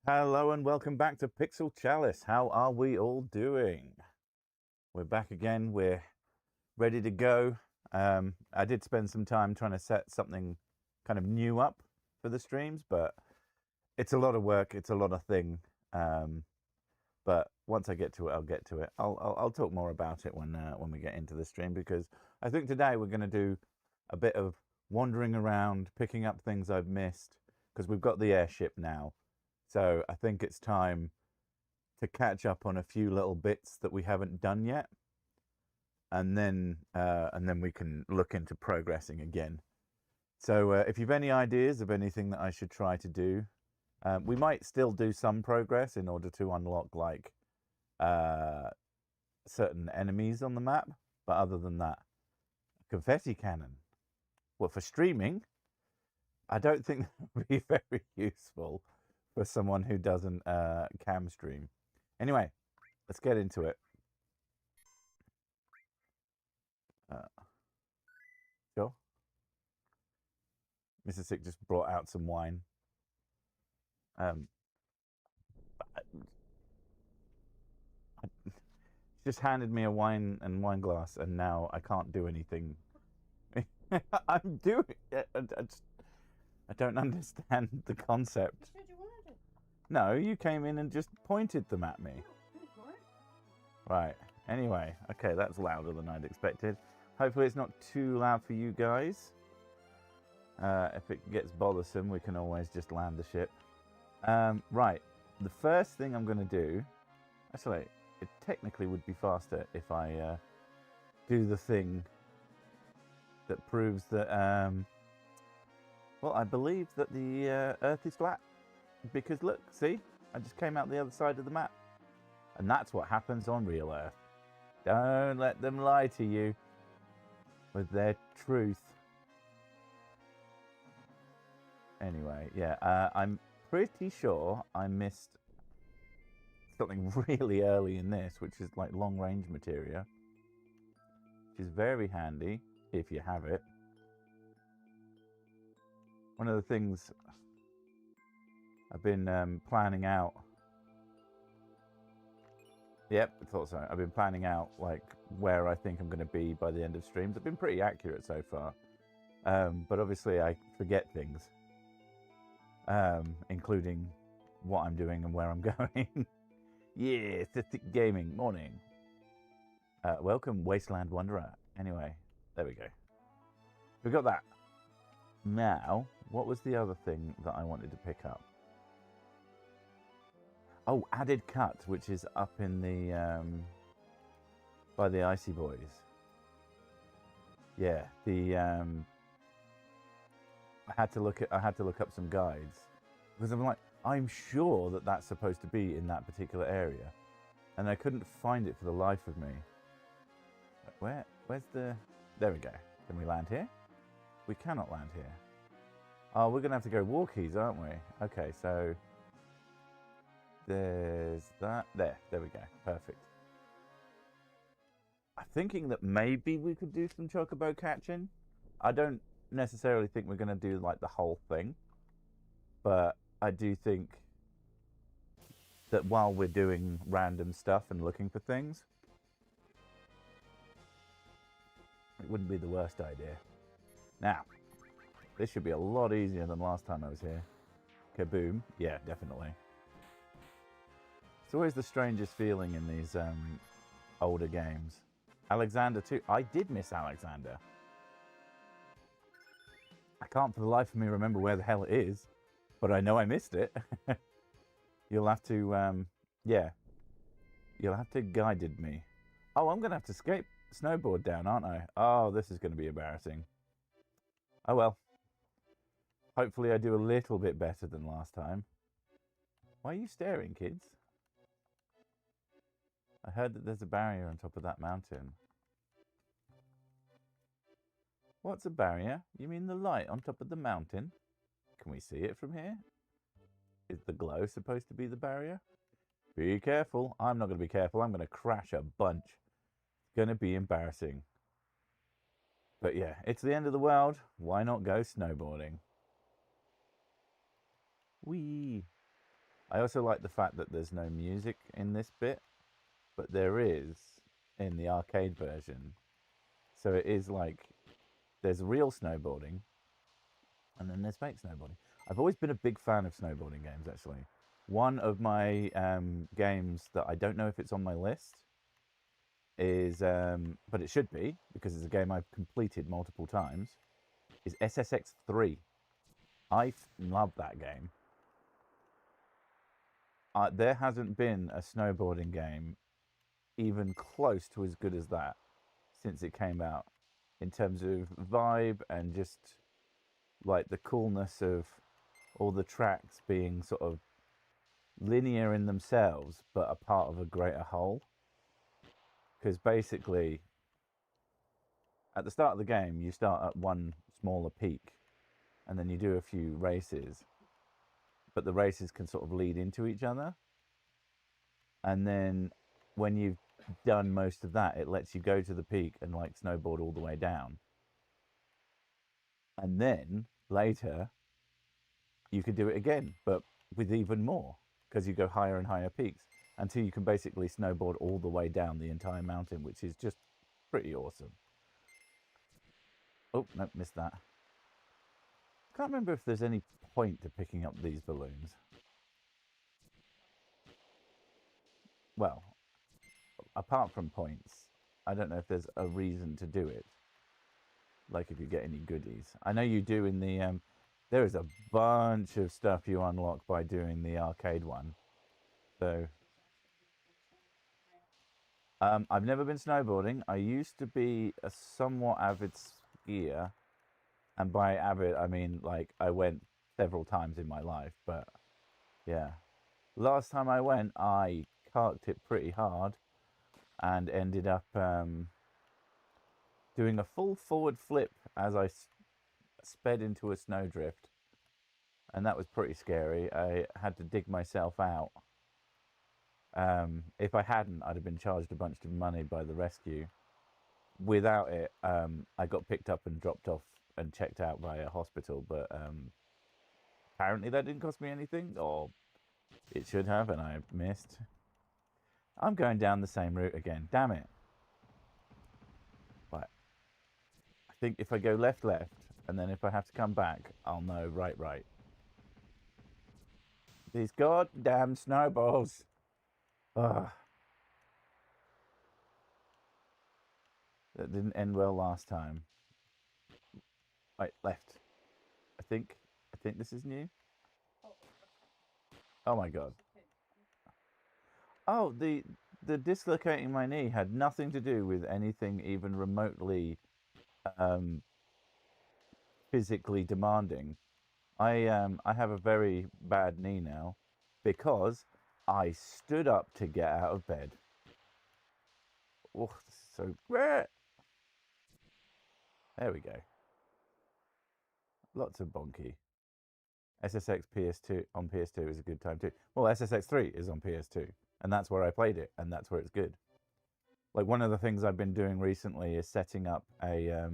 Hello and welcome back to Pixel Chalice. How are we all doing? We're back again. We're ready to go. I did spend some time trying to set something kind of new up for the streams, but it's a lot of work. It's a lot of thing. But once I get to it, I'll get to it. I'll talk more about it when we get into the stream, because I think today we're going to do a bit of wandering around, picking up things I've missed, because we've got the airship now. So I think it's time to catch up on a few little bits that we haven't done yet, and then we can look into progressing again. So if you've any ideas of anything that I should try to do, we might still do some progress in order to unlock like certain enemies on the map. But other than that, confetti cannon. Well, for streaming, I don't think that would be very useful for someone who doesn't cam stream. Anyway, let's get into it. Sure. Mr. Sick just brought out some wine. Just handed me a wine glass, and now I can't do anything. I'm doing it. I don't understand the concept. You said you wanted it. No, you came in and just pointed them at me. Right. Anyway, okay, that's louder than I'd expected. Hopefully it's not too loud for you guys. If it gets bothersome, we can always just land the ship. Right. The first thing I'm going to do... Actually, it technically would be faster if I do the thing that proves that... well, I believe that the Earth is flat. Because look, see? I just came out the other side of the map. And that's what happens on real Earth. Don't let them lie to you with their truth. Anyway, yeah, I'm pretty sure I missed something really early in this, which is like long range materia, which is very handy if you have it. One of the things I've been planning out. Yep, I thought so. I've been planning out like where I think I'm going to be by the end of streams. I've been pretty accurate so far, but obviously I forget things, including what I'm doing and where I'm going. Yeah, Static Gaming, morning. Welcome, Wasteland Wanderer. Anyway, there we go. We got that. Now, what was the other thing that I wanted to pick up? Oh, Added Cut, which is up in the by the Icy Boys. Yeah, the I had to look up some guides, because I'm like, I'm sure that that's supposed to be in that particular area, and I couldn't find it for the life of me. Where's the... There we go. Can we land here? We cannot land here. Oh, we're gonna have to go walkies, aren't we? Okay, so there's that. There we go. Perfect. I'm thinking that maybe we could do some chocobo catching. I don't necessarily think we're going to do like the whole thing, but I do think that while we're doing random stuff and looking for things, it wouldn't be the worst idea. Now, this should be a lot easier than last time I was here. Kaboom. Yeah, definitely. It's always the strangest feeling in these older games. Alexander too. I did miss Alexander. I can't for the life of me remember where the hell it is, but I know I missed it. You'll have to, yeah. You'll have to guided me. Oh, I'm going to have to snowboard down, aren't I? Oh, this is going to be embarrassing. Oh well. Hopefully I do a little bit better than last time. Why are you staring, kids? I heard that there's a barrier on top of that mountain. What's a barrier? You mean the light on top of the mountain? Can we see it from here? Is the glow supposed to be the barrier? Be careful. I'm not going to be careful. I'm going to crash a bunch. It's going to be embarrassing. But yeah, it's the end of the world. Why not go snowboarding? Whee! I also like the fact that there's no music in this bit, but there is in the arcade version. So it is like there's real snowboarding, and then there's fake snowboarding. I've always been a big fan of snowboarding games, actually. One of my games that I don't know if it's on my list is, but it should be because it's a game I've completed multiple times, is SSX 3. I love that game. There hasn't been a snowboarding game even close to as good as that since it came out, in terms of vibe and just like the coolness of all the tracks being sort of linear in themselves but a part of a greater whole. Because basically at the start of the game you start at one smaller peak and then you do a few races, but the races can sort of lead into each other, and then when you've done most of that, it lets you go to the peak and like snowboard all the way down, and then later you could do it again but with even more, because you go higher and higher peaks until you can basically snowboard all the way down the entire mountain, which is just pretty awesome. Oh no, missed that. Can't remember if there's any point to picking up these balloons. Well, apart from points, I don't know if there's a reason to do it. Like if you get any goodies. I know you do in the... there is a bunch of stuff you unlock by doing the arcade one. So... I've never been snowboarding. I used to be a somewhat avid skier. And by avid, I mean, like, I went several times in my life. But, yeah. Last time I went, I carked it pretty hard and ended up doing a full forward flip as I sped into a snowdrift, and that was pretty scary. I had to dig myself out. If I hadn't, I'd have been charged a bunch of money by the rescue. Without it, I got picked up and dropped off and checked out by a hospital, but apparently that didn't cost me anything, or it should have, and I missed. I'm going down the same route again. Damn it. Right. I think if I go left, and then if I have to come back, I'll know right. These goddamn snowballs. Ugh. That didn't end well last time. Right, left. I think this is new. Oh my god. Oh, the dislocating my knee had nothing to do with anything even remotely physically demanding. I have a very bad knee now because I stood up to get out of bed. Oh, this is so great. There we go. Lots of bonky. SSX PS2 on PS2 is a good time too. Well, SSX 3 is on PS2, and that's where I played it, and that's where it's good. Like, one of the things I've been doing recently is setting up a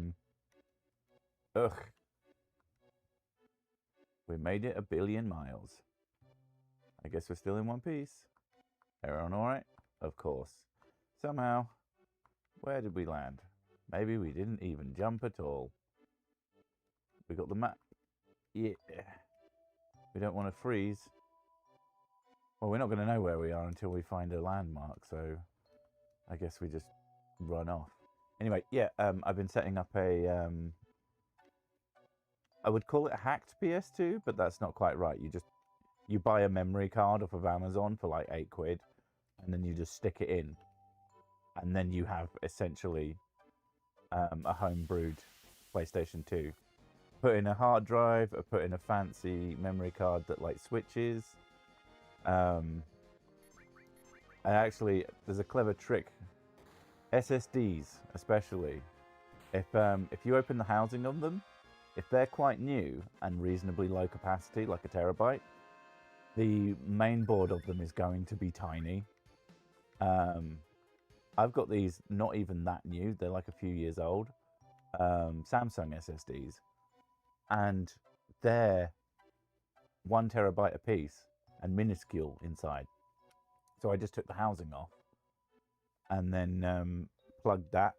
we made it 1 billion miles. I guess we're still in one piece. Everyone all right? Of course. Somehow, where did we land? Maybe we didn't even jump at all. We got the map. Yeah. We don't want to freeze. Well, we're not going to know where we are until we find a landmark, so I guess we just run off. Anyway, yeah, I've been setting up a... I would call it a hacked PS2, but that's not quite right. You buy a memory card off of Amazon for like £8, and then you just stick it in. And then you have essentially a home-brewed PlayStation 2. Put in a hard drive, or put in a fancy memory card that like switches. And actually, there's a clever trick. SSDs, especially, if you open the housing of them, if they're quite new and reasonably low capacity, like a terabyte, the main board of them is going to be tiny. I've got these not even that new; they're like a few years old. Samsung SSDs, and they're 1 terabyte a piece. and minuscule inside. So I just took the housing off and then plugged that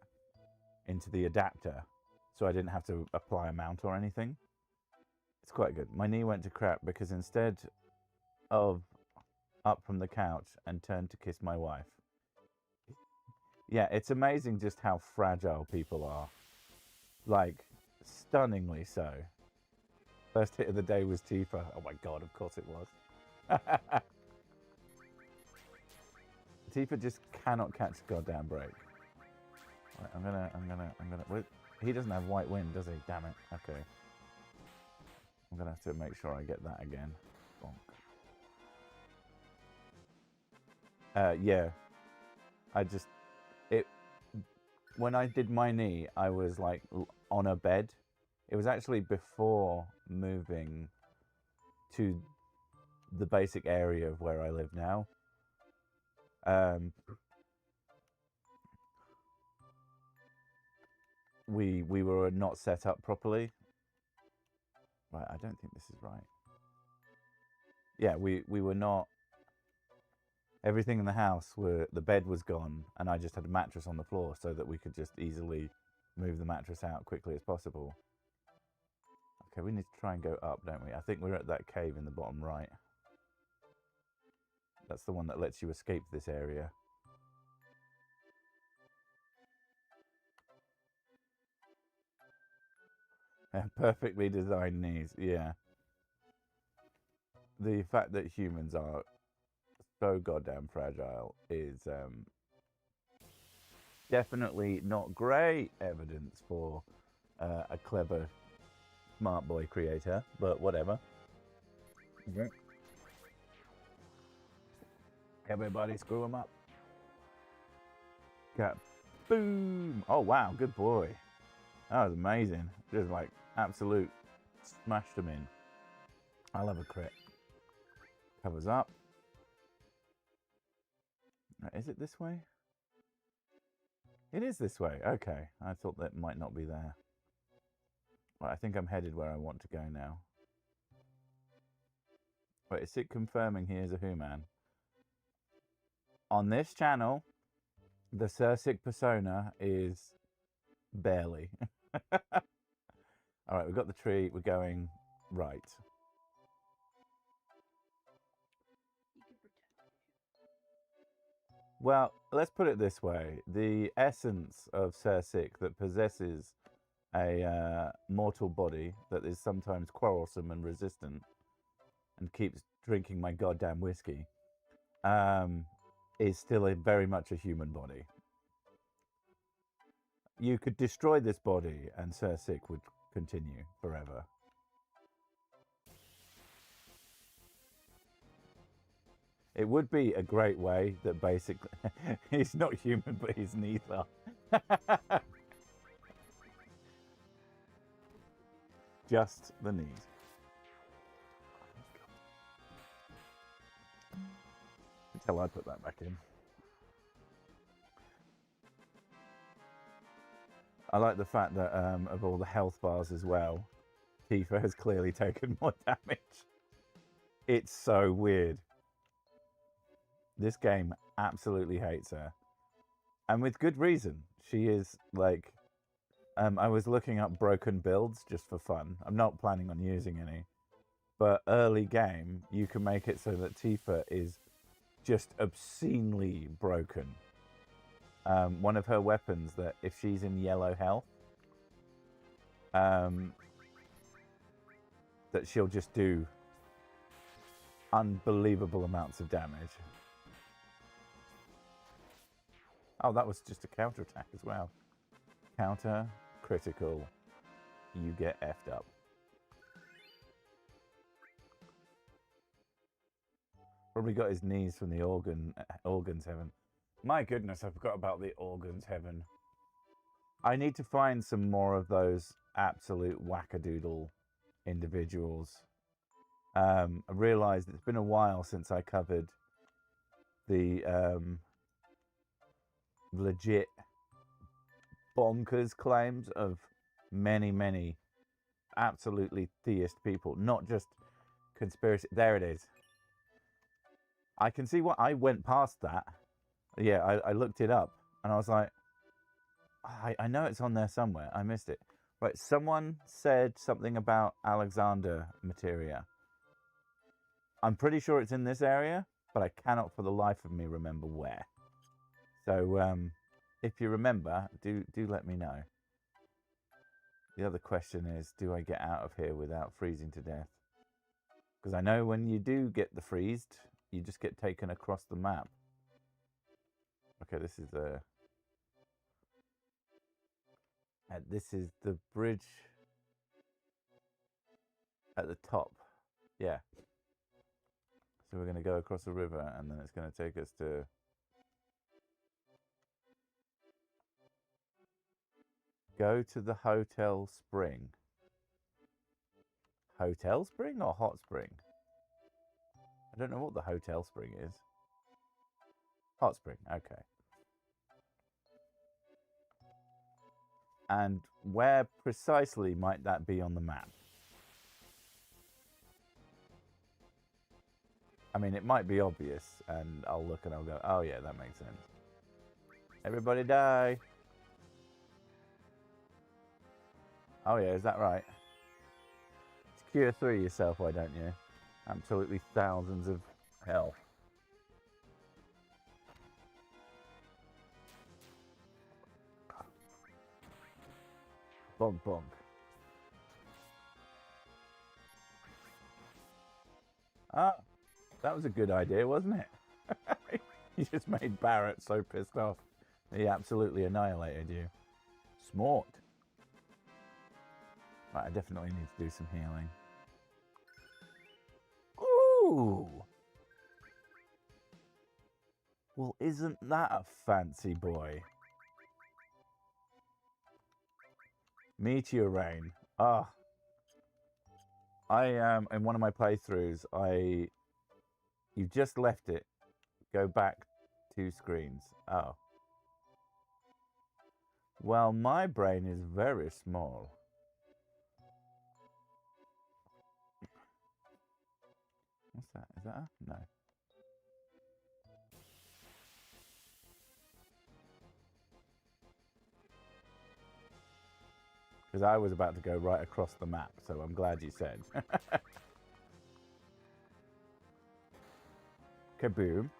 into the adapter, so I didn't have to apply a mount or anything. It's quite good. My knee went to crap because instead of up from the couch and turned to kiss my wife. Yeah, it's amazing just how fragile people are. Like, stunningly so. First hit of the day was Tifa. Oh my god, of course it was. Tifa just cannot catch a goddamn break. Right, I'm gonna. Wait, he doesn't have white wind, does he? Damn it. Okay. I'm gonna have to make sure I get that again. Bonk. Yeah. When I did my knee, I was like on a bed. It was actually before moving to the basic area of where I live now. We were not set up properly. Right, I don't think this is right. Yeah, we were not. Everything in the house the bed was gone, and I just had a mattress on the floor so that we could just easily move the mattress out quickly as possible. Okay, we need to try and go up, don't we? I think we're at that cave in the bottom right. That's the one that lets you escape this area. Perfectly designed knees, yeah. The fact that humans are so goddamn fragile is definitely not great evidence for a clever, smart boy creator, but whatever. Okay. Everybody screw him up. Got boom! Oh wow, good boy. That was amazing. Just like absolute smashed him in. I love a crit. Covers up. Is it this way? It is this way. Okay. I thought that might not be there. Right, I think I'm headed where I want to go now. Wait, is it confirming he is a human? On this channel, the Cirsic persona is barely. Alright, we've got the tree. We're going right. Well, let's put it this way. The essence of Cirsic that possesses a mortal body that is sometimes quarrelsome and resistant and keeps drinking my goddamn whiskey is still very much a human body. You could destroy this body and Cirsic would continue forever. It would be a great way that basically he's not human, but he's neither. Just the knees. Until I put that back in. I like the fact that of all the health bars as well, Tifa has clearly taken more damage. It's so weird. This game absolutely hates her. And with good reason. She is like... I was looking up broken builds just for fun. I'm not planning on using any. But early game, you can make it so that Tifa is just obscenely broken. One of her weapons that if she's in yellow health, that she'll just do unbelievable amounts of damage. Oh, that was just a counter attack as well. Counter, critical, you get effed up. Probably got his knees from the organs heaven. My goodness, I forgot about the organs heaven. I need to find some more of those absolute wackadoodle individuals. I realised it's been a while since I covered the legit bonkers claims of many, many absolutely theist people, not just conspiracy. There it is. I can see what I went past that. Yeah, I looked it up and I was like, I know it's on there somewhere. I missed it. Right, someone said something about Alexander Materia. I'm pretty sure it's in this area, but I cannot for the life of me remember where. So if you remember, do let me know. The other question is, do I get out of here without freezing to death? Because I know when you do get the freezed, you just get taken across the map. Okay, this is the bridge at the top. Yeah. So we're going to go across the river and then it's going to take us to... Go to the Hotel Spring. Hotel Spring or Hot Spring? I don't know what the Hotel Spring is. Hot Spring, okay. And where precisely might that be on the map? I mean, it might be obvious, and I'll look and I'll go, oh yeah, that makes sense. Everybody die. Oh yeah, is that right? Secure 3 yourself, why don't you? Absolutely thousands of health. Bonk, bonk. Ah, that was a good idea, wasn't it? You just made Barrett so pissed off. He absolutely annihilated you. Smart. Right, I definitely need to do some healing. Ooh! Well, isn't that a fancy boy? Meteor Rain. Ah. In one of my playthroughs, you've just left it. Go back 2 screens. Oh. Well, my brain is very small. What's that? Is that a... No. Because I was about to go right across the map, so I'm glad you said. Kaboom.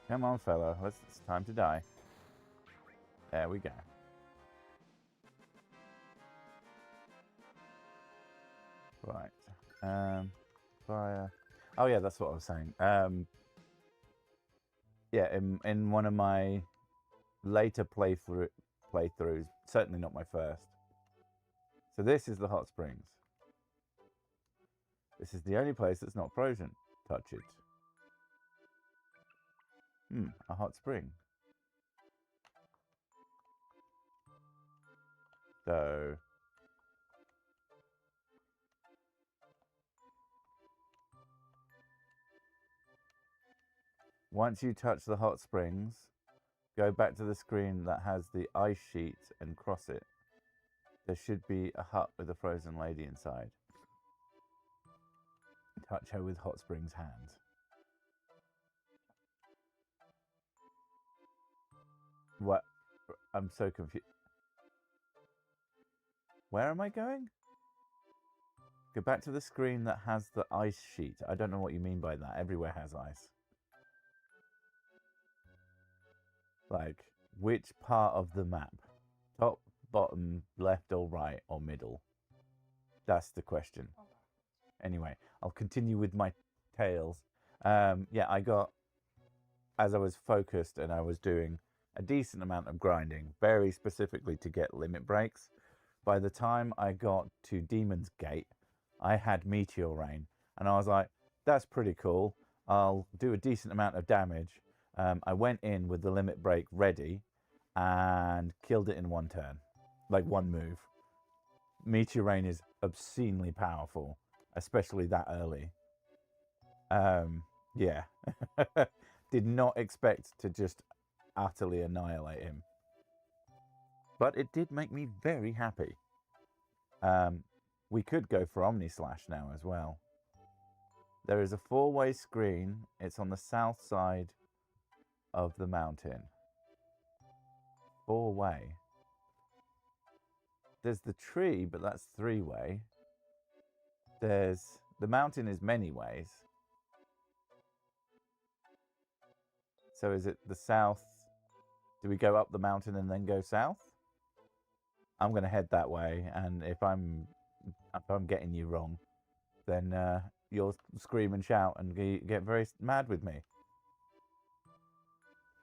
Come on, fella. It's time to die. There we go. Right. Fire. Oh yeah, that's what I was saying. Yeah, in one of my later playthroughs, certainly not my first. So this is the hot springs. This is the only place that's not frozen. Touch it. A hot spring. So once you touch the hot springs, go back to the screen that has the ice sheet and cross it. There should be a hut with a frozen lady inside. Touch her with hot springs hands. What? I'm so confused. Where am I going? Go back to the screen that has the ice sheet. I don't know what you mean by that. Everywhere has ice. Like, which part of the map? Top, bottom, left or right or middle? That's the question. Anyway, I'll continue with my tales. Yeah, I got, as I was focused and I was doing a decent amount of grinding, very specifically to get limit breaks. By the time I got to Demon's Gate, I had Meteor Rain, and I was like, that's pretty cool. I'll do a decent amount of damage. I went in with the limit break ready and killed it in one turn, like one move. Meteor Rain is obscenely powerful, especially that early. Yeah. Did not expect to just utterly annihilate him. But it did make me very happy. We could go for Omnislash now as well. There is a 4-way screen. It's on the south side of the mountain. 4-way. There's the tree, but that's 3-way. There's... The mountain is many ways. So is it the south? Do we go up the mountain and then go south? I'm going to head that way, and if I'm getting you wrong, then you'll scream and shout and get very mad with me.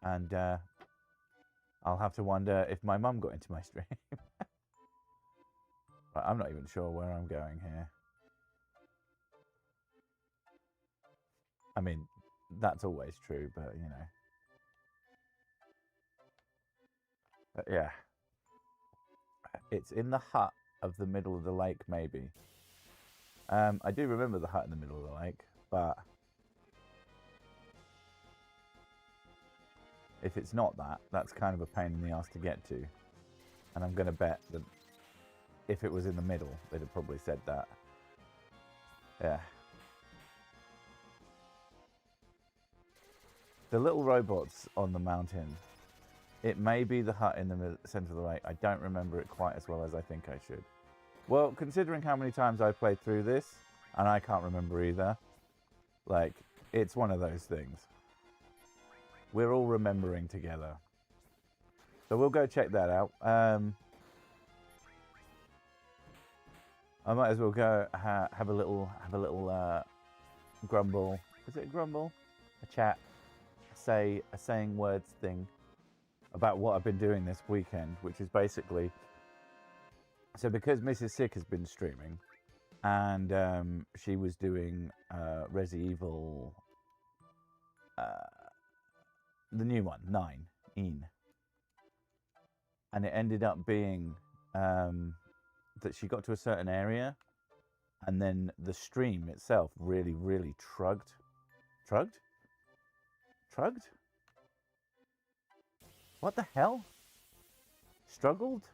And I'll have to wonder if my mum got into my stream. But I'm not even sure where I'm going here. I mean, that's always true, but you know. But yeah. It's in the hut of the middle of the lake, maybe. I do remember the hut in the middle of the lake, but if it's not that, that's kind of a pain in the ass to get to. And I'm going to bet that if it was in the middle, they'd have probably said that. Yeah. The little robots on the mountain. It may be the hut in the center of the lake. I don't remember it quite as well as I think I should. Well, considering how many times I've played through this, and I can't remember either, like, it's one of those things. We're all remembering together. So we'll go check that out. I might as well go have a little grumble. Is it a grumble? A chat? A saying words thing about what I've been doing this weekend, which is basically, so because Mrs. Sick has been streaming, and she was doing Resi Evil, the new one, 9, and it ended up being that she got to a certain area, and then the stream itself really trugged? What the hell? Struggled?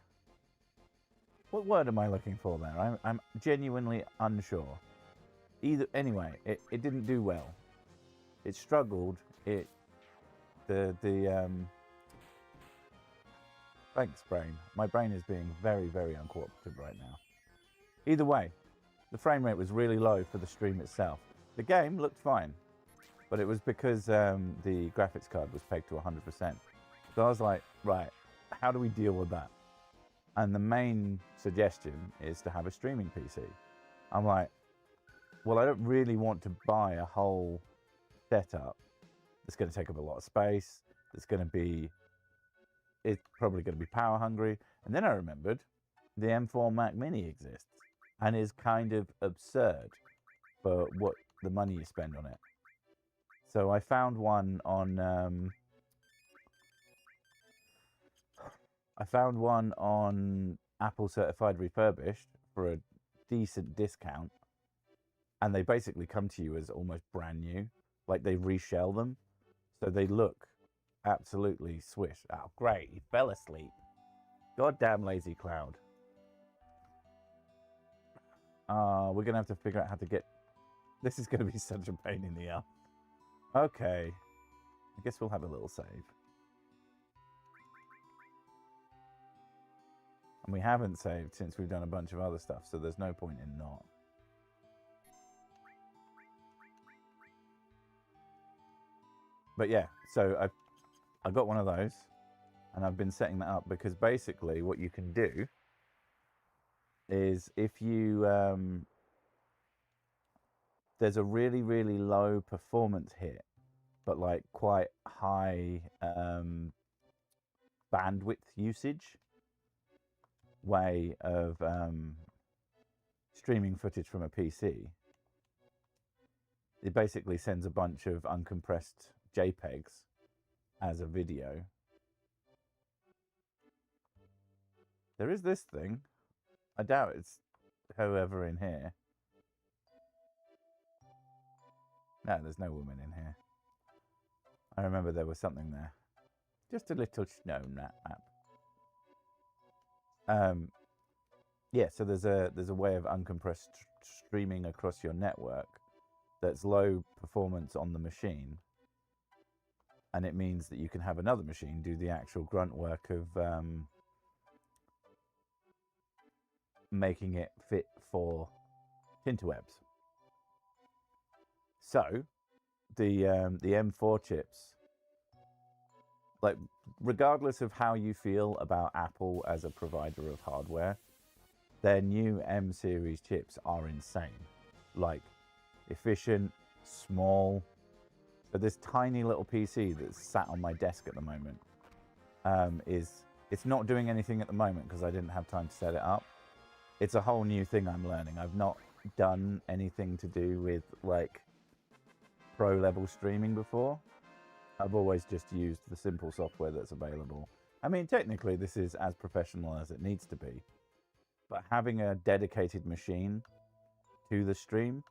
What word am I looking for there? I'm genuinely unsure. Anyway, it didn't do well. It struggled. Thanks, brain. My brain is being very uncooperative right now. Either way, the frame rate was really low for the stream itself. The game looked fine, but it was because the graphics card was pegged to 100%. So I was like, right, how do we deal with that? And the main suggestion is to have a streaming PC. I'm like, well, I don't really want to buy a whole setup that's going to take up a lot of space, it's probably going to be power hungry. And then I remembered the M4 Mac Mini exists and is kind of absurd for what the money you spend on it. So I found one on Apple Certified Refurbished for a decent discount, and they basically come to you as almost brand new, like they reshell them, so they look absolutely swish. Oh, great, he fell asleep. Goddamn lazy cloud. We're gonna have to figure out how to get... This is gonna be such a pain in the ass. Okay, I guess we'll have a little save. And we haven't saved since we've done a bunch of other stuff, so there's no point in not. But yeah, so I got one of those, and I've been setting that up because basically what you can do is if you... there's a really low performance hit, but like quite high bandwidth usage way of streaming footage from a PC. It basically sends a bunch of uncompressed JPEGs as a video. There is this thing. I doubt it's whoever in here. No, there's no woman in here. I remember there was something there. Just a little snow map. Yeah, so there's a way of uncompressed streaming across your network that's low performance on the machine, and it means that you can have another machine do the actual grunt work of making it fit for interwebs. So the M4 chips, like, regardless of how you feel about Apple as a provider of hardware, their new M series chips are insane. Like, efficient, small. So this tiny little PC that's sat on my desk at the moment it's not doing anything at the moment because I didn't have time to set it up. It's a whole new thing I'm learning. I've not done anything to do with like pro level streaming before. I've always just used the simple software that's available. I mean, technically this is as professional as it needs to be, but having a dedicated machine to the stream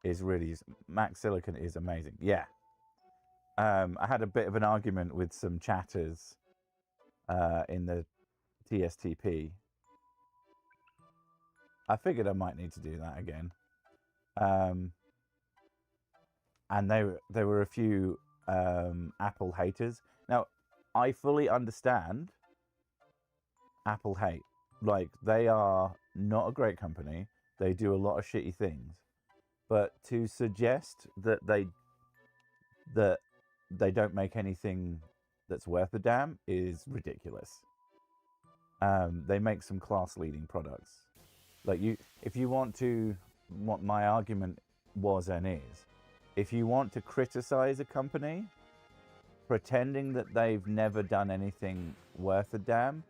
is really, Mac Silicon is amazing. Yeah. I had a bit of an argument with some chatters in the TSTP. I figured I might need to do that again. And there were a few Apple haters. Now, I fully understand Apple hate. Like, they are not a great company. They do a lot of shitty things. But to suggest that they don't make anything that's worth a damn is ridiculous. They make some class-leading products. Like, if you want to, what my argument was and is, if you want to criticize a company pretending that they've never done anything worth a damn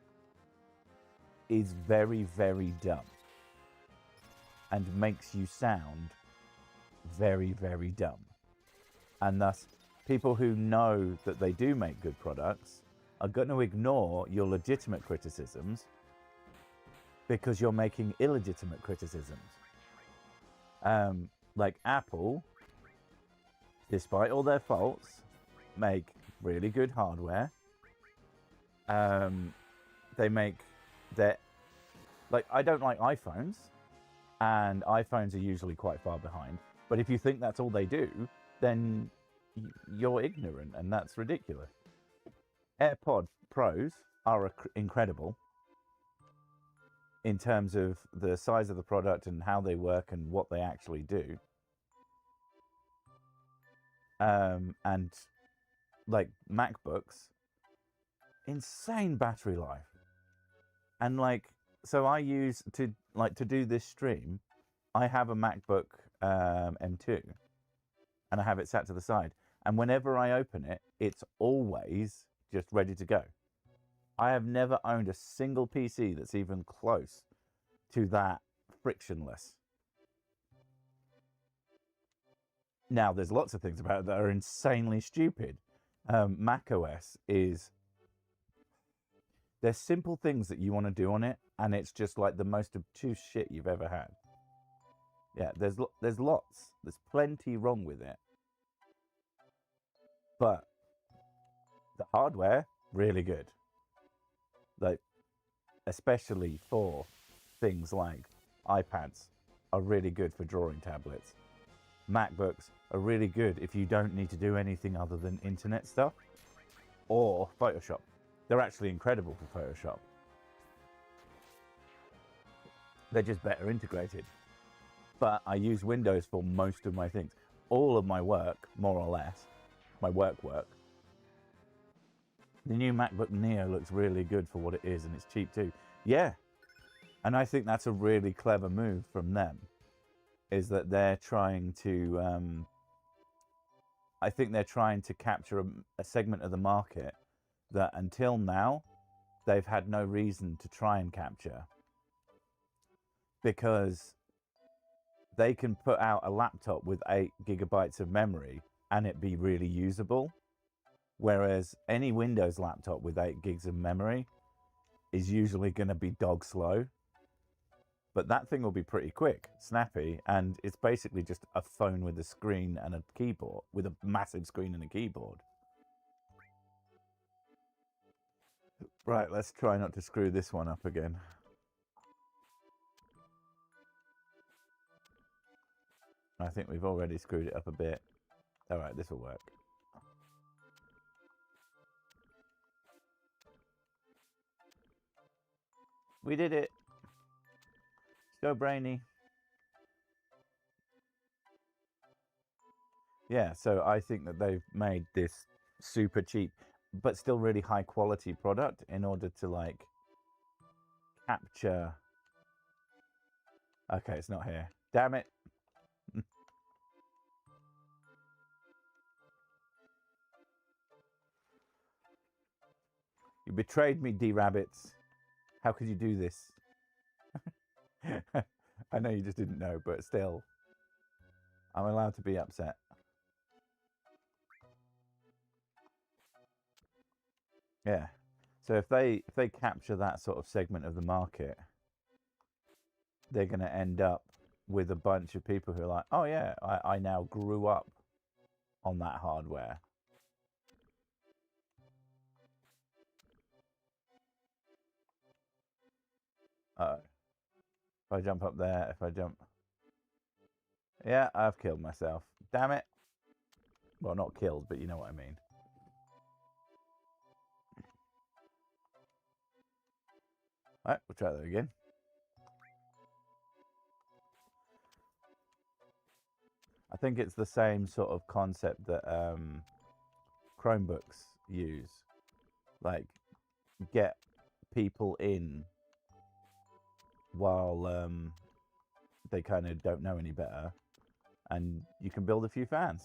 is very, very dumb and makes you sound very, very dumb. And thus, people who know that they do make good products are going to ignore your legitimate criticisms because you're making illegitimate criticisms. Like Apple, despite all their faults, make really good hardware. They make their, like, I don't like iPhones, and iPhones are usually quite far behind. But if you think that's all they do, then you're ignorant, and that's ridiculous. AirPod Pros are incredible in terms of the size of the product and how they work and what they actually do. And like MacBooks, insane battery life. And like, so I use to do this stream, I have a MacBook M2 and I have it sat to the side. And whenever I open it, it's always just ready to go. I have never owned a single PC that's even close to that frictionless. Now, there's lots of things about it that are insanely stupid. Mac OS is... There's simple things that you want to do on it, and it's just like the most obtuse shit you've ever had. Yeah, there's lots. There's plenty wrong with it. But the hardware, really good. Like, especially for things like iPads are really good for drawing tablets. MacBooks are really good if you don't need to do anything other than internet stuff or Photoshop. They're actually incredible for Photoshop. They're just better integrated. But I use Windows for most of my things. All of my work, more or less, my work. The new MacBook Neo looks really good for what it is, and it's cheap too. Yeah. And I think that's a really clever move from them, is that they're trying to, I think they're trying to capture a segment of the market that until now, they've had no reason to try and capture. Because they can put out a laptop with 8 gigabytes of memory and it be really usable. Whereas any Windows laptop with 8 gigs of memory is usually going to be dog slow. But that thing will be pretty quick, snappy, and it's basically just a phone with a screen and a keyboard, with a massive screen and a keyboard. Right, let's try not to screw this one up again. I think we've already screwed it up a bit. All right, this will work. We did it. So brainy. Yeah, so I think that they've made this super cheap, but still really high quality product in order to like capture. Okay, it's not here. Damn it. You betrayed me, D-Rabbits. How could you do this? I know you just didn't know, but still. I'm allowed to be upset. Yeah. So if they capture that sort of segment of the market, they're going to end up with a bunch of people who are like, oh yeah, I now grew up on that hardware. If I jump up there, if I jump... Yeah, I've killed myself. Damn it. Well, not killed, but you know what I mean. All right, we'll try that again. I think it's the same sort of concept that Chromebooks use. Like, get people in while they kind of don't know any better, and you can build a few fans.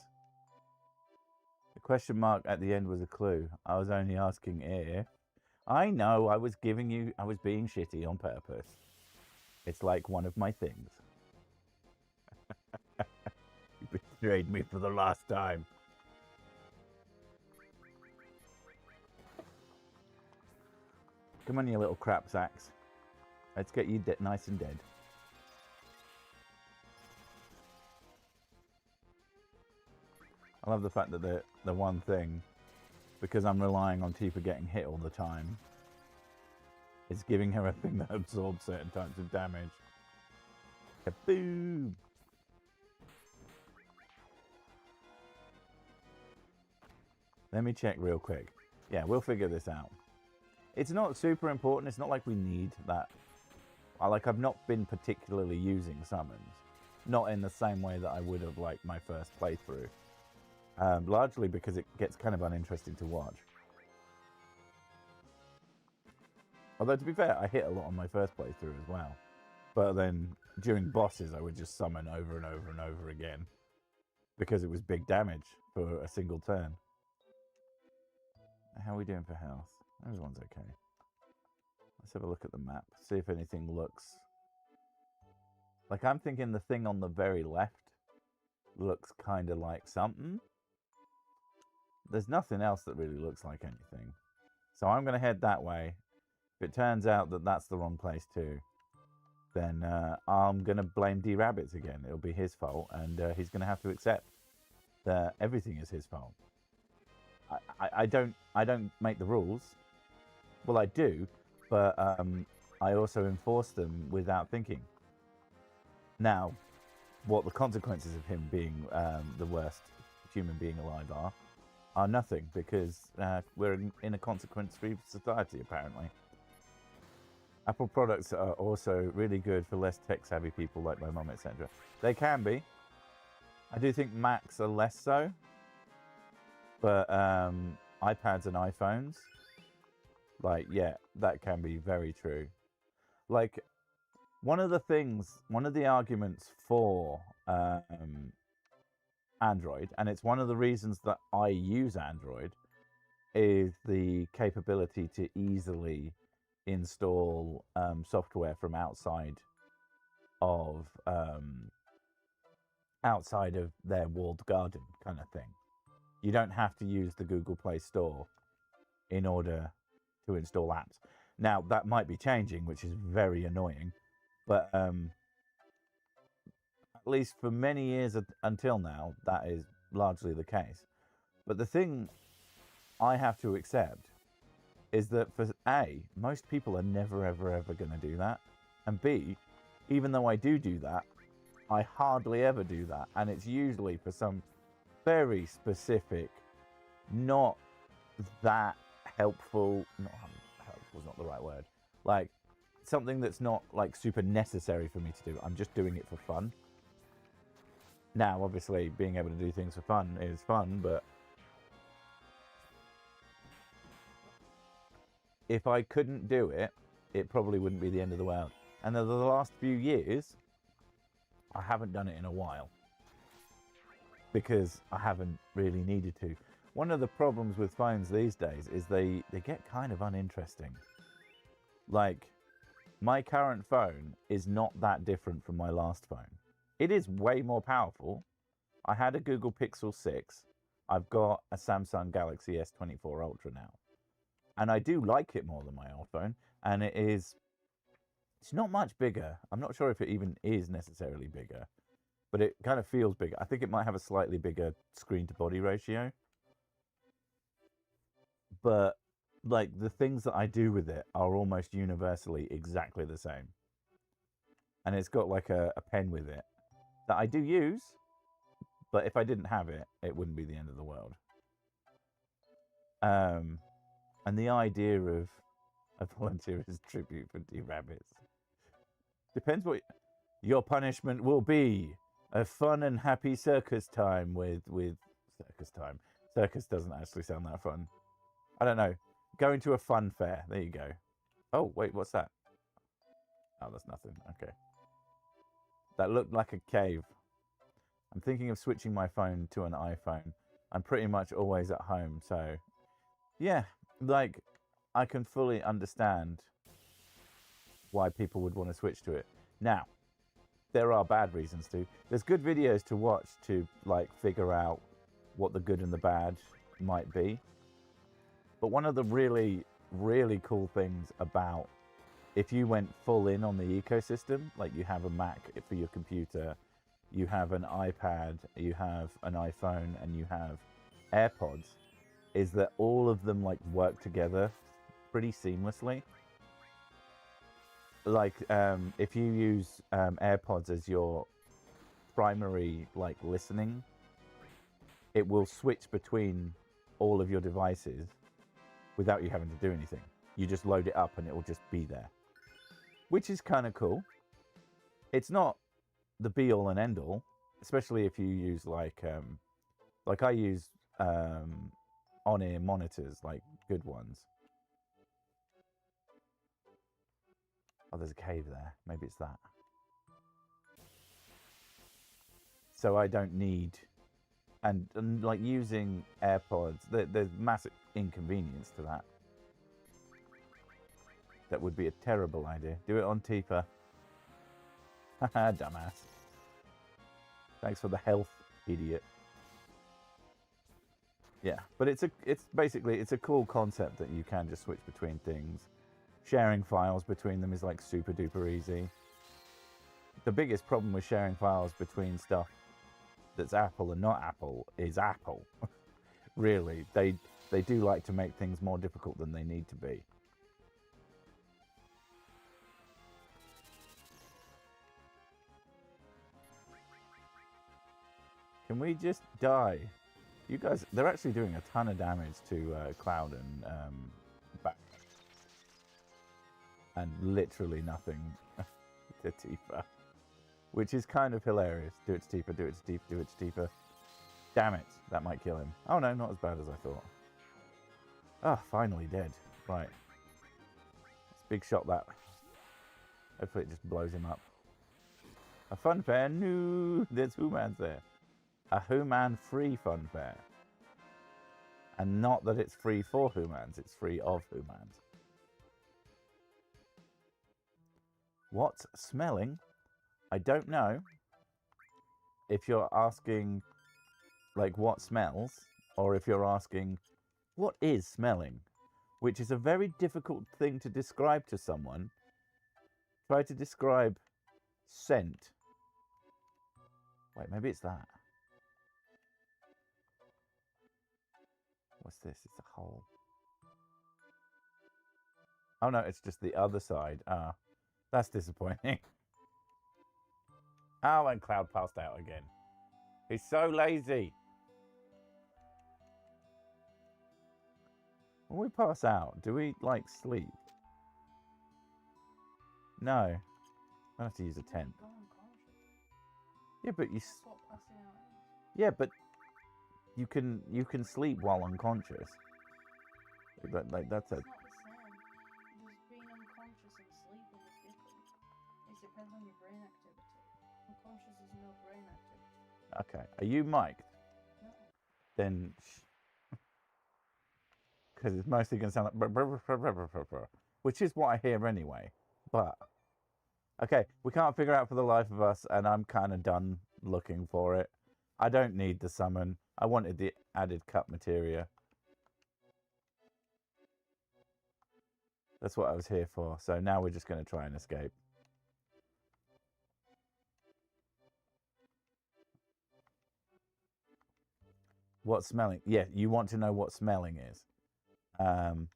The question mark at the end was a clue. I was only asking if... I know, I was being shitty on purpose. It's like one of my things. You betrayed me for the last time. Come on, you little crap sacks. Let's get you nice and dead. I love the fact that the one thing, because I'm relying on Tifa getting hit all the time, is giving her a thing that absorbs certain types of damage. Kaboom! Let me check real quick. Yeah, we'll figure this out. It's not super important. It's not like we need that. Like, I've not been particularly using summons. Not in the same way that I would have, like, my first playthrough. Largely because it gets kind of uninteresting to watch. Although, to be fair, I hit a lot on my first playthrough as well. But then, during bosses, I would just summon over and over and over again. Because it was big damage for a single turn. How are we doing for health? Everyone's okay. Let's have a look at the map. See if anything looks... Like, I'm thinking the thing on the very left looks kind of like something. There's nothing else that really looks like anything. So I'm going to head that way. If it turns out that that's the wrong place too, then I'm going to blame D-Rabbits again. It'll be his fault, and he's going to have to accept that everything is his fault. I don't make the rules. Well, I do, but I also enforce them without thinking. Now, what the consequences of him being the worst human being alive are nothing, because we're in a consequence-free society, apparently. Apple products are also really good for less tech-savvy people like my mum, etc. They can be. I do think Macs are less so, but iPads and iPhones, like, yeah, that can be very true. Like, one of the arguments for Android, and it's one of the reasons that I use Android, is the capability to easily install software from outside of their walled garden kind of thing. You don't have to use the Google Play Store in order to install apps. Now, that might be changing, which is very annoying, but at least for many years until now, that is largely the case. But the thing I have to accept is that for A, most people are never, ever, ever going to do that. And B, even though I do that, I hardly ever do that. And it's usually for some very specific, not that helpful, not helpful is not the right word, like something that's not like super necessary for me to do. I'm just doing it for fun. Now, obviously, being able to do things for fun is fun, but if I couldn't do it, it probably wouldn't be the end of the world. And the last few years, I haven't done it in a while because I haven't really needed to. One of the problems with phones these days is they get kind of uninteresting. Like, my current phone is not that different from my last phone. It is way more powerful. I had a Google Pixel 6. I've got a Samsung Galaxy S24 Ultra now. And I do like it more than my old phone. And it's not much bigger. I'm not sure if it even is necessarily bigger, but it kind of feels bigger. I think it might have a slightly bigger screen to body ratio. But like the things that I do with it are almost universally exactly the same. And it's got like a pen with it that I do use, but if I didn't have it, it wouldn't be the end of the world. And the idea of a volunteer as tribute for D-Rabbits. Depends what your punishment will be. A fun and happy circus time with circus time. Circus doesn't actually sound that fun. I don't know. Going to a fun fair. There you go. Oh, wait, what's that? Oh, that's nothing. Okay. That looked like a cave. I'm thinking of switching my phone to an iPhone. I'm pretty much always at home, so yeah, like I can fully understand why people would want to switch to it. Now, there are bad reasons to. There's good videos to watch to like figure out what the good and the bad might be. But one of the really, really cool things about if you went full in on the ecosystem, like you have a Mac for your computer, you have an iPad, you have an iPhone, and you have AirPods, is that all of them like work together pretty seamlessly. Like if you use AirPods as your primary like listening, it will switch between all of your devices without you having to do anything. You just load it up and it will just be there, which is kind of cool. It's not the be all and end all, especially if you use like I use on-ear monitors, like good ones. Oh, there's a cave there. Maybe it's that. So I don't need, and like using AirPods, there's massive inconvenience to that. That would be a terrible idea. Do it on Tifa. Haha, dumbass. Thanks for the health, idiot. Yeah, but it's basically a cool concept that you can just switch between things. Sharing files between them is like super duper easy. The biggest problem with sharing files between stuff that's Apple and not Apple is Apple. Really, they do like to make things more difficult than they need to be. Can we just die? You guys, they're actually doing a ton of damage to Cloud and back. And literally nothing to Tifa. Which is kind of hilarious. Do it to Tifa, do it to Tifa, do it to Tifa. Damn it, that might kill him. Oh no, not as bad as I thought. Ah, finally dead. Right. Let's big shot that. Hopefully it just blows him up. A fun fair? No, there's humans there. A human-free fun fair. And not that it's free for humans, it's free of humans. What's smelling? I don't know. If you're asking, like, what smells, or if you're asking, what is smelling? Which is a very difficult thing to describe to someone. Try to describe scent. Wait, maybe it's that. What's this? It's a hole. Oh no, it's just the other side. Ah, that's disappointing. Oh, and Cloud passed out again. He's so lazy. When we pass out, do we, like, sleep? No. I have to use a tent. Yeah, but you... Yeah, but you can sleep while unconscious. Like that's a... It's not the same. Just being unconscious and sleeping is different. It depends on your brain activity. Unconscious is no brain activity. Okay. Are you mic'd? No. Then... Because it's mostly going to sound like... Which is what I hear anyway. But... Okay, we can't figure out for the life of us, and I'm kind of done looking for it. I don't need the summon. I wanted the added cut materia. That's what I was here for. So now we're just going to try and escape. What smelling? Yeah, you want to know what smelling is. Gosh,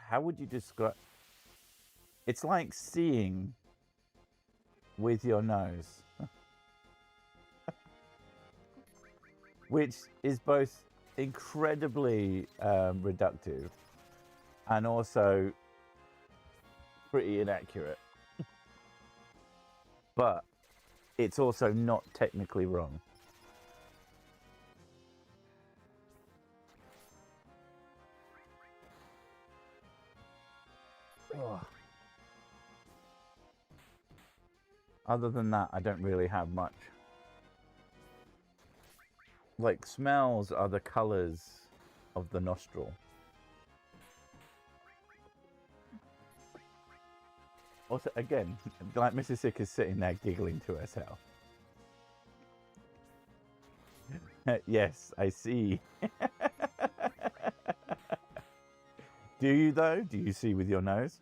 how would you describe... It's like seeing with your nose. Which is both incredibly reductive and also pretty inaccurate. But it's also not technically wrong. Ugh. Other than that, I don't really have much. Like, smells are the colours of the nostril. Also, again, like Mrs. Sick is sitting there giggling to herself. Yes, I see. Do you, though? Do you see with your nose?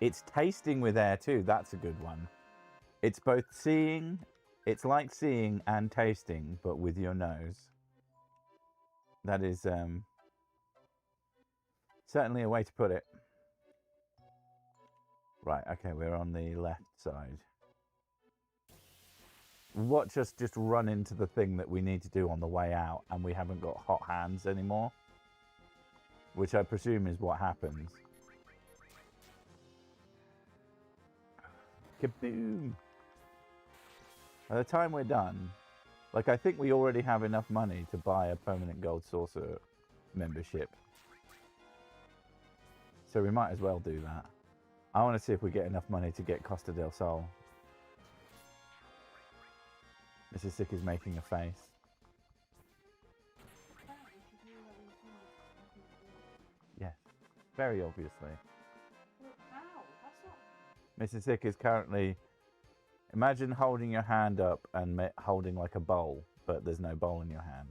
It's tasting with air, too. That's a good one. It's both seeing... It's like seeing and tasting, but with your nose. That is certainly a way to put it. Right, okay, we're on the left side. Watch us just run into the thing that we need to do on the way out, and we haven't got hot hands anymore. Which I presume is what happens. Kaboom! By the time we're done, like, I think we already have enough money to buy a permanent gold saucer membership. So we might as well do that. I want to see if we get enough money to get Costa del Sol. Mrs. Sick is making a face. Yes, very obviously. Ow, that's not... Mrs. Sick is currently... Imagine holding your hand up and holding like a bowl, but there's no bowl in your hand.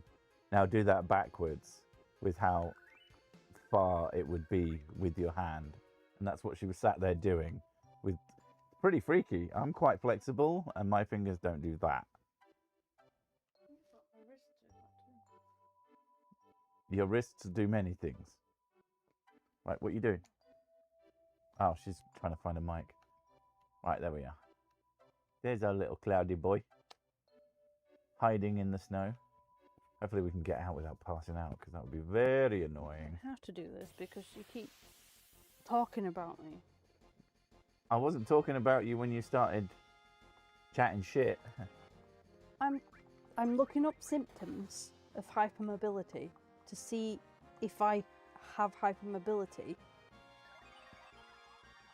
Now do that backwards with how far it would be with your hand. And that's what she was sat there doing. With pretty freaky. I'm quite flexible and my fingers don't do that. Your wrists do many things. Right, what are you doing? Oh, she's trying to find a mic. Right, there we are. There's our little cloudy boy. Hiding in the snow. Hopefully we can get out without passing out, because that would be very annoying. I have to do this because you keep talking about me. I wasn't talking about you when you started chatting shit. I'm looking up symptoms of hypermobility to see if I have hypermobility.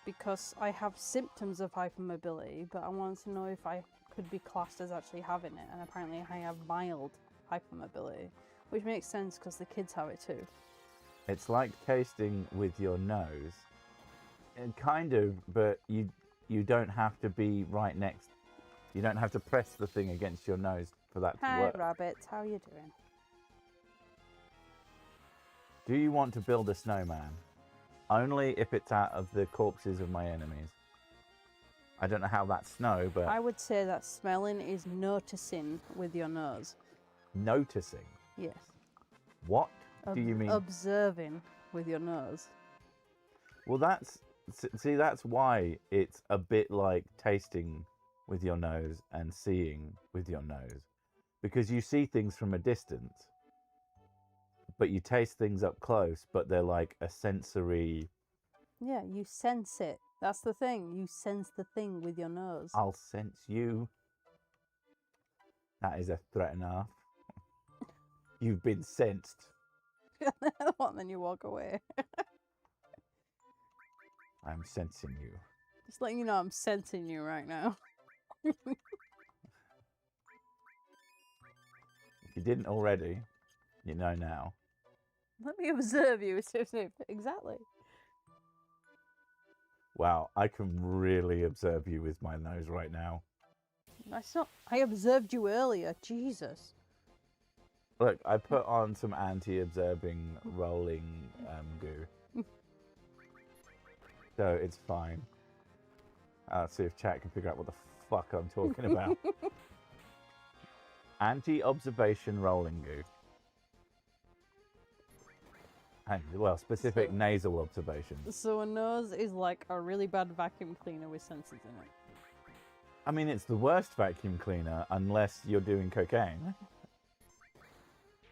Because I have symptoms of hypermobility, but I wanted to know if I could be classed as actually having it, and apparently I have mild hypermobility, which makes sense because the kids have it too. It's like tasting with your nose. And kind of, but you don't have to be right next. You don't have to press the thing against your nose for that to work. Hi rabbits, how you doing? Do you want to build a snowman? Only if it's out of the corpses of my enemies. I don't know how that's snow, but... I would say that smelling is noticing with your nose. Noticing? Yes. What do you mean? Observing with your nose. Well, see, that's why it's a bit like tasting with your nose and seeing with your nose, because you see things from a distance, but you taste things up close, but they're like a sensory. Yeah, you sense it. That's the thing. You sense the thing with your nose. I'll sense you. That is a threat enough. You've been sensed. And then you walk away. I'm sensing you. Just letting you know I'm sensing you right now. If you didn't already, you know now. Let me observe you. Exactly. Wow, I can really observe you with my nose right now. That's not. I observed you earlier. Jesus. Look, I put on some anti-observing rolling goo. So it's fine. Let's see if chat can figure out what the fuck I'm talking about. Anti-observation rolling goo. And, well, specific nasal observations. So a nose is like a really bad vacuum cleaner with sensors in it. I mean, it's the worst vacuum cleaner unless you're doing cocaine.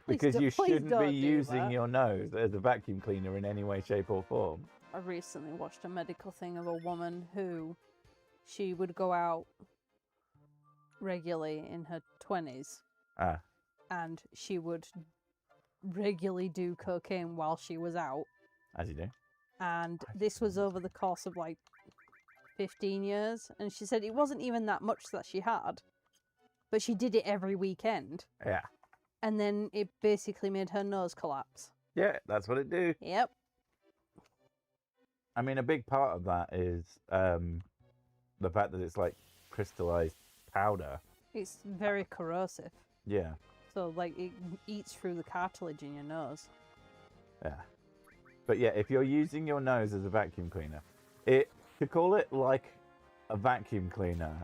Because you shouldn't be using your nose as a vacuum cleaner in any way, shape, or form. I recently watched a medical thing of a woman who she would go out regularly in her 20s. And she would regularly do cocaine while she was out. As you do. And this was over the course of like 15 years. And she said it wasn't even that much that she had, but she did it every weekend. Yeah. And then it basically made her nose collapse. Yeah, that's what it do. Yep. I mean, a big part of that is the fact that it's like crystallized powder. It's very corrosive. Yeah. So, like, it eats through the cartilage in your nose. Yeah. But yeah, if you're using your nose as a vacuum cleaner, to call it like a vacuum cleaner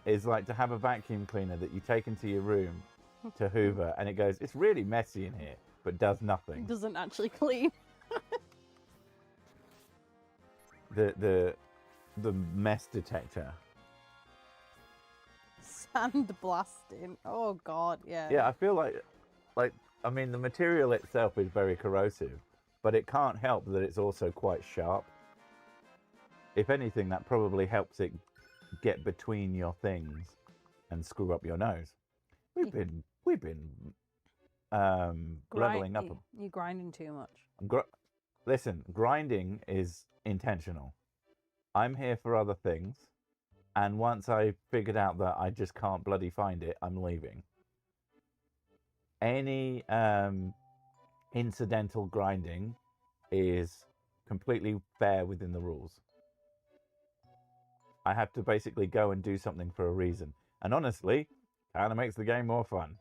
is like to have a vacuum cleaner that you take into your room to hoover and it goes, it's really messy in here, but does nothing. It doesn't actually clean. The mess detector. Sand blasting. Oh god, yeah. Yeah, I feel like I mean the material itself is very corrosive, but it can't help that it's also quite sharp. If anything, that probably helps it get between your things and screw up your nose. We've been leveling up. You're grinding too much. Listen, grinding is intentional. I'm here for other things, and once I figured out that I just can't bloody find it, I'm leaving. Any incidental grinding is completely fair within the rules. I have to basically go and do something for a reason, and honestly, kind of makes the game more fun.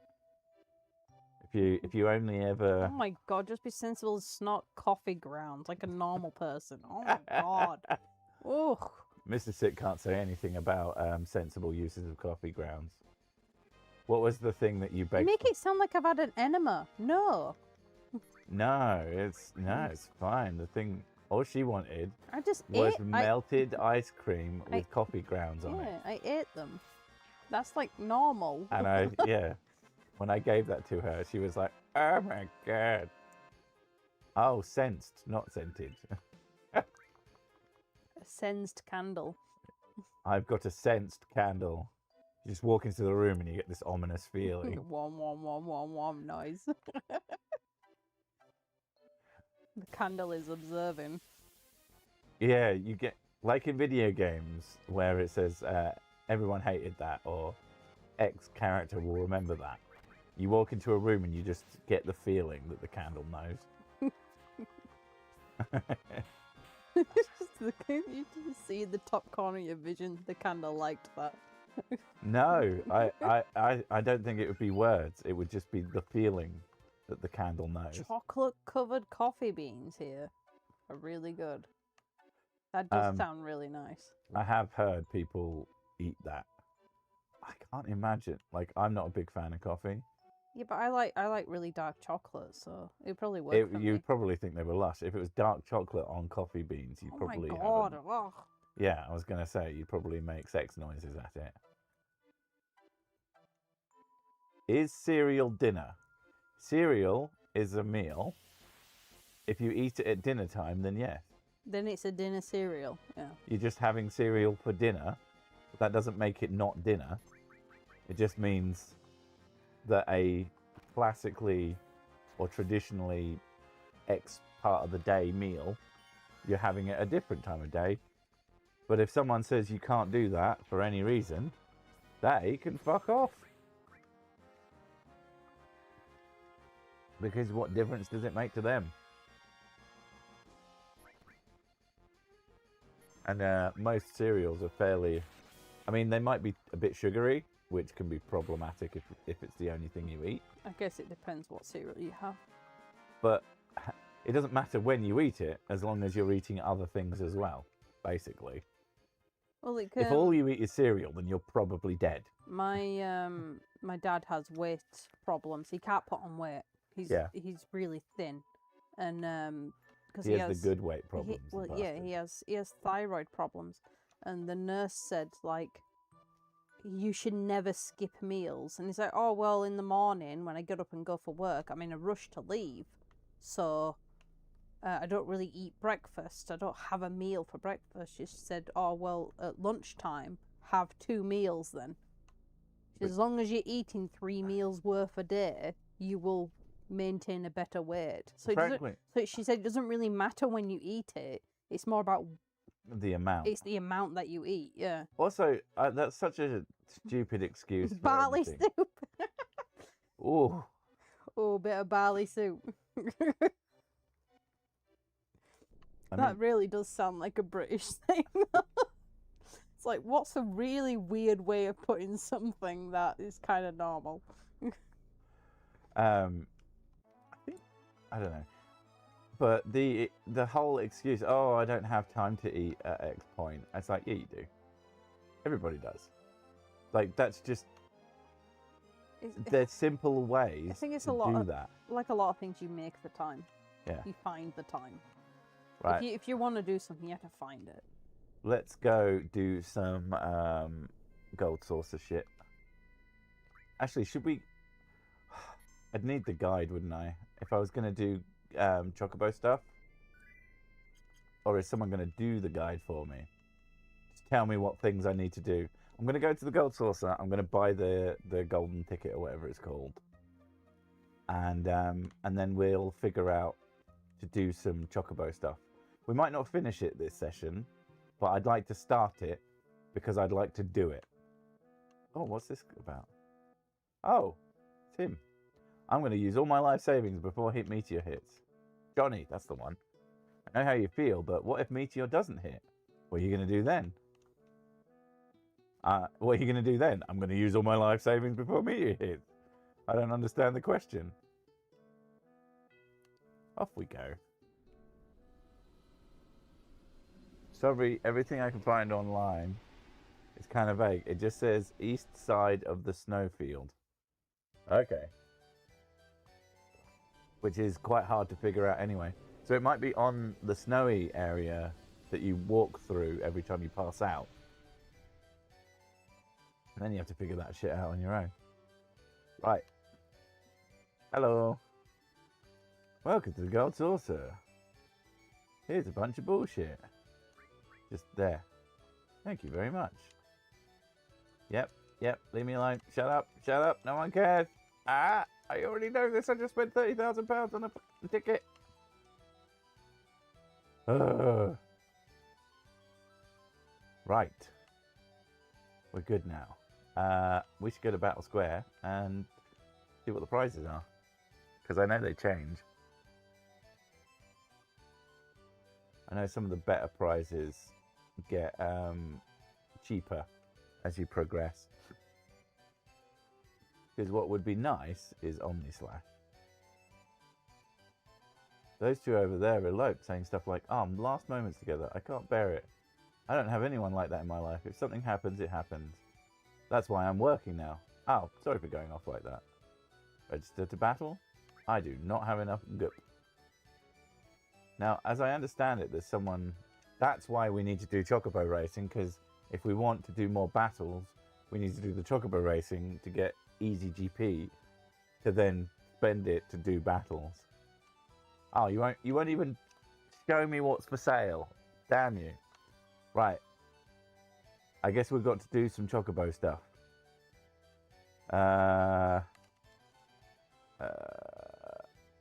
If you only ever... Oh my god, just be sensible and snort coffee grounds like a normal person. Oh my god. Ugh. Mr. Sick can't say anything about sensible uses of coffee grounds. What was the thing that you baked? You make it sound like I've had an enema. No. No, it's fine. The thing, all she wanted was melted ice cream with coffee grounds on it. Yeah, I ate them. That's like normal. And when I gave that to her, she was like, "Oh my god." Oh, sensed, not scented. A sensed candle. I've got a sensed candle. You just walk into the room and you get this ominous feeling. Wom wom wom wom wom noise. The candle is observing. Yeah, you get, like in video games where it says everyone hated that or X character will remember that. You walk into a room and you just get the feeling that the candle knows. You just see in the top corner of your vision, the candle liked that. No, I don't think it would be words. It would just be the feeling that the candle knows. Chocolate-covered coffee beans here are really good. That does sound really nice. I have heard people eat that. I can't imagine. Like, I'm not a big fan of coffee, Yeah, but I like really dark chocolate, so it probably work for me. You'd probably think they were lush. If it was dark chocolate on coffee beans, you'd Oh my probably god! have Ugh. Yeah, I was going to say, you'd probably make sex noises at it. Is cereal dinner? Cereal is a meal. If you eat it at dinner time, then yes. Then it's a dinner cereal. Yeah. You're just having cereal for dinner. But that doesn't make it not dinner. It just means that a classically or traditionally X part of the day meal, you're having it a different time of day. But if someone says you can't do that for any reason, they can fuck off. Because what difference does it make to them? And most cereals are fairly... I mean, they might be a bit sugary, which can be problematic if it's the only thing you eat. I guess it depends what cereal you have. But it doesn't matter when you eat it, as long as you're eating other things as well, basically. Well, If all you eat is cereal, then you're probably dead. My dad has weight problems. He can't put on weight. He's really thin, and because he has the good weight problems. He has thyroid problems, and the nurse said like, you should never skip meals. And he's like, oh well, in the morning when I get up and go for work, I'm in a rush to leave, so I don't really eat breakfast. I don't have a meal for breakfast. She said, oh well, at lunchtime have 2 meals then. As long as you're eating 3 meals worth a day, you will maintain a better weight. So she said it doesn't really matter when you eat it. It's more about the amount. It's the amount that you eat. Yeah. Also, that's such a stupid excuse. Barley soup. Oh. Oh, bit of barley soup. That really does sound like a British thing. It's like, what's a really weird way of putting something that is kind of normal? I don't know. But the whole excuse, oh, I don't have time to eat at X point. It's like, yeah, you do. Everybody does. Like, that's just... There's simple ways I think it's to a lot do of, that. Like a lot of things, you make the time. Yeah. You find the time. Right. If you want to do something, you have to find it. Let's go do some gold saucer shit. Actually, should we... I'd need the guide, wouldn't I? If I was going to do Chocobo stuff? Or is someone going to do the guide for me? Just tell me what things I need to do. I'm going to go to the gold saucer. I'm going to buy the golden ticket or whatever it's called. And then we'll figure out to do some Chocobo stuff. We might not finish it this session, but I'd like to start it because I'd like to do it. Oh, what's this about? Oh, it's him. I'm going to use all my life savings before Meteor hits. Johnny, that's the one. I know how you feel, but what if Meteor doesn't hit? What are you going to do then? What are you going to do then? I'm going to use all my life savings before Meteor hits. I don't understand the question. Off we go. Sorry, everything I can find online is kind of vague. It just says east side of the snowfield. Okay. Which is quite hard to figure out anyway. So it might be on the snowy area that you walk through every time you pass out. And then you have to figure that shit out on your own. Right. Hello. Welcome to the Gold Saucer. Here's a bunch of bullshit. Just there. Thank you very much. Yep, leave me alone. Shut up, no one cares. I already know this. I just spent £30,000 on a ticket. Right. We're good now. We should go to Battle Square and see what the prizes are. Because I know they change. I know some of the better prizes get cheaper as you progress. Because what would be nice is Omnislash. Those two over there eloped, saying stuff like, oh, last moments together, I can't bear it. I don't have anyone like that in my life. If something happens, it happens. That's why I'm working now. Oh, sorry for going off like that. Register to battle? I do not have enough goop. Now, as I understand it, there's someone... That's why we need to do chocobo racing, because if we want to do more battles, we need to do the chocobo racing to get easy GP, to then spend it to do battles. Oh, you won't even show me what's for sale. Damn you. Right. I guess we've got to do some chocobo stuff.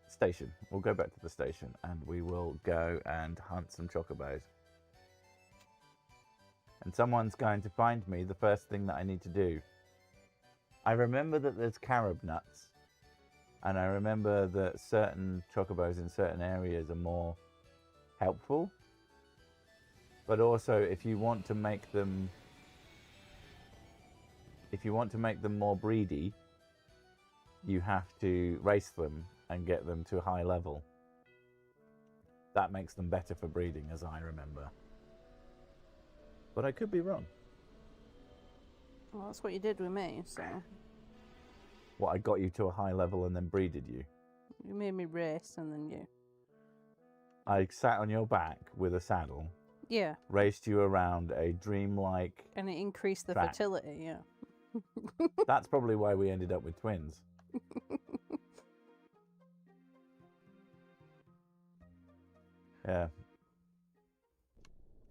Station. We'll go back to the station and we will go and hunt some chocobos. And someone's going to find me the first thing that I need to do. I remember that there's carob nuts. And I remember that certain chocobos in certain areas are more helpful. But also, if you want to make them more breedy, you have to race them and get them to a high level. That makes them better for breeding, as I remember. But I could be wrong. Well, that's what you did with me, so... What, I got you to a high level and then breeded you? You made me race and then you... I sat on your back with a saddle. Yeah. Raced you around a dreamlike... And it increased the track. fertility, yeah. That's probably why we ended up with twins. Yeah.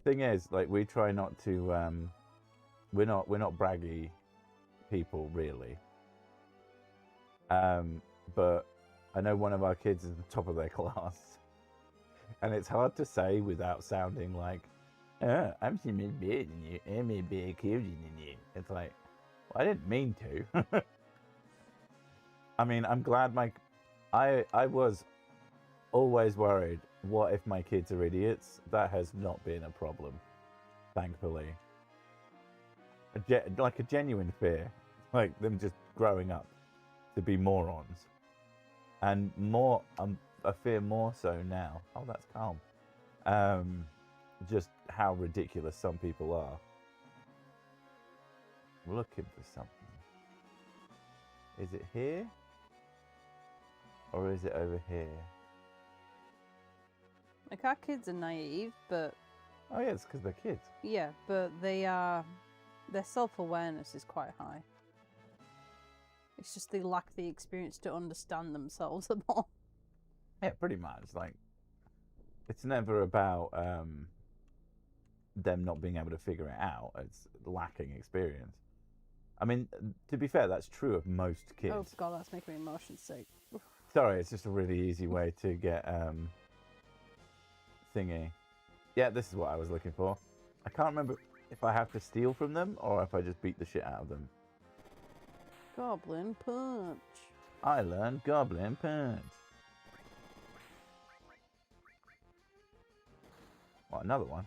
Thing is, like, we try not to, we're not braggy people, really. But I know one of our kids is the top of their class. And it's hard to say without sounding like, oh, I'm so much better than you, I'm a better kid than you. It's like, well, I didn't mean to. I mean, I'm glad I was always worried, what if my kids are idiots? That has not been a problem, thankfully. Like a genuine fear, like them just growing up to be morons. And more, I fear more so now. Oh, that's calm. Just how ridiculous some people are. Looking for something. Is it here? Or is it over here? Like, our kids are naive, but... Oh yeah, it's because they're kids. Yeah, but their self-awareness is quite high. It's just they lack the experience to understand themselves more. Yeah, pretty much. Like, it's never about them not being able to figure it out. It's lacking experience. I mean, to be fair, that's true of most kids. Oh god, that's making me motion sick. Sorry, it's just a really easy way to get thingy. Yeah, this is what I was looking for. I can't remember if I have to steal from them or if I just beat the shit out of them. Goblin punch. I learned Goblin Punch. What, another one?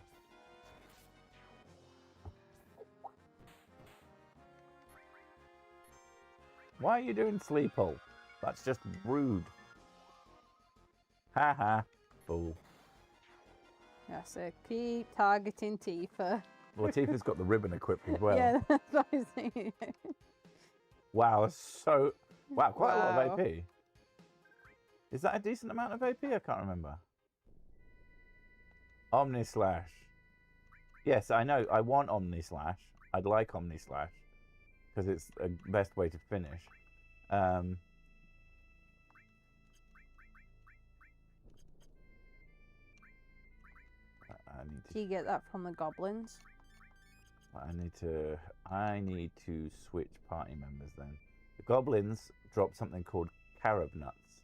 Why are you doing sleep hole? That's just rude. Ha ha, fool. Yeah, so keep targeting Tifa. Well, Tifa's got the ribbon equipped as well. Yeah, that's what I was thinking. Wow, so... Wow, quite a lot Wow. of AP. Is that a decent amount of AP? I can't remember. Omni Slash. Yes, I know. I want Omni Slash. I'd like Omni Slash. Because it's the best way to finish. I need to... Do you get that from the goblins? I need to switch party members then. The goblins drop something called carob nuts.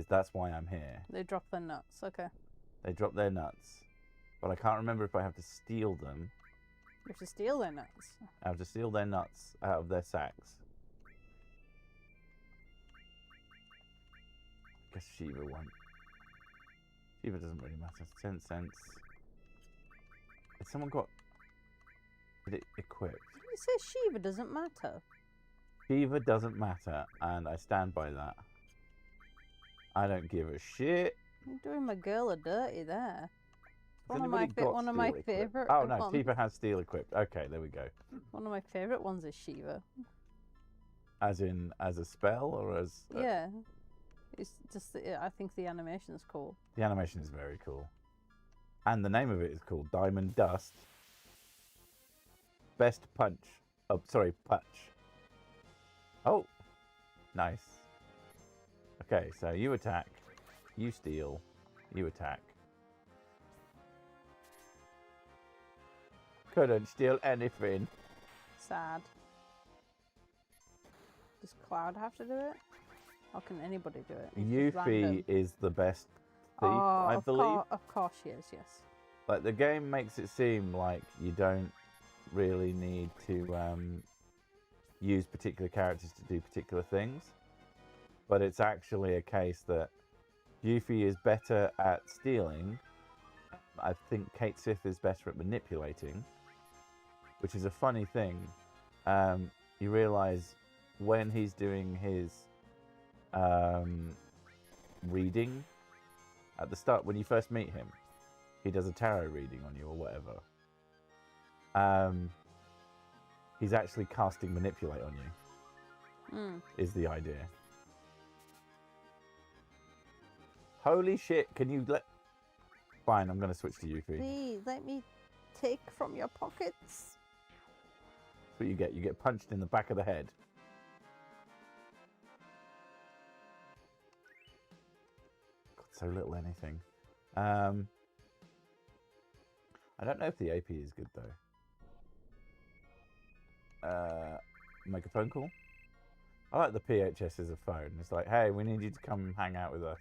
That's why I'm here. They drop their nuts, okay. They drop their nuts. But I can't remember if I have to steal them. You have to steal their nuts. I have to steal their nuts out of their sacks. I guess Shiva won't. Shiva doesn't really matter. 10 cents. Has someone got it equipped? You say Shiva doesn't matter. Shiva doesn't matter, and I stand by that. I don't give a shit. You're doing my girl a dirty there. Has One of my anybody got one of my steel equipped? favorite. Oh no, ones. Tifa has steel equipped. Okay, there we go. One of my favorite ones is Shiva. As in, as a spell or as... Yeah. It's just, I think the animation's cool. The animation is very cool. And the name of it is called Diamond Dust. Best punch. Oh, sorry, punch. Oh, nice. Okay, so you attack, you steal, you attack. Couldn't steal anything. Sad. Does Cloud have to do it? Or can anybody do it? It's just Yuffie random. is the best thief, Oh, I believe. Of course she is, yes. Like, the game makes it seem like you don't really need to use particular characters to do particular things. But it's actually a case that Yuffie is better at stealing. I think Kate Sith is better at manipulating, which is a funny thing. You realise when he's doing his reading at the start, when you first meet him, he does a tarot reading on you or whatever. He's actually casting manipulate on you, is the idea. Holy shit, can you let... Fine, I'm going to switch to Yuffie. Please, let me take from your pockets. That's what you get. You get punched in the back of the head. God, so little anything. I don't know if the AP is good, though. Make a phone call? I like the PHS as a phone. It's like, hey, we need you to come hang out with us.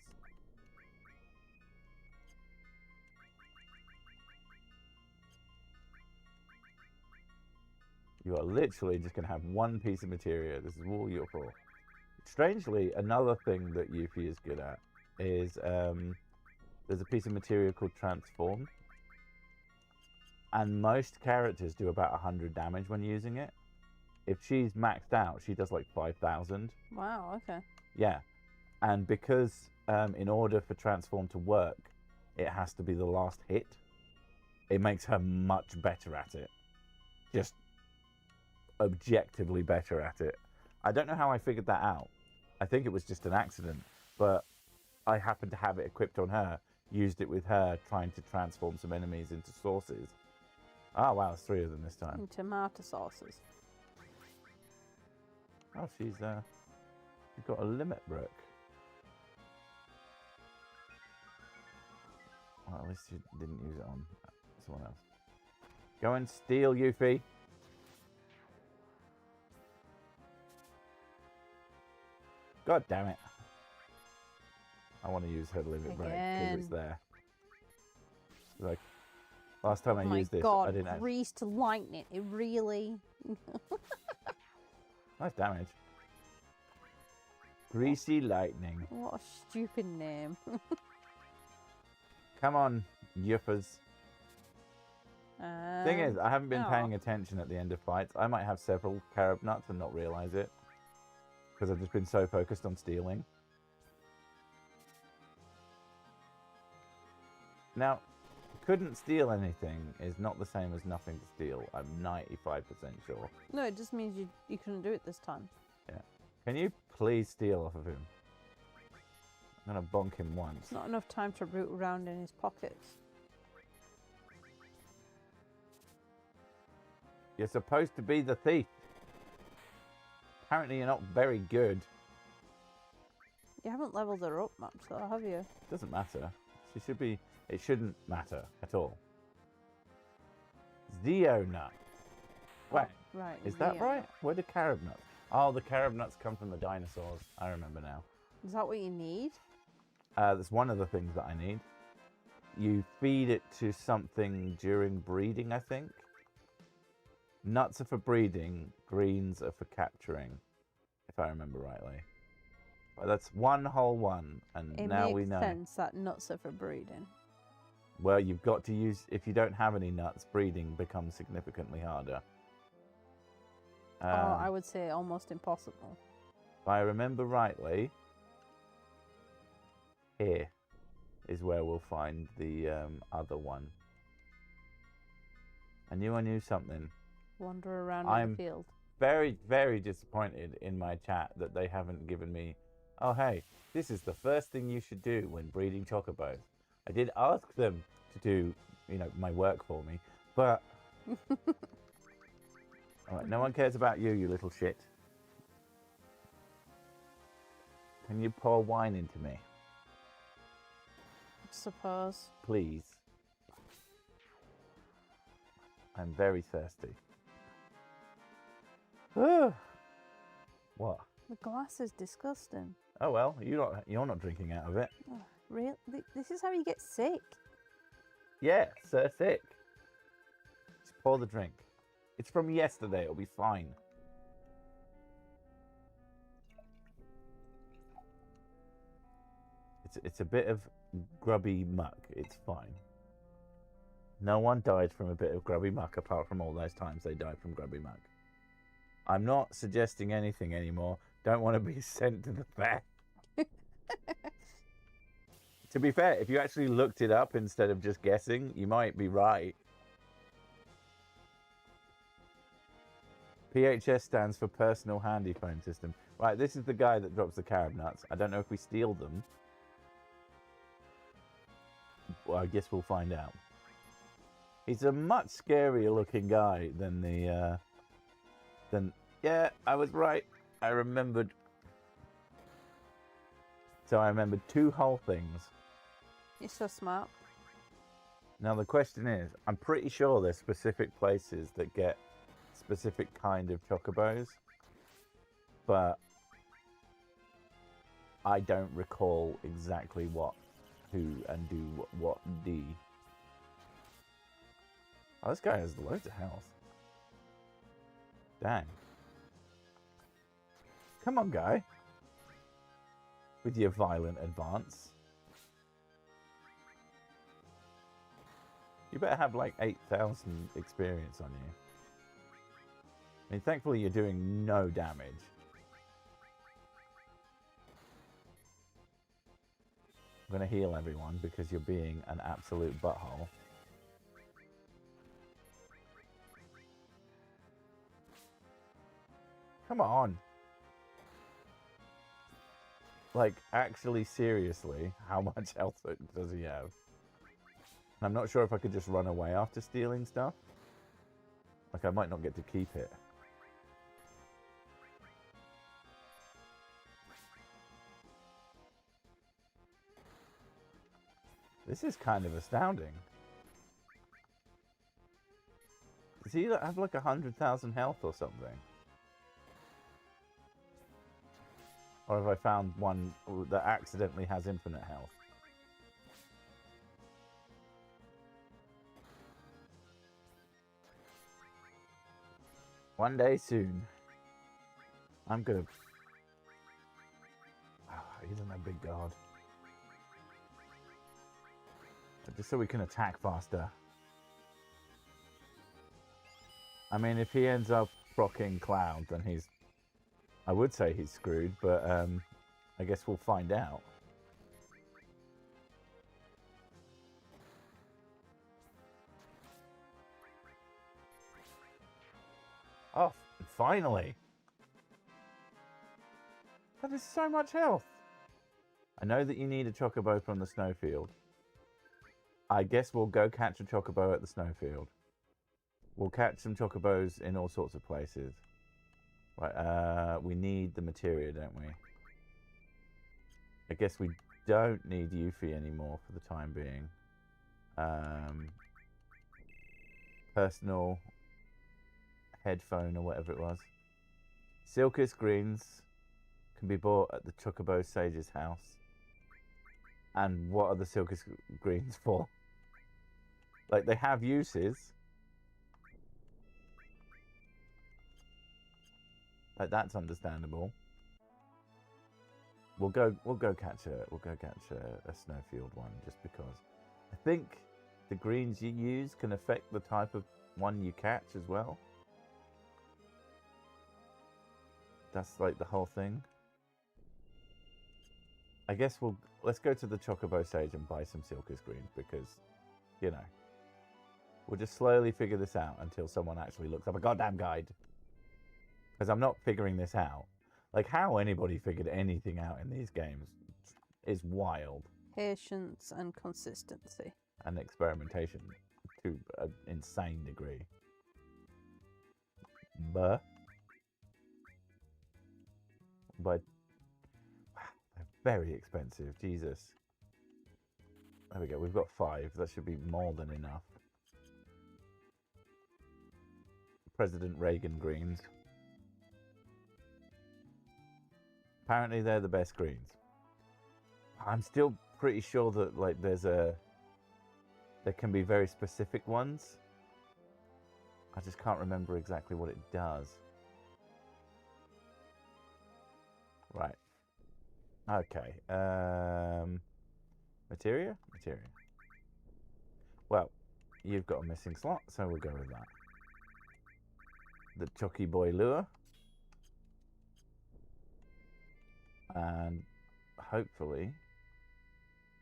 You are literally just going to have one piece of materia. This is all you're for. Strangely, another thing that Yuffie is good at is there's a piece of materia called Transform. And most characters do about 100 damage when using it. If she's maxed out, she does like 5,000. Wow, okay. Yeah. And because in order for Transform to work, it has to be the last hit, it makes her much better at it. Just objectively better at it. I don't know how I figured that out. I think it was just an accident, but I happened to have it equipped on her, used it with her trying to transform some enemies into sauces. Oh wow, there's 3 of them this time. And tomato sauces. Oh, she's got a limit brook. Well, at least she didn't use it on someone else. Go and steal, Yuffie. God damn it. I want to use her limit break because it's there. Like, last time I used this, I didn't have... Greased lightning. It really... Nice damage. Greasy lightning. What a stupid name. Come on, yuffers. Thing is, I haven't been paying attention at the end of fights. I might have several carob nuts and not realise it. Because I've just been so focused on stealing. Now, couldn't steal anything is not the same as nothing to steal. I'm 95% sure. No, it just means you couldn't do it this time. Yeah. Can you please steal off of him? I'm going to bonk him once. Not enough time to root around in his pockets. You're supposed to be the thief. Apparently you're not very good. You haven't leveled her up much though, have you? Doesn't matter. She should be... It shouldn't matter at all. Zeonut. Wait, right. is that right? Where do carob nuts? Oh, the carob nuts come from the dinosaurs. I remember now. Is that what you need? That's one of the things that I need. You feed it to something during breeding, I think. Nuts are for breeding, greens are for capturing, if I remember rightly. But that's one whole one, and now we know. It makes sense that nuts are for breeding. Well, you've got to use... If you don't have any nuts, breeding becomes significantly harder. I would say almost impossible. If I remember rightly, here is where we'll find the other one. I knew something. Wander around in the field. very, very disappointed in my chat that they haven't given me, oh, hey, this is the first thing you should do when breeding chocobos. I did ask them to do, my work for me, but... All right, no one cares about you, you little shit. Can you pour wine into me? I suppose. Please. I'm very thirsty. What? The glass is disgusting. Oh well, you're not drinking out of it. Oh, really? This is how you get sick. Yeah, so sick. Just pour the drink. It's from yesterday, it'll be fine. It's a bit of grubby muck, it's fine. No one died from a bit of grubby muck apart from all those times they died from grubby muck. I'm not suggesting anything anymore. Don't want to be sent to the vet. To be fair, if you actually looked it up instead of just guessing, you might be right. PHS stands for Personal Handy Phone System. Right, this is the guy that drops the carob nuts. I don't know if we steal them. Well, I guess we'll find out. He's a much scarier looking guy than the... Yeah, I was right. I remembered. So I remembered 2 whole things. You're so smart. Now the question is, I'm pretty sure there's specific places that get specific kind of chocobos, but I don't recall exactly what, who, and do what D. Oh, this guy has loads of health. Dang. Come on, guy. With your violent advance. You better have like 8,000 experience on you. I mean, thankfully you're doing no damage. I'm going to heal everyone because you're being an absolute butthole. Come on. Like, actually, seriously, how much health does he have? I'm not sure if I could just run away after stealing stuff. Like, I might not get to keep it. This is kind of astounding. Does he have like 100,000 health or something? Or have I found one that accidentally has infinite health? One day soon, I'm gonna... Oh, isn't that big god? Just so we can attack faster. I mean, if he ends up procking Cloud, then he's... I would say he's screwed, but I guess we'll find out. Oh, finally! That is so much health! I know that you need a chocobo from the snowfield. I guess we'll go catch a chocobo at the snowfield. We'll catch some chocobos in all sorts of places. Right, we need the materia, don't we? I guess we don't need Yuffie anymore for the time being. Personal headphone or whatever it was. Silkus greens can be bought at the Chocobo Sage's house. And what are the Silkus greens for? Like, they have uses. Like, that's understandable. We'll go catch a snowfield one just because. I think the greens you use can affect the type of one you catch as well. That's like the whole thing. I guess let's go to the Chocobo Sage and buy some Silkus greens because, you know, we'll just slowly figure this out until someone actually looks up a goddamn guide. Because I'm not figuring this out. Like, how anybody figured anything out in these games is wild. Patience and consistency. And experimentation to an insane degree. But wow, they're very expensive. Jesus. There we go. We've got 5. That should be more than enough. President Reagan greens. Apparently they're the best greens. I'm still pretty sure that like there can be very specific ones. I just can't remember exactly what it does. Right. Okay. Materia? Materia. Well, you've got a missing slot, so we'll go with that. The Chucky Boy lure. And hopefully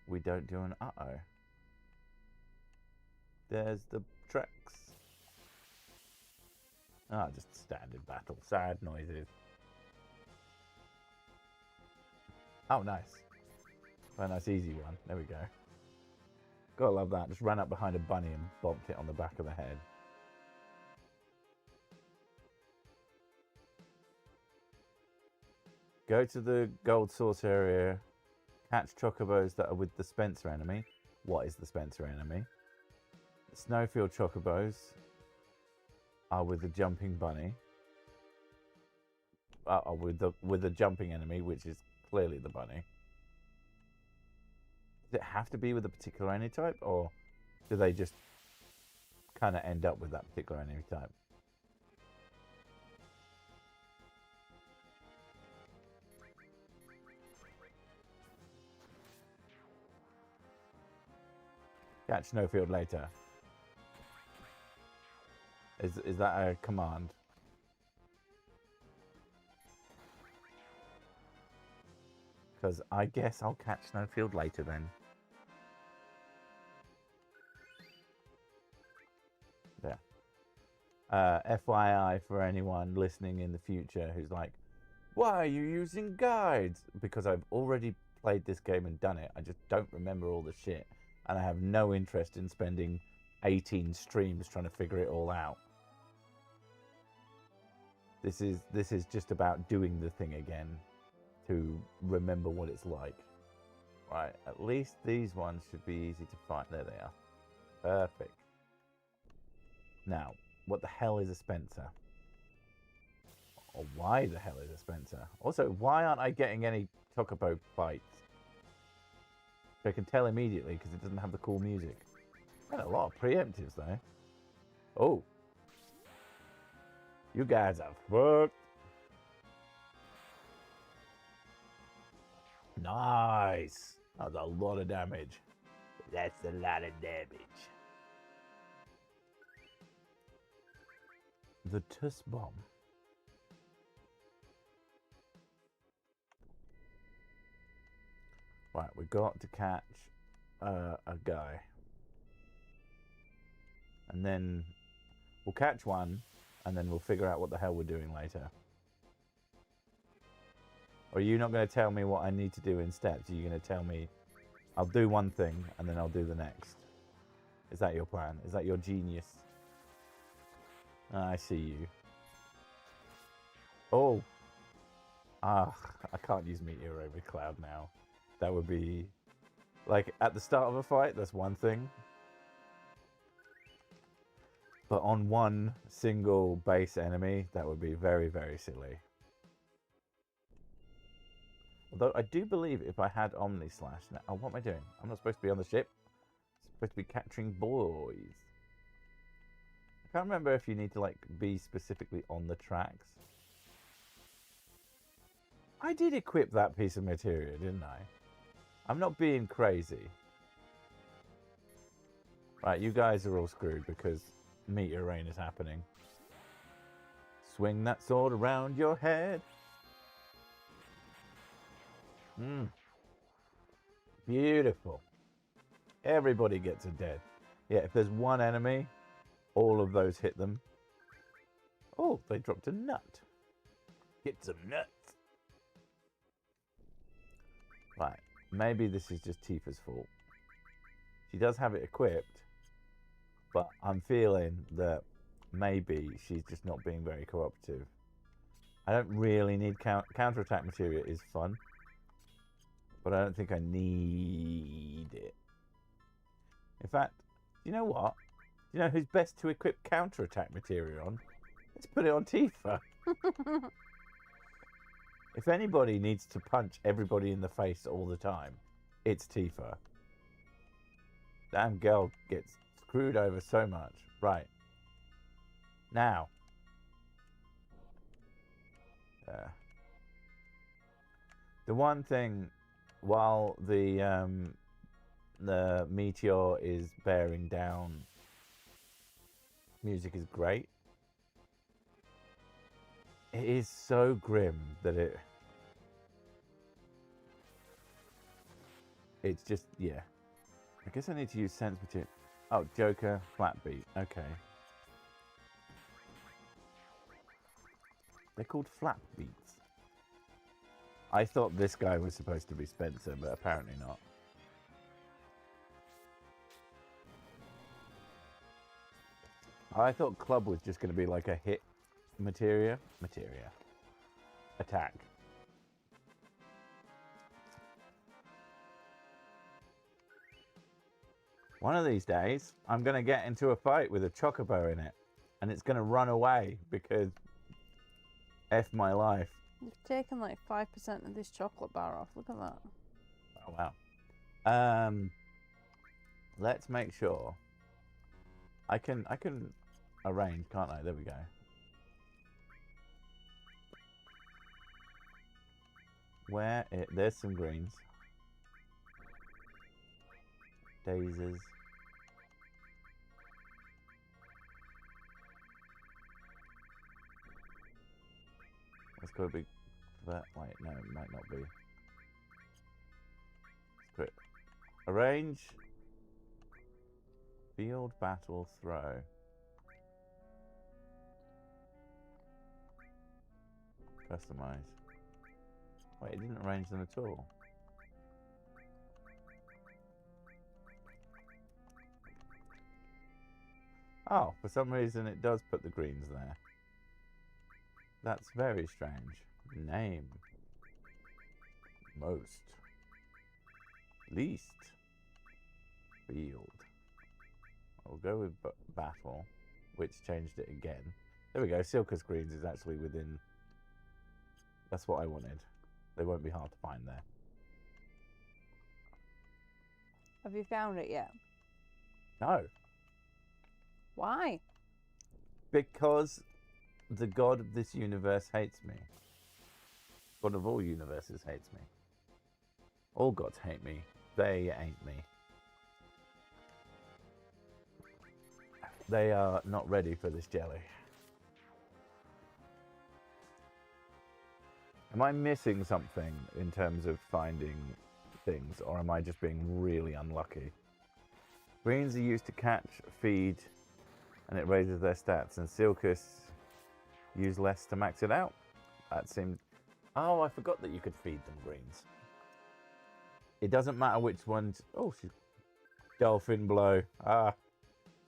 we don't do an uh-oh. There's the tracks. Ah, just standard battle. Sad noises. Oh, nice. Well, nice easy one. There we go. Gotta love that. Just ran up behind a bunny and bonked it on the back of the head. Go to the gold source area. Catch chocobos that are with the Spencer enemy. What is the Spencer enemy? The snowfield chocobos are with the jumping bunny. With the jumping enemy, which is clearly the bunny. Does it have to be with a particular enemy type, or do they just kind of end up with that particular enemy type? Catch snowfield later. Is that a command? Because I guess I'll catch snowfield later then. There. FYI for anyone listening in the future who's like, why are you using guides? Because I've already played this game and done it. I just don't remember all the shit. And I have no interest in spending 18 streams trying to figure it all out. This is just about doing the thing again to remember what it's like. Right, at least these ones should be easy to find. There they are. Perfect. Now, what the hell is a Spencer? Or why the hell is a Spencer? Also, why aren't I getting any Chocobo fights? I can tell immediately because it doesn't have the cool music. And a lot of preemptives though. Oh. You guys are fucked. Nice. That was a lot of damage. That's a lot of damage. The Tuss Bomb. Right, we got to catch a guy. And then we'll catch one, and then we'll figure out what the hell we're doing later. Or are you not going to tell me what I need to do in steps? Are you going to tell me I'll do one thing, and then I'll do the next? Is that your plan? Is that your genius? I see you. Oh. I can't use Meteor over Cloud now. That would be... Like, at the start of a fight, that's one thing. But on one single base enemy, that would be very, very silly. Although I do believe if I had Omni Slash... Now, oh, what am I doing? I'm not supposed to be on the ship. I'm supposed to be capturing boys. I can't remember if you need to, like, be specifically on the tracks. I did equip that piece of material, didn't I? I'm not being crazy. Right, you guys are all screwed because Meteor Rain is happening. Swing that sword around your head. Beautiful. Everybody gets a dead. Yeah, if there's one enemy, all of those hit them. Oh, they dropped a nut. Get some nuts. Right, maybe this is just Tifa's fault. She does have it equipped, but I'm feeling that maybe she's just not being very cooperative. I don't really need counterattack materia is fun, but I don't think I need it. In fact, you know what? You know who's best to equip counterattack materia on? Let's put it on Tifa. If anybody needs to punch everybody in the face all the time, it's Tifa. Damn girl gets screwed over so much. Right. Now. The one thing, while the meteor is bearing down, music is great. It is so grim that it's just, yeah. I guess I need to use sense material. Oh, Joker, flat beat. Okay. They're called flat beats. I thought this guy was supposed to be Spencer, but apparently not. I thought Club was just going to be like a hit materia. Attack. One of these days, I'm going to get into a fight with a chocobo in it, and it's going to run away because F my life. You've taken like 5% of this chocolate bar off. Look at that. Oh, wow. Let's make sure. I can arrange, can't I? There we go. There's some greens. Daisies. It's got to be that. Wait, no, it might not be. Script. Arrange. Field battle throw. Customize. Wait, it didn't arrange them at all. Oh, for some reason it does put the greens there. That's very strange. Name. Most. Least. Field. We'll go with battle, which changed it again. There we go. Silka's greens is actually within. That's what I wanted. They won't be hard to find there. Have you found it yet? No. Why? Because the god of this universe hates me. God of all universes hates me. All gods hate me. They ain't me. They are not ready for this jelly. Am I missing something in terms of finding things, or am I just being really unlucky? Greens are used to catch, feed, and it raises their stats, and Silkus use less to max it out. That seemed... Oh, I forgot that you could feed them greens. It doesn't matter which ones... Oh, she's... Dolphin Blow. Ah,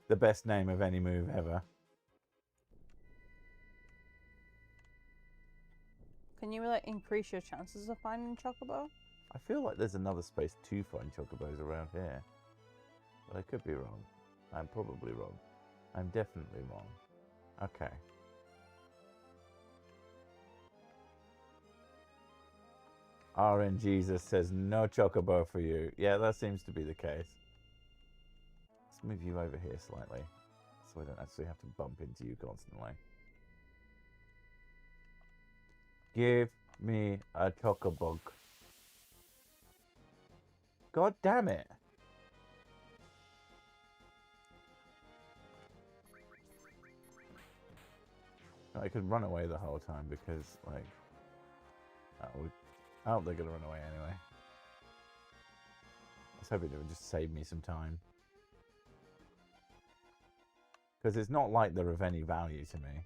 the best name of any move ever. Can you like increase your chances of finding Chocobo? I feel like there's another space to find chocobos around here. But I could be wrong. I'm probably wrong. I'm definitely wrong. Okay. RN Jesus says no chocobo for you. Yeah, that seems to be the case. Let's move you over here slightly, so I don't actually have to bump into you constantly. Give me a chocobog. God damn it. I could run away the whole time because, like... Oh, they're going to run away anyway. I was hoping it would just save me some time. Because it's not like they're of any value to me.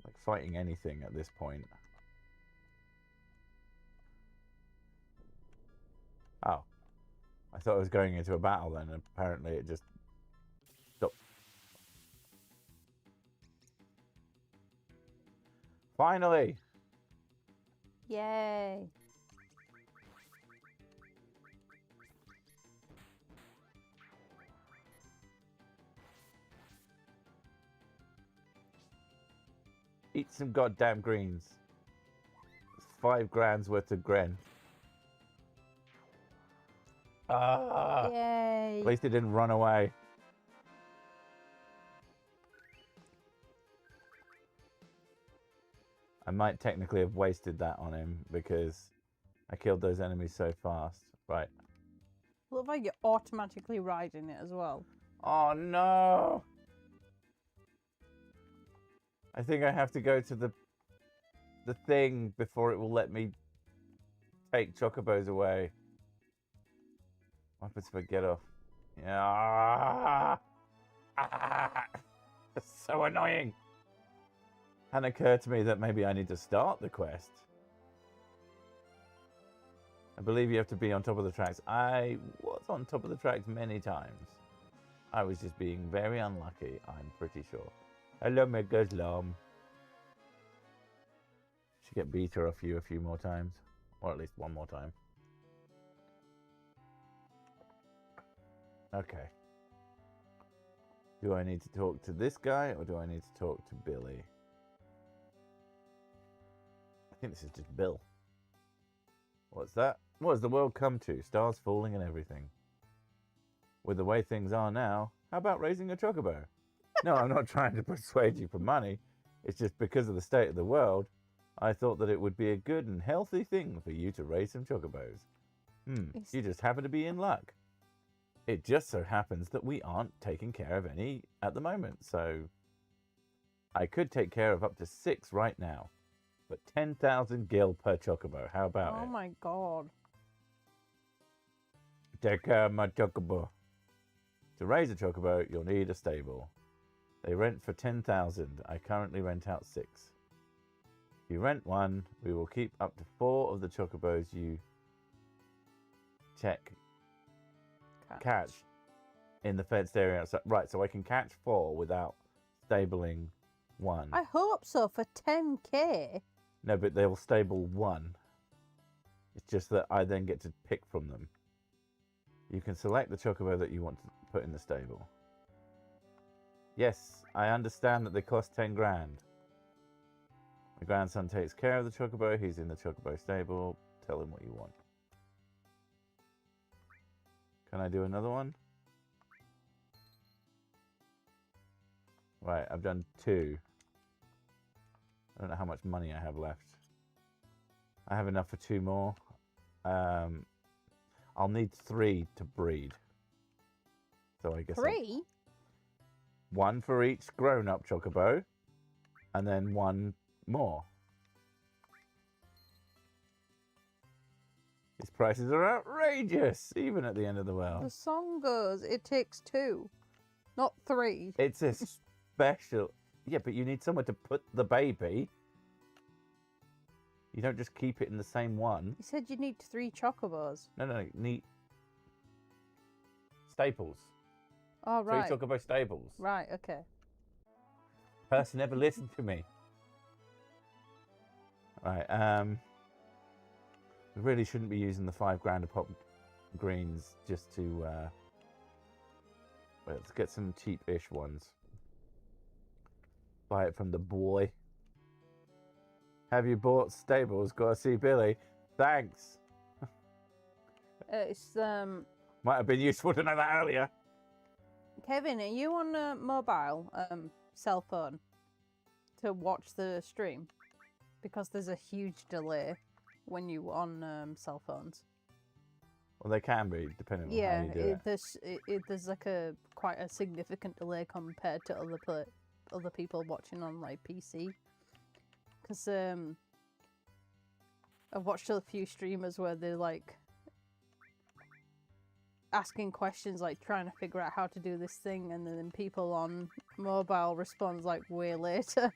like fighting anything at this point. Oh. I thought I was going into a battle then, and apparently it just stopped. Finally! Yay. Eat some goddamn greens. It's 5 grand's worth of gren. Ah! Yay. At least it didn't run away. I might technically have wasted that on him because I killed those enemies so fast. Right. Look like you're automatically riding it as well. Oh no! I think I have to go to the thing before it will let me take chocobos away. What happens if I get off? Yeah. It's so annoying. Hadn't occurred to me that maybe I need to start the quest. I believe you have to be on top of the tracks. I was on top of the tracks many times. I was just being very unlucky, I'm pretty sure. Hello, Megaslam. Should get Beta off you a few more times. Or at least one more time. Okay. Do I need to talk to this guy or do I need to talk to Billy? I think this is just Bill. What's that? What has the world come to? Stars falling and everything. With the way things are now, how about raising a chocobo? No, I'm not trying to persuade you for money. It's just because of the state of the world, I thought that it would be a good and healthy thing for you to raise some chocobos. You just happen to be in luck. It just so happens that we aren't taking care of any at the moment, so I could take care of up to 6 right now. But 10,000 gil per chocobo. How about it? Oh my god. Take care of my chocobo. To raise a chocobo, you'll need a stable. They rent for 10,000. I currently rent out 6. If you rent one, we will keep up to 4 of the chocobos you catch in the fenced area outside. Right, so I can catch 4 without stabling 1. I hope so for 10k. No, but they will stable 1. It's just that I then get to pick from them. You can select the chocobo that you want to put in the stable. Yes, I understand that they cost 10 grand. My grandson takes care of the chocobo. He's in the chocobo stable. Tell him what you want. Can I do another one? Right, I've done 2. I don't know how much money I have left. I have enough for 2 more. I'll need 3 to breed. So I guess 3? 1 for each grown-up chocobo, and then 1 more. These prices are outrageous, even at the end of the world. The song goes, it takes 2, not 3. It's a special... Yeah, but you need somewhere to put the baby. You don't just keep it in the same one. You said you need 3 chocobos. No, need... Staples. Oh, right. 3 chocobo staples. Right, okay. Person never listened to me. Right, we really shouldn't be using the 5 grand a pop greens just to, well, let's get some cheap-ish ones. Buy it from the boy. Have you bought stables? Gotta see Billy. Thanks. It's, Might have been useful to know that earlier. Kevin, are you on a mobile cell phone to watch the stream? Because there's a huge delay when you on cell phones. Well, they can be, depending on how you do it. There's like quite a significant delay compared to other people watching on like PC. Because I've watched a few streamers where they're like asking questions, like trying to figure out how to do this thing, and then people on mobile respond like way later.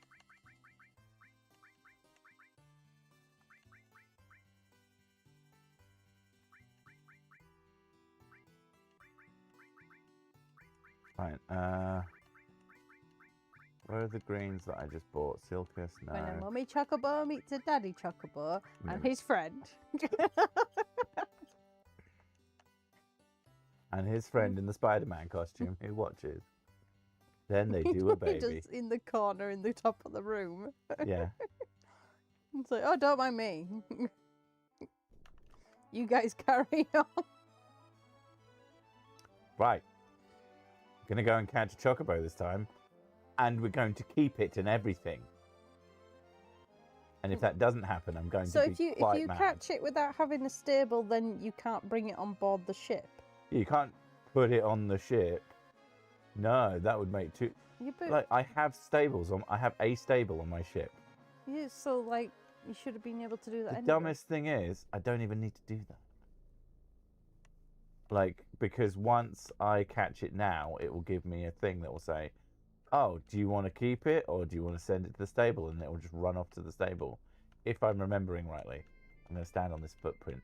Right. Where are the greens that I just bought? Silkus, no. When a mummy chocobo meets a daddy chocobo and No. his friend. And his friend in the Spider-Man costume who watches. Then they do a baby. Just in the corner in the top of the room. Yeah. It's like, oh, don't mind me. You guys carry on. Right. Gonna go and catch a chocobo this time. And we're going to keep it and everything. And if that doesn't happen, I'm going So to be if quite you mad. catch it without having a stable, then you can't bring it on board the ship. You can't put it on the ship. No, that would make two. Yeah, but Like, I have stables on. I have a stable on my ship. yeah, so like you should have been able to do that. The anyway. dumbest thing is, I don't even need to do that. Like, because once I catch it now, it will give me a thing that will say, oh, do you want to keep it or do you want to send it to the stable? And it will just run off to the stable. If I'm remembering rightly. I'm going to stand on this footprint.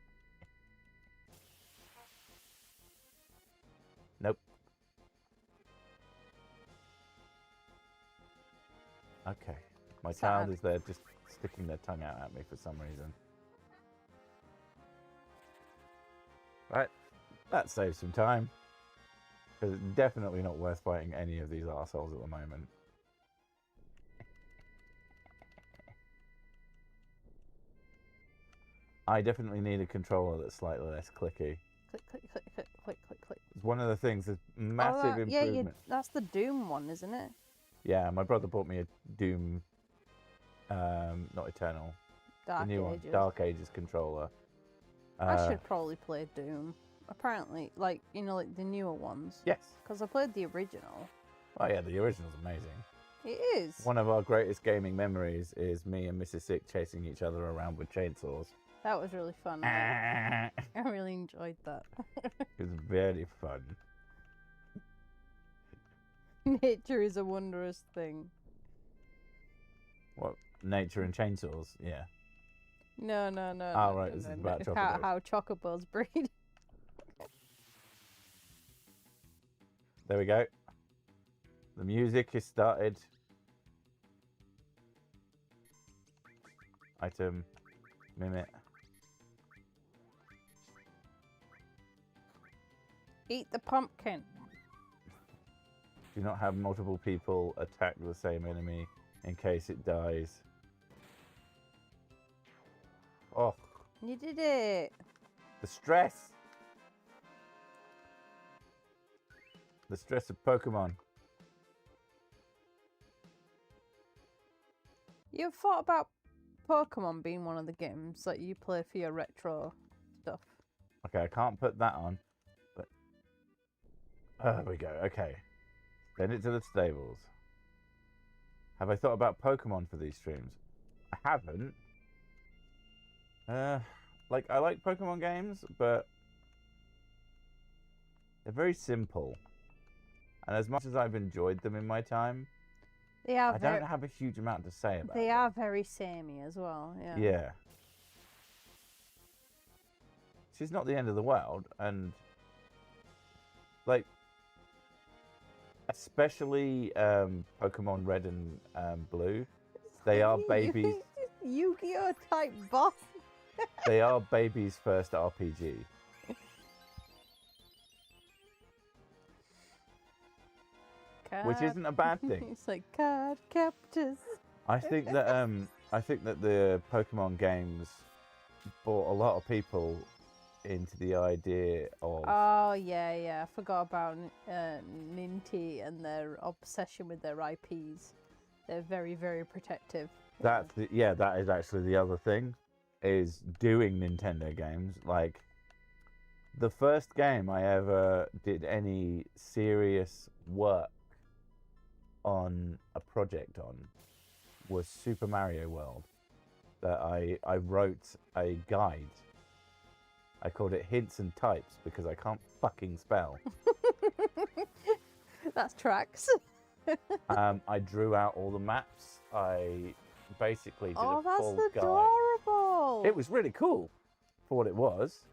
Nope. Okay. My child is there just sticking their tongue out at me for some reason. Right. That saves some time. Because it's definitely not worth fighting any of these arseholes at the moment. I definitely need a controller that's slightly less clicky. Click, click, click, click, click, click, click. It's one of the things, there's massive improvement. Yeah, that's the Doom one, isn't it? Yeah, my brother bought me a Doom, not Eternal, Dark the new Ages. one, Dark Ages controller. I should probably play Doom. Apparently, like, you know, like the newer ones. Yes. Because I played the original. Oh yeah, the original's amazing. It is. One of our greatest gaming memories is me and Mrs. Sick chasing each other around with chainsaws. That was really fun. It I really enjoyed that. was very fun. Nature is a wondrous thing. What, nature and chainsaws? Yeah. No. Oh, right, this is about chocobos. How chocobos breed. There we go. The music is started. Item. Mimit. Eat the pumpkin. Do not have multiple people attack the same enemy in case it dies. Oh, You did it. the stress. The stress of Pokemon. You ever thought about Pokemon being one of the games that you play for your retro stuff? Okay, I can't put that on. But there we go. Okay. Send it to the stables. Have I thought about Pokemon for these streams? I haven't. Like, I like Pokemon games, but they're very simple. And as much as I've enjoyed them in my time, They are I don't have a huge amount to say about They them. are very samey as well. Yeah. Yeah. She's not the end of the world, and like, especially Pokemon Red and Blue, they are babies. Yu-Gi-Oh type boss. They are babies' first RPG. Which isn't a bad thing. It's like card captors. I think that the Pokemon games brought a lot of people into the idea of Oh yeah. I forgot about Ninty and their obsession with their IPs. They're very, very protective. that is actually the other thing, is doing Nintendo games. Like, the first game I ever did any serious work on a project on was Super Mario World, that I wrote a guide. I called it Hints and Types because I can't fucking spell. That's tracks. I drew out all the maps. I basically did Oh, a that's full guide. adorable. It was really cool for what it was.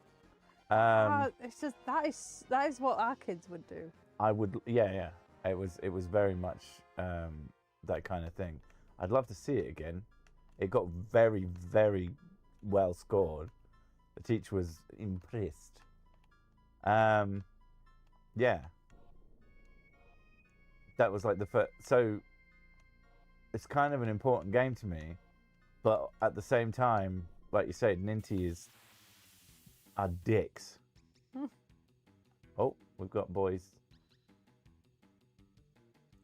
It's just that is what our kids would do. I would, yeah. It was very much that kind of thing. I'd love to see it again. It got very, very well scored. The teacher was impressed. Yeah. That was like the first. So it's kind of an important game to me, but at the same time, like you said, Ninties are dicks. Oh, we've got boys.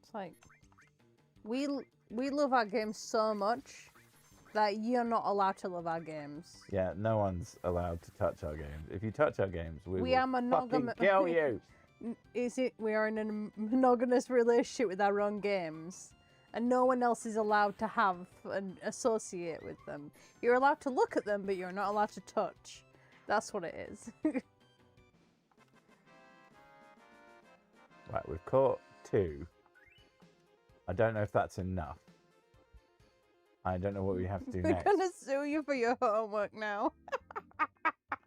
It's like we love our games so much that you're not allowed to love our games. Yeah, no one's allowed to touch our games. If you touch our games, we will are monogamous. fucking kill you. We are in a monogamous relationship with our own games, and no one else is allowed to have and associate with them. You're allowed to look at them, but you're not allowed to touch. That's what it is. Right, we've caught 2. I don't know if that's enough. I don't know what we have to do We're next. gonna sue you for your homework now.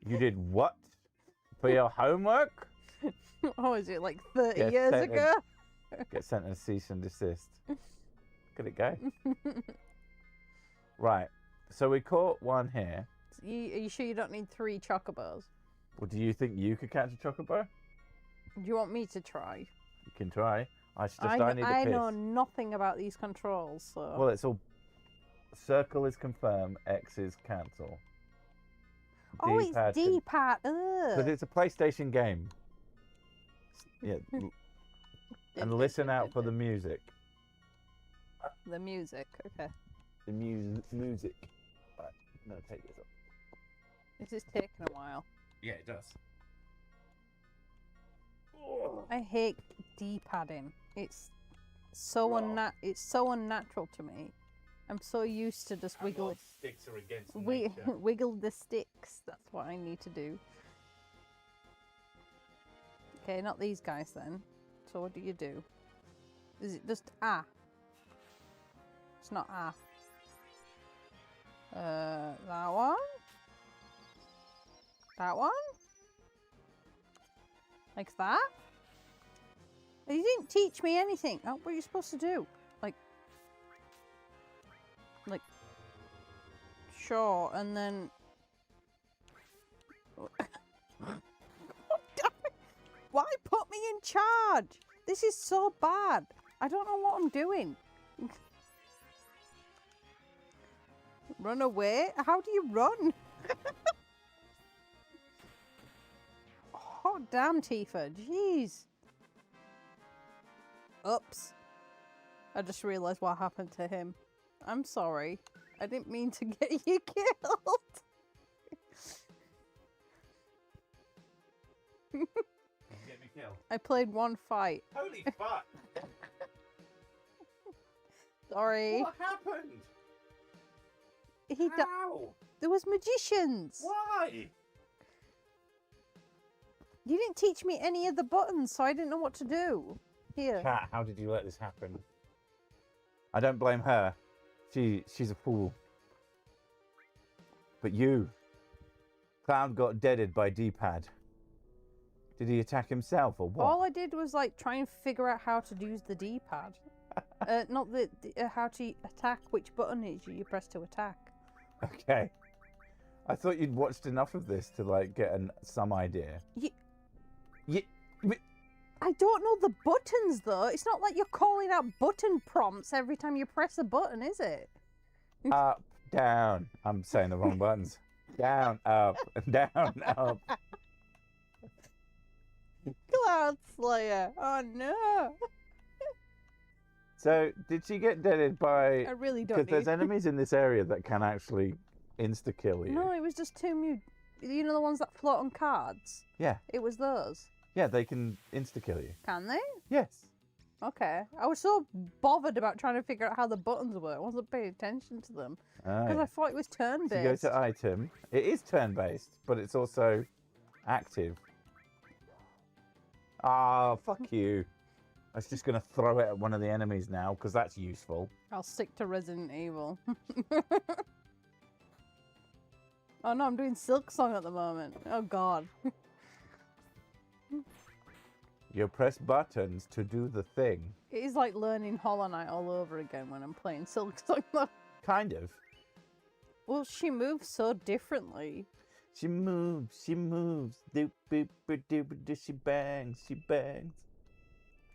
You did what? For your homework? Oh, is it like 30 Yes, years sent ago? Get sent a cease and desist. Could it go? Right, so we caught 1 here. Are you sure you don't need 3 chocobos? Well, do you think you could catch a chocobo? Do you want me to try? You can try. I need a I piss. know nothing about these controls, so... Well, it's all... Circle is confirm, X is cancel. oh, it's D-pad. Because it's a PlayStation game. Yeah. And listen out for the music. The music, okay. The music. Right, I'm going to take this off. This is taking a while. Yeah, it does. I hate D-padding. It's so unnatural to me. I'm so used to just wiggling. Sticks are against Wiggle the sticks. That's what I need to do. Okay, not these guys then. So what do you do? Is it just ah? It's not ah. That one? That one? Like that? You didn't teach me anything. Oh, what are you supposed to do? Like, sure, and then... Why put me in charge? This is so bad. I don't know what I'm doing. Run away? How do you run? Oh, damn, Tifa. Jeez. Oops. I just realised what happened to him. I'm sorry. I didn't mean to get you killed. Get me killed. I played 1 fight. Holy fuck! Sorry. What happened? How? There was magicians. Why? You didn't teach me any of the buttons, so I didn't know what to do. Here. Cat, how did you let this happen? I don't blame her. She's a fool. But you. Cloud got deaded by D-pad. Did he attack himself or what? All I did was like try and figure out how to use the D-pad. Not how to attack, which button is you press to attack. Okay. I thought you'd watched enough of this to like get some idea. I don't know the buttons though. It's not like you're calling out button prompts every time you press a button, is it? Up, down. I'm saying the wrong buttons. Down, up, down, up. Cloud Slayer. Oh no. So, did she get deaded by... I really don't Because there's enemies in this area that can actually insta-kill you. No, it was just 2 You know the ones that float on cards? Yeah. It was those. Yeah, they can insta-kill you. Can they? Yes. Okay. I was so bothered about trying to figure out how the buttons work. I wasn't paying attention to them. Because I thought it was turn-based. So you go to item. It is turn-based, but it's also active. Ah, fuck you. I was just going to throw it at one of the enemies now, because that's useful. I'll stick to Resident Evil. Oh no, I'm doing Silk Song at the moment. Oh god. You press buttons to do the thing. It is like learning Hollow Knight all over again when I'm playing Silksong. Kind of. Well, she moves so differently. She moves. Doop, boop, boop, doop, doop, she bangs.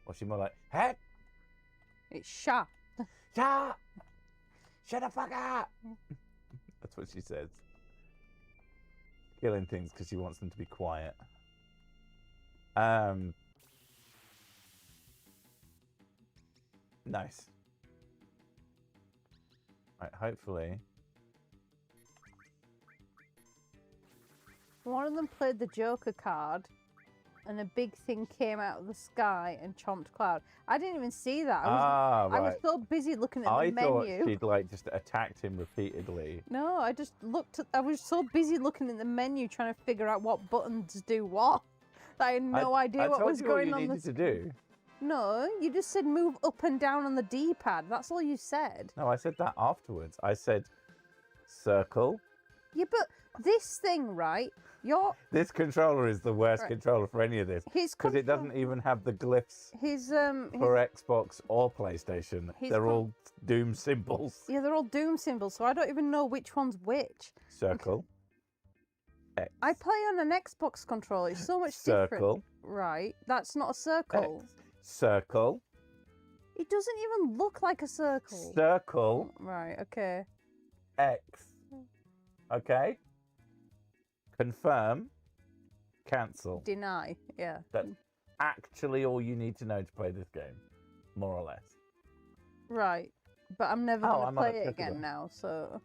Or she more like, heck, It's sha. shut the fuck up. That's what she says. Killing things because she wants them to be quiet. Nice. Right, hopefully. One of them played the Joker card, and a big thing came out of the sky and chomped Cloud. I didn't even see that. I Right. was so busy looking at I the thought menu. she'd like just attacked him repeatedly. No, I just looked at. I was so busy looking at the menu trying to figure out what buttons do what. That I had no idea what was going I on. told you what you needed to do. No, you just said move up and down on the D-pad. That's all you said. No, I said that afterwards. I said circle. Yeah, but this thing, right? This controller is the worst Right. controller for any of this His because it doesn't even have the glyphs His for Xbox or PlayStation. his They're con- all Doom symbols. yeah, they're all Doom symbols, so I don't even know which one's which. Circle. X. I play on an Xbox controller. It's so much different. Circle. Right, that's not a circle. X. Circle. It doesn't even look like a circle. Circle. Right, okay. X. Okay. Confirm. Cancel. Deny, yeah. That's actually all you need to know to play this game, more or less. Right, but I'm never Oh, going I'm to on a play it clicker. again now, so...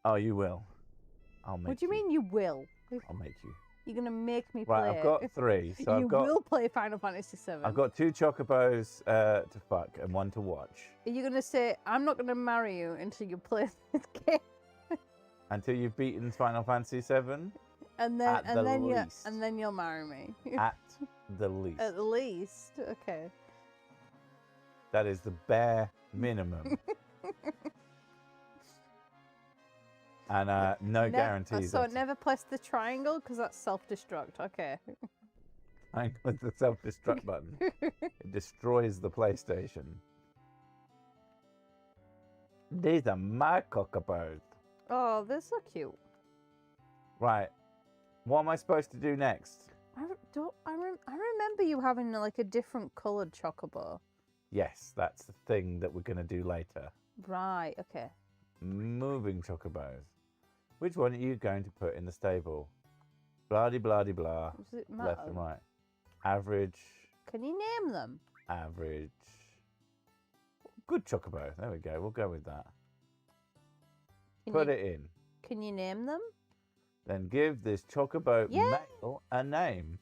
Oh, you will. I'll make What do you mean you will? I'll make you. You're going to make me Right, play I've got it. 3. So You I've got will play Final Fantasy VII. I've got 2 chocobos to fuck and 1 to watch. Are you going to say, I'm not going to marry you until you play this game? Until you've beaten Final Fantasy VII, And then, At the least. and then you'll marry me. at the least. At least, okay. That is the bare minimum. And no guarantees. So never press the triangle because that's self-destruct. Okay. I with the self-destruct button. It destroys the PlayStation. These are my chocobos. Oh, they're so cute. Right. What am I supposed to do next? I remember you having like a different coloured chocobo. Yes, that's the thing that we're going to do later. Right. Okay. Moving chocobos. Which one are you going to put in the stable? Blah-de blah-de blah. Does it Left matter? and right. Average. Can you name them? Average. Good chocobo. There we go. We'll go with that. Put it in. Can you name them? Then give this chocobo Yeah. male a name.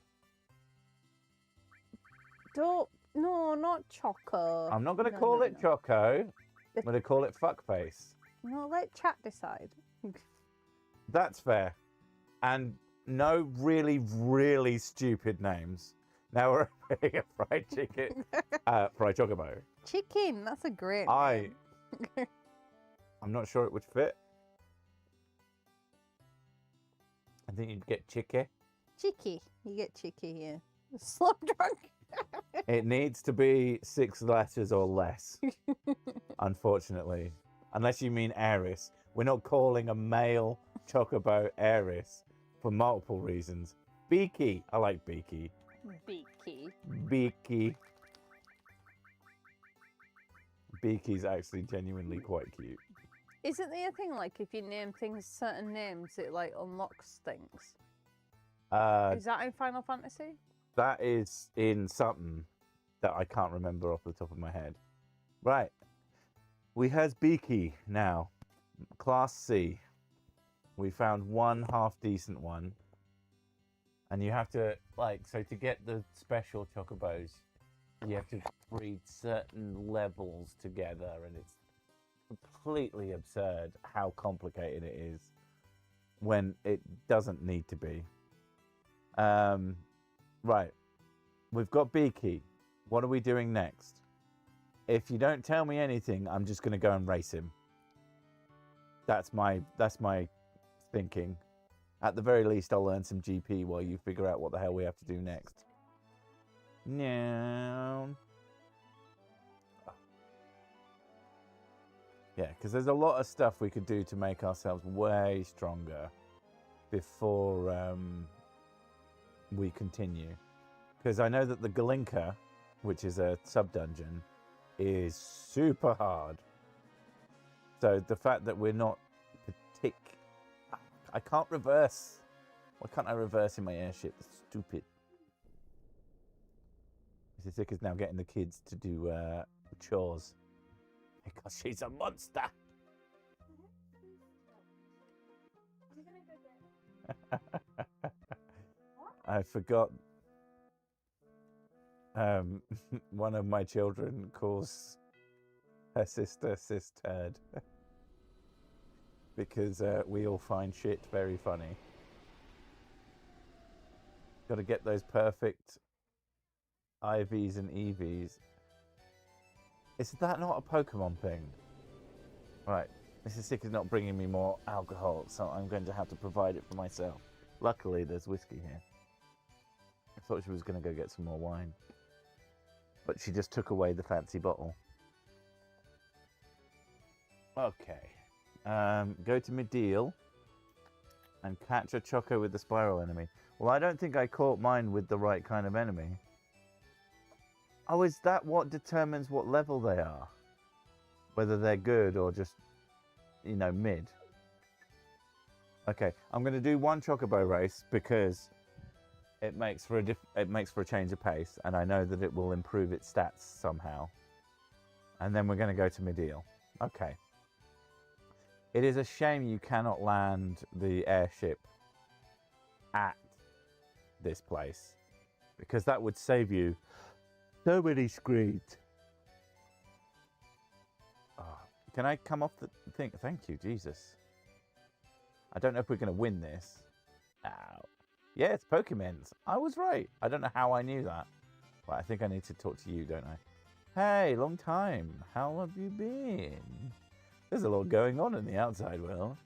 No, not Choco. I'm not going to No, call no, it no. Choco. I'm going to call it Fuckface. No, let chat decide. That's fair. And no really, really stupid names. Now we're having a fried chicken. Fried chocobo. Chicken. That's a great I- name. I'm not sure it would fit. I think you'd get chicky. Chicky. You get Chicky here. Slum drunk. It needs to be 6 letters or less, unfortunately. Unless you mean Aris. We're not calling a male chocobo Aris for multiple reasons. Beaky. I like Beaky. Beaky. Beaky. Beaky's actually genuinely quite cute. Isn't there a thing like if you name things certain names, it like unlocks things? Is that in Final Fantasy? That is in something that I can't remember off the top of my head. Right. We has Beaky now. Class C. We found one half decent one. And you have to, so to get the special chocobos, you have to breed certain levels together. And it's completely absurd how complicated it is when it doesn't need to be. Right. We've got Beaky. What are we doing next? If you don't tell me anything, I'm just going to go and race him. That's my thinking. At the very least, I'll earn some GP while you figure out what the hell we have to do next. Down. Yeah, because there's a lot of stuff we could do to make ourselves way stronger before we continue. Because I know that the Galinka, which is a sub-dungeon, is super hard. So the fact that we're not I can't reverse. Why can't I reverse in my airship? That's stupid. Mrs. Sick is now getting the kids to do chores. Because she's a monster. I forgot. One of my children calls her sister Sis Turd. Because we all find shit very funny. Got to get those perfect IVs and EVs. Is that not a Pokemon thing? Right, Mrs. Sick is not bringing me more alcohol, so I'm going to have to provide it for myself. Luckily, there's whiskey here. I thought she was going to go get some more wine. But she just took away the fancy bottle. Okay. Go to Mediel and catch a Choco with the spiral enemy. Well, I don't think I caught mine with the right kind of enemy. Oh, is that what determines what level they are? Whether they're good or just, you know, mid. Okay, I'm going to do one Chocobo race because it makes for a change of pace, and I know that it will improve its stats somehow. And then we're going to go to Mediel. Okay. It is a shame you cannot land the airship at this place, because that would save you so many screens. Oh, can I come off the thing? Thank you, Jesus. I don't know if we're going to win this. Ow. Yeah, it's Pokemons. I was right. I don't know how I knew that. But I think I need to talk to you, don't I? Hey, long time. How have you been? There's a lot going on in the outside world.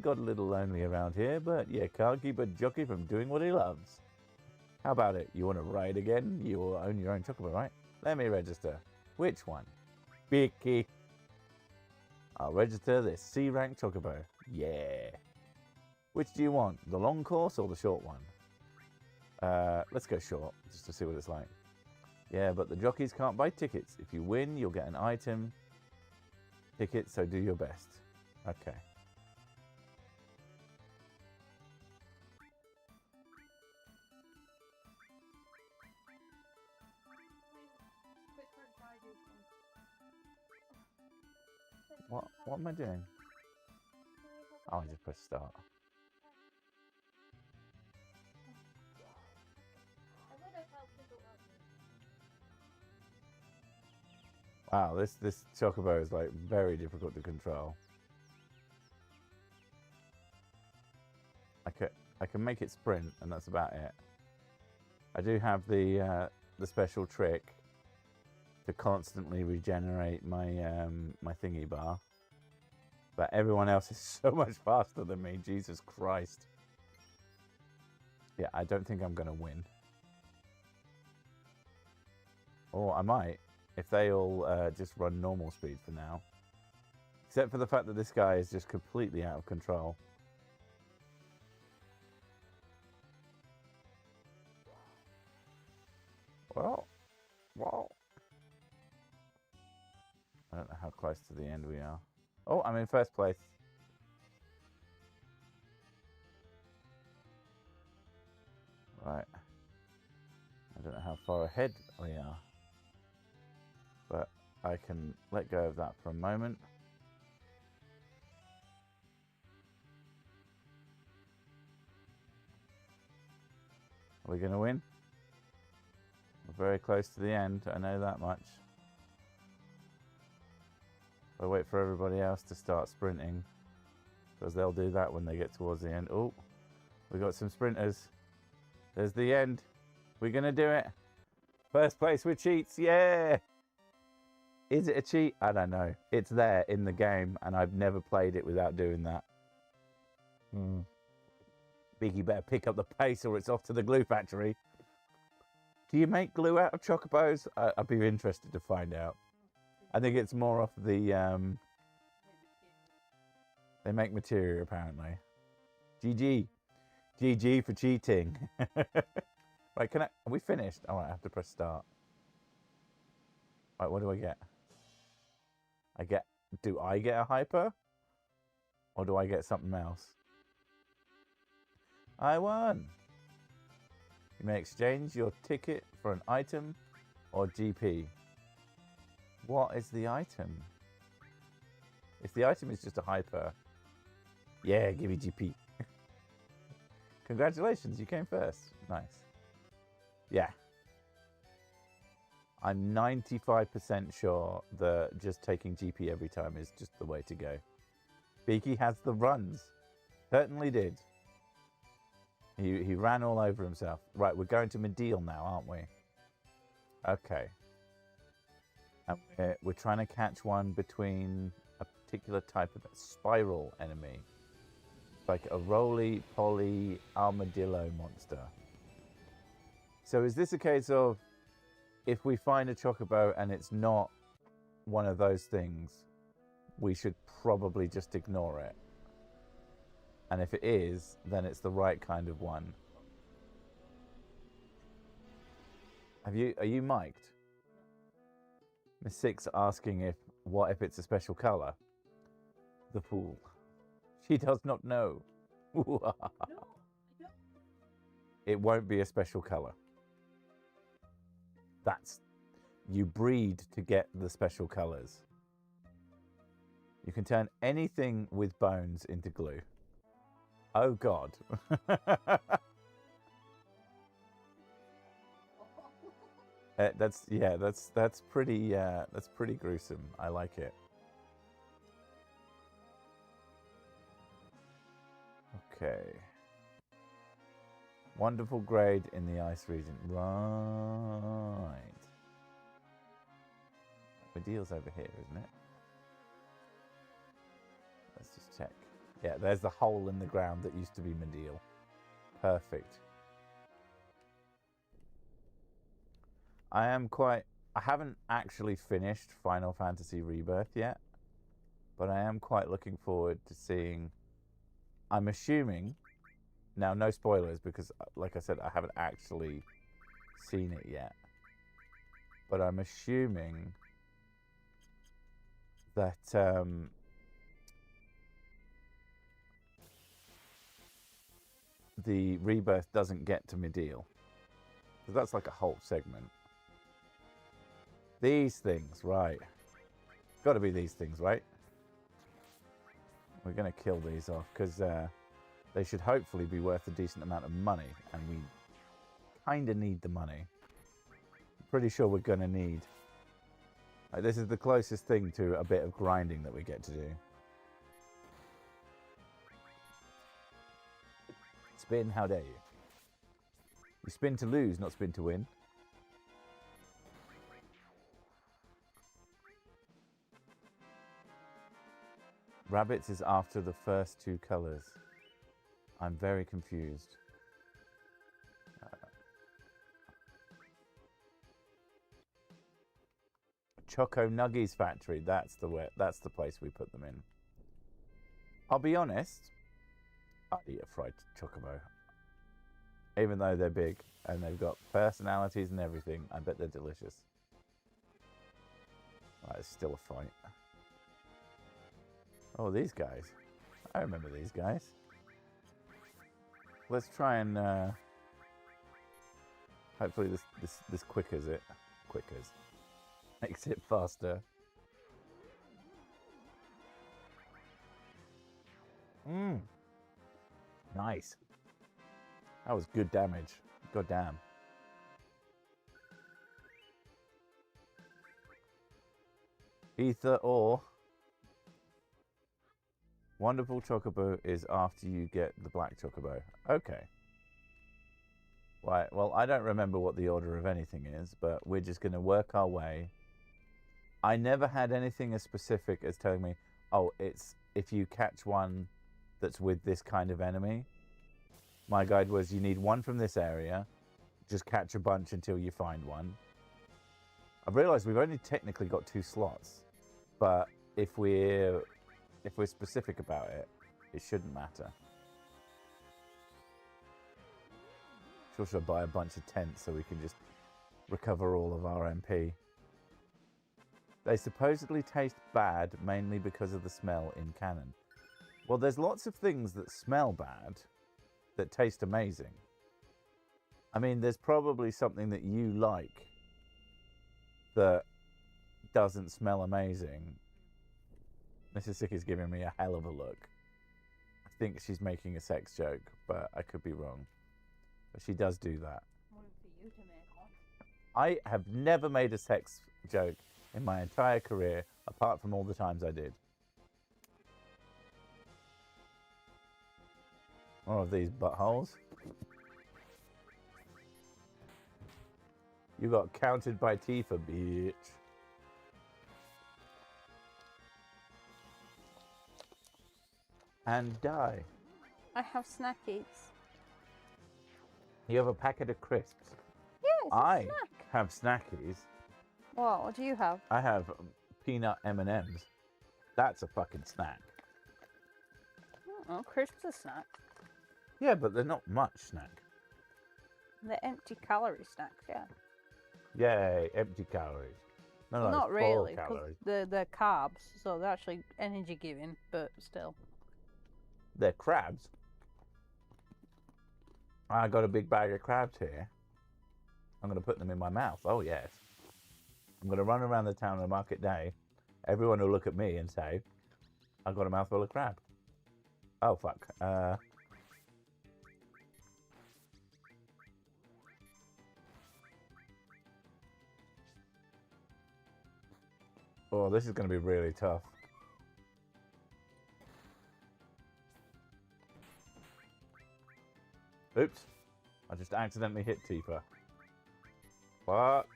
Got a little lonely around here, but you can't keep a jockey from doing what he loves. How about it? You want to ride again? You will own your own Chocobo, right? Let me register. Which one? Bicky. I'll register this C-rank Chocobo. Yeah. Which do you want? The long course or the short one? Let's go short, just to see what it's like. Yeah, but the jockeys can't buy tickets. If you win, you'll get an item. Ticket, so do your best. Okay. What am I doing? Oh, I just press start. Wow, this Chocobo is like very difficult to control. I can make it sprint, and that's about it. I do have the special trick to constantly regenerate my my thingy bar, but everyone else is so much faster than me. Jesus Christ! Yeah, I don't think I'm gonna win. Or I might. If they all just run normal speed for now. Except for the fact that this guy is just completely out of control. Well. I don't know how close to the end we are. Oh, I'm in first place. Right. I don't know how far ahead we are. But I can let go of that for a moment. Are we going to win? We're very close to the end, I know that much. I'll wait for everybody else to start sprinting, because they'll do that when they get towards the end. Oh, we got some sprinters. There's the end. We're going to do it. First place with cheats, yeah! Is it a cheat? I don't know. It's there in the game, and I've never played it without doing that. Biggie better pick up the pace or it's off to the glue factory. Do you make glue out of chocobos? I'd be interested to find out. I think it's more off the... They make material, apparently. GG. GG for cheating. Right, are we finished? Oh, I have to press start. Right, what do I get? Do I get a hyper? Or do I get something else? I won! You may exchange your ticket for an item or GP. What is the item? If the item is just a hyper, yeah, give me GP. Congratulations, you came first. Nice. Yeah. I'm 95% sure that just taking GP every time is just the way to go. Beaky has the runs. Certainly did. He ran all over himself. Right, we're going to Medeal now, aren't we? Okay. And we're trying to catch one between a particular type of spiral enemy. It's like a roly-poly armadillo monster. So is this a case of if we find a chocobo and it's not one of those things, we should probably just ignore it? And if it is, then it's the right kind of one. Are you mic'd? Miss Six asking what if it's a special colour? The fool. She does not know. No, I don't. It won't be a special colour. You breed to get the special colours. You can turn anything with bones into glue. Oh God. That's pretty gruesome. I like it. Okay. Wonderful grade in the ice region. Right. Medeal's over here, isn't it? Let's just check. Yeah, there's the hole in the ground that used to be Medeal. Perfect. I haven't actually finished Final Fantasy Rebirth yet, but I am quite looking forward to seeing, I'm assuming, now no spoilers because like I said, I haven't actually seen it yet, but I'm assuming that the Rebirth doesn't get to Medeal, because that's like a whole segment. These things, right. Got to be these things, right? We're going to kill these off, because they should hopefully be worth a decent amount of money, and we kind of need the money. I'm pretty sure we're going to need... this is the closest thing to a bit of grinding that we get to do. Spin, how dare you? You spin to lose, not spin to win. Rabbits is after the first two colours. I'm very confused. Choco Nuggies factory. That's the place we put them in. I'll be honest. I'd eat a fried chocobo. Even though they're big and they've got personalities and everything, I bet they're delicious. Right, it's still a fight. Oh, these guys. I remember these guys. Let's try and hopefully this quickers it. Quickers. Makes it faster. Nice. That was good damage. God damn. Ether ore. Wonderful chocobo is after you get the black chocobo. Okay. Right, well, I don't remember what the order of anything is, but we're just going to work our way. I never had anything as specific as telling me, oh, it's if you catch one that's with this kind of enemy. My guide was you need one from this area, just catch a bunch until you find one. I've realised we've only technically got 2 slots, but if we're specific about it, it shouldn't matter. Should I buy a bunch of tents so we can just recover all of our MP? They supposedly taste bad mainly because of the smell in canon. Well, there's lots of things that smell bad that taste amazing. I mean, there's probably something that you like that doesn't smell amazing. Mrs. Sicky's giving me a hell of a look. I think she's making a sex joke, but I could be wrong. But she does do that. One for you to make one. I have never made a sex joke in my entire career, apart from all the times I did. More of these buttholes. You got counted by Tifa, bitch. And die. I have snackies. You have a packet of crisps. Yeah, it's a I snack. have snackies. What do you have? I have peanut M&Ms. That's a fucking snack. Oh, crisps are snack. Yeah, but they're not much snack. They're empty calorie snacks, yeah. Yay, empty calories. No, Well, not full really, because calories. they're carbs, so they're actually energy giving, but still. They're crabs. I got a big bag of crabs here. I'm going to put them in my mouth. Oh, yes. I'm going to run around the town on a market day. Everyone will look at me and say, I've got a mouthful of crab. Oh, fuck. Oh, this is going to be really tough. Oops. I just accidentally hit Tifa. Fuck.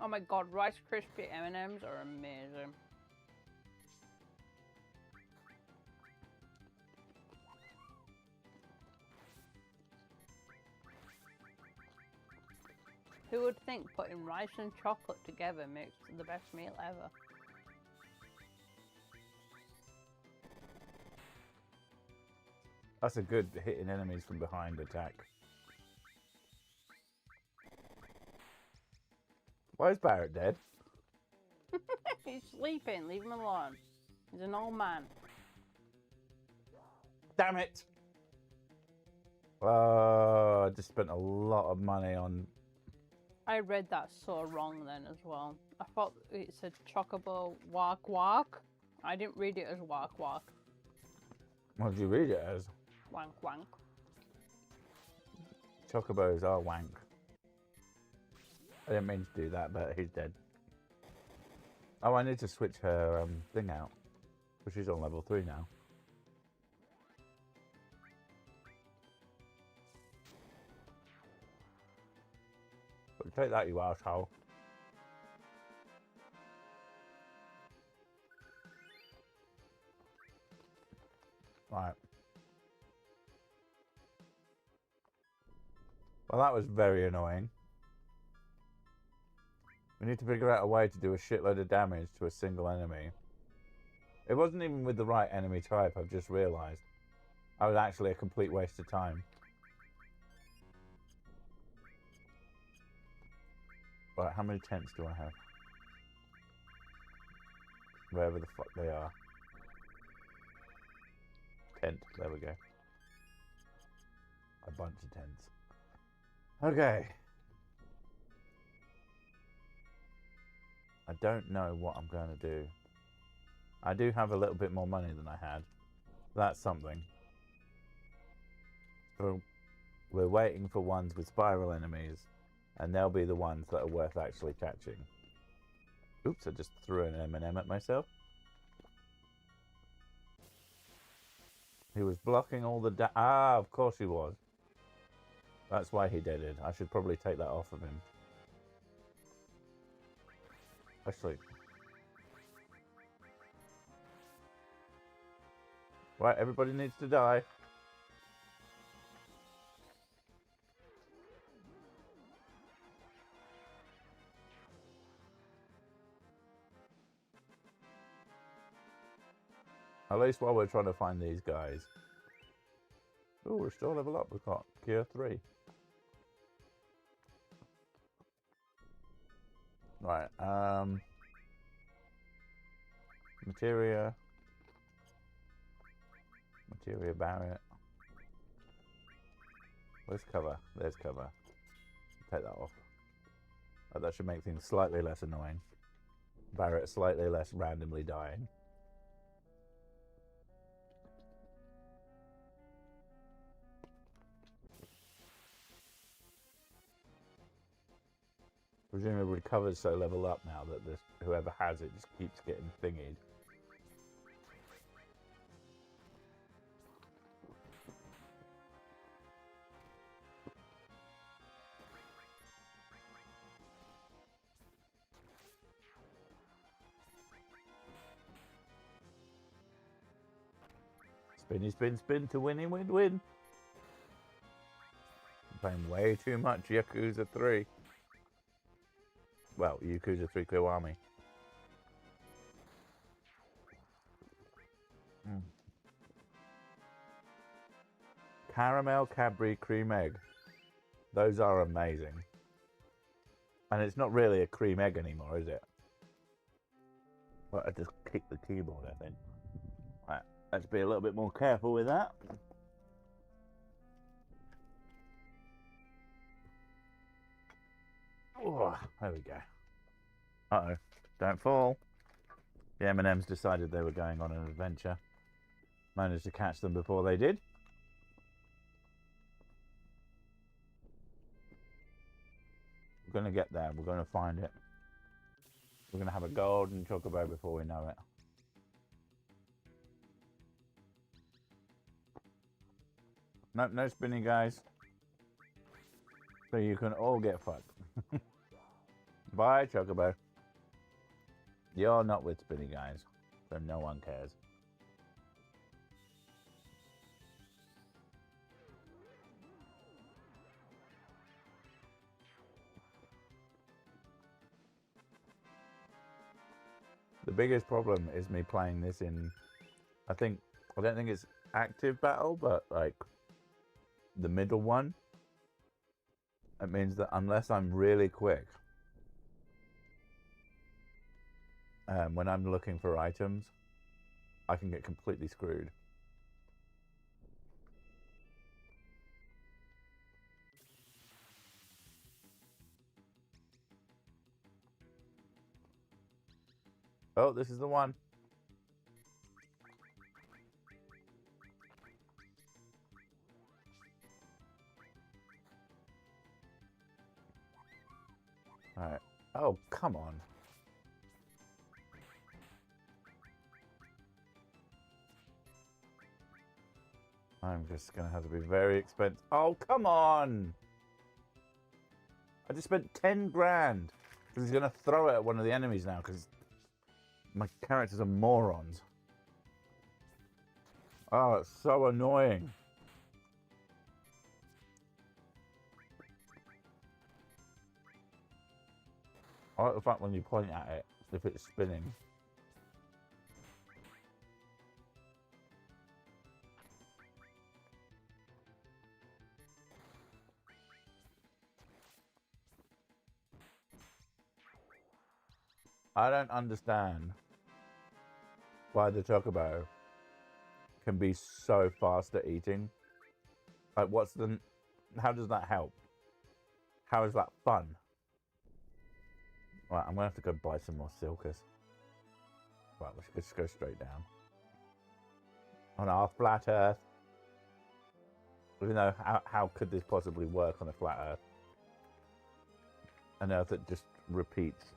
Oh my god, Rice Krispie M&Ms are amazing. Who would think putting rice and chocolate together makes the best meal ever? That's a good hitting enemies from behind attack. Why is Barrett dead? He's sleeping, leave him alone. He's an old man. Damn it! I just spent a lot of money on... I read that so wrong then as well. I thought it said Chocobo Walk Walk. I didn't read it as Walk Walk. What did you read it as? Wank Wank. Chocobos are wank. I didn't mean to do that, but he's dead. Oh, I need to switch her thing out. Because she's on level 3 now. But take that, you arsehole. Right. Well, that was very annoying. We need to figure out a way to do a shitload of damage to a single enemy. It wasn't even with the right enemy type, I've just realised. I was actually a complete waste of time. Right, how many tents do I have? Wherever the fuck they are. Tent, there we go. A bunch of tents. Okay. I don't know what I'm going to do. I do have a little bit more money than I had. That's something. So we're waiting for ones with spiral enemies, and they'll be the ones that are worth actually catching. Oops, I just threw an M&M at myself. He was blocking all the of course he was. That's why he did it. I should probably take that off of him. Actually. Right, everybody needs to die. At least while we're trying to find these guys. Oh, we're still level up. We've got Gear 3. Right, Materia Barrier. Where's cover? There's cover. Take that off. Oh, that should make things slightly less annoying. Barrett slightly less randomly dying. Presumably cover's so level up now that this, whoever has it just keeps getting thingied. Spinny spin spin to winning win win. I'm playing way too much Yakuza 3. Well, Yakuza 3 Kiwami. Caramel Cadbury cream egg. Those are amazing. And it's not really a cream egg anymore, is it? Well, I just kicked the keyboard, I think. Right, let's be a little bit more careful with that. Oh, there we go. Uh-oh, don't fall. The M&Ms decided they were going on an adventure. Managed to catch them before they did. We're going to get there. We're going to find it. We're going to have a golden chocobo before we know it. Nope, no spinning, guys. So you can all get fucked. Bye, chocobo. You're not with spinny, guys. So no one cares. The biggest problem is me playing this in, I don't think it's active battle, but like the middle one. It means that unless I'm really quick, when I'm looking for items, I can get completely screwed. Oh, this is the one. All right. Oh, come on. I'm just going to have to be very expensive. Oh, come on. I just spent 10 grand. Because he's going to throw it at one of the enemies now because my characters are morons. Oh, it's so annoying. I like the fact when you point at it, if it's spinning. I don't understand why the chocobo can be so fast at eating. Like, how does that help? How is that fun? Right, I'm gonna have to go buy some more silkers. Right, we should just go straight down. On our flat Earth. Even though, how could this possibly work on a flat Earth? An Earth that just repeats.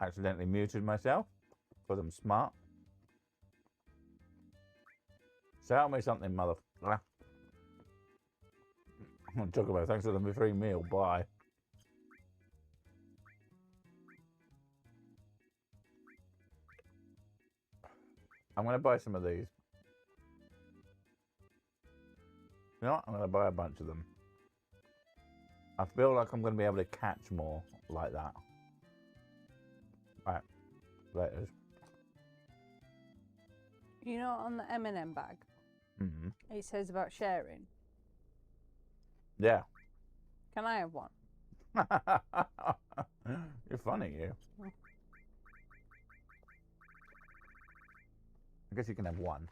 Accidentally muted myself because I'm smart. Sell me something, motherfucker. I'm talking about thanks for the free meal. Bye. I'm gonna buy some of these. You know what? I'm gonna buy a bunch of them. I feel like I'm going to be able to catch more like that. Right, there it is. You know, on the M&M bag, Mm-hmm. it says about sharing. Yeah. Can I have one? You're funny, you. I guess you can have one.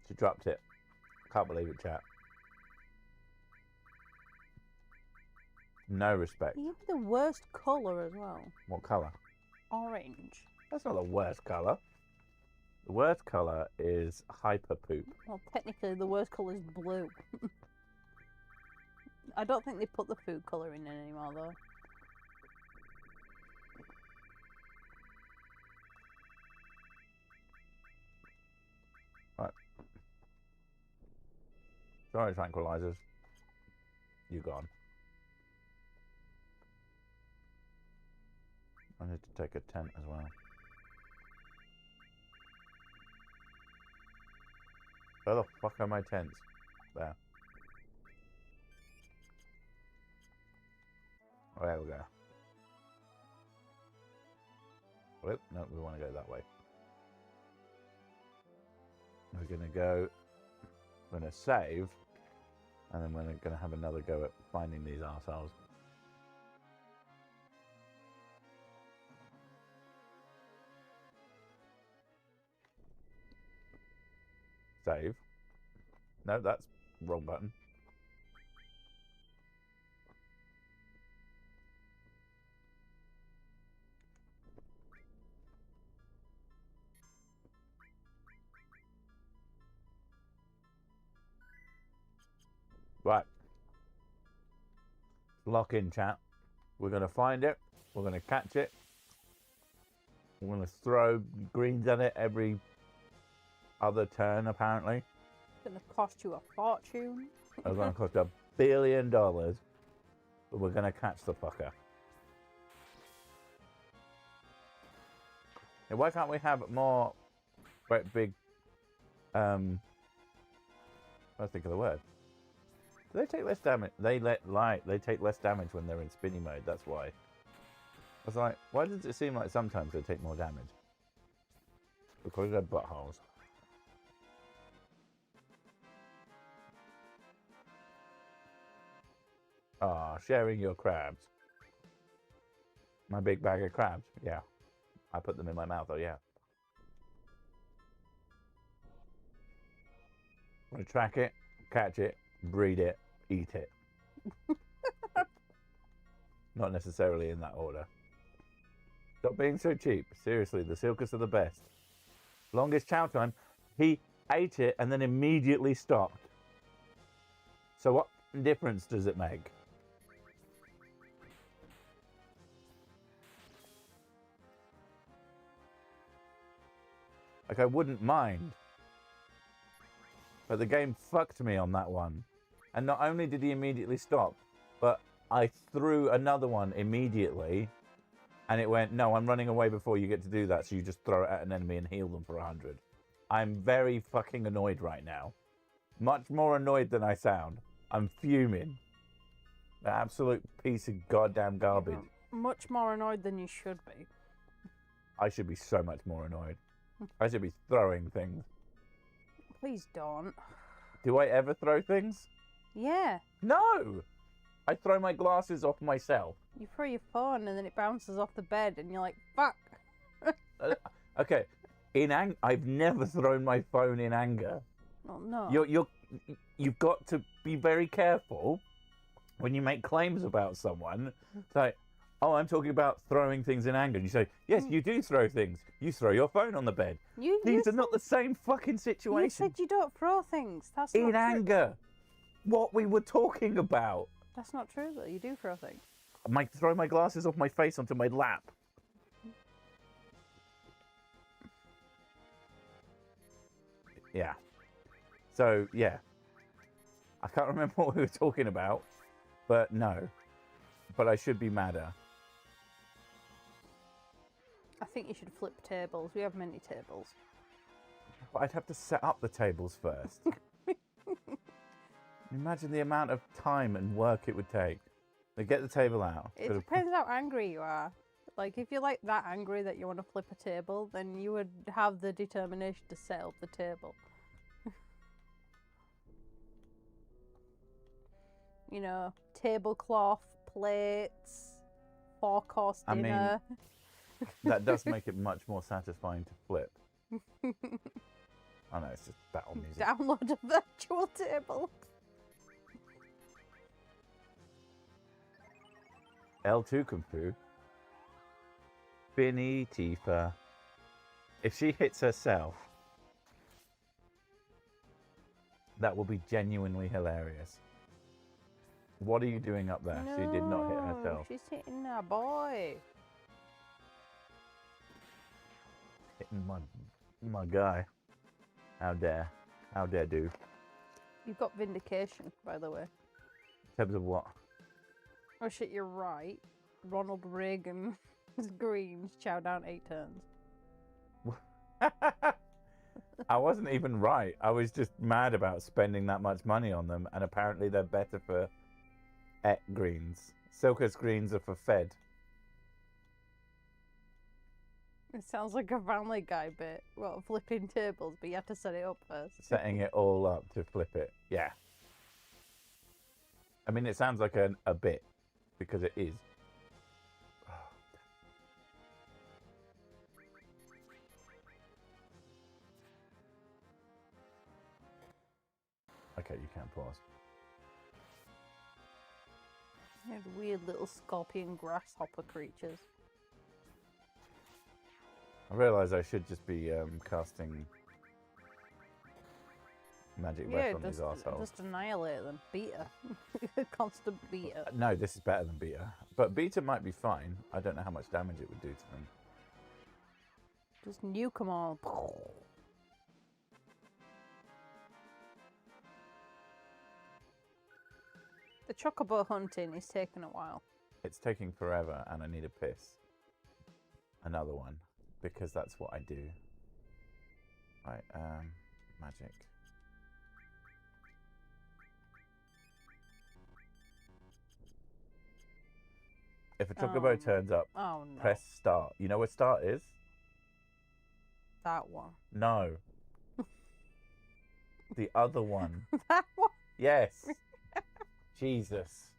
She dropped it. Can't believe it, chat. No respect. You have the worst colour as well. What colour? Orange. That's not the worst colour. The worst colour is hyper poop. Well, technically, the worst colour is blue. I don't think they put the food colouring in anymore, though. Right. Sorry, tranquilizers. You gone. I need to take a tent as well. Where the fuck are my tents? There. Oh, there we go. Whoop, no, we want to go that way. We're going to go, we're going to save, and then we're going to have another go at finding these arseholes. Save. No, that's wrong button. Right. Lock in, chat. We're going to find it. We're going to catch it. We're going to throw greens at it every other turn, apparently. It's going to cost you a fortune. It's going to cost $1 billion. But we're going to catch the fucker. Now, why can't we have more great big... I think of the word. Do they take less damage? They take less damage when they're in spinny mode. That's why. I was like, why does it seem like sometimes they take more damage? Because they're buttholes. Ah, sharing your crabs. My big bag of crabs. Yeah. I put them in my mouth. Oh, yeah. I'm going to track it, catch it, breed it, eat it. Not necessarily in that order. Stop being so cheap. Seriously, the Silkus are the best. Longest chow time, he ate it and then immediately stopped. So what difference does it make? Like, I wouldn't mind. But the game fucked me on that one. And not only did he immediately stop, but I threw another one immediately. And it went, no, I'm running away before you get to do that. So you just throw it at an enemy and heal them for 100. I'm very fucking annoyed right now. Much more annoyed than I sound. I'm fuming. An absolute piece of goddamn garbage. You're much more annoyed than you should be. I should be so much more annoyed. I should be throwing things. Please don't. Do I ever throw things? Yeah. No! I throw my glasses off myself. You throw your phone and then it bounces off the bed and you're like, fuck. Okay, I've never thrown my phone in anger. Oh, no. You've got to be very careful when you make claims about someone. It's like, oh, I'm talking about throwing things in anger. And you say, yes, you do throw things. You throw your phone on the bed. These are not the same fucking situation. You said you don't throw things. That's in not true. anger. What we were talking about. That's not true, though. You do throw things. I might throw my glasses off my face onto my lap. Yeah. So, yeah. I can't remember what we were talking about, but no. But I should be madder. I think you should flip tables. We have many tables. But I'd have to set up the tables first. Imagine the amount of time and work it would take. They get the table out. It depends how angry you are. Like, if you're like that angry that you want to flip a table, then you would have the determination to set up the table. You know, tablecloth, plates, 4-course I mean, dinner. that does make it much more satisfying to flip. I know, it's just battle music. Download a virtual table. L2 Kung Fu. Finny Tifa. If she hits herself, that will be genuinely hilarious. What are you doing up there? She did not hit herself. She's hitting our boy. Hitting my guy. How dare do. You've got vindication, by the way. In terms of what? Oh shit, you're right. Ronald Reagan's greens chow down 8 turns. I wasn't even right. I was just mad about spending that much money on them, and apparently they're better for greens. Silkus greens are for fed. It sounds like a Family Guy bit. Well, flipping tables, but you have to set it up first. Setting it all up to flip it. Yeah. I mean, it sounds like a bit, because it is. Okay, you can't pause. You had weird little scorpion grasshopper creatures. I realise I should just be casting magic breath on these assholes. Just annihilate them. Beta. Constant beta. No, this is better than beta. But beta might be fine. I don't know how much damage it would do to them. Just nuke them all. The chocobo hunting is taking a while. It's taking forever, and I need a piss. Another one, because that's what I do. Right, magic. If a chocobo turns up, oh no. press start. You know where start is? That one. No. The other one. That one? Yes. Jesus.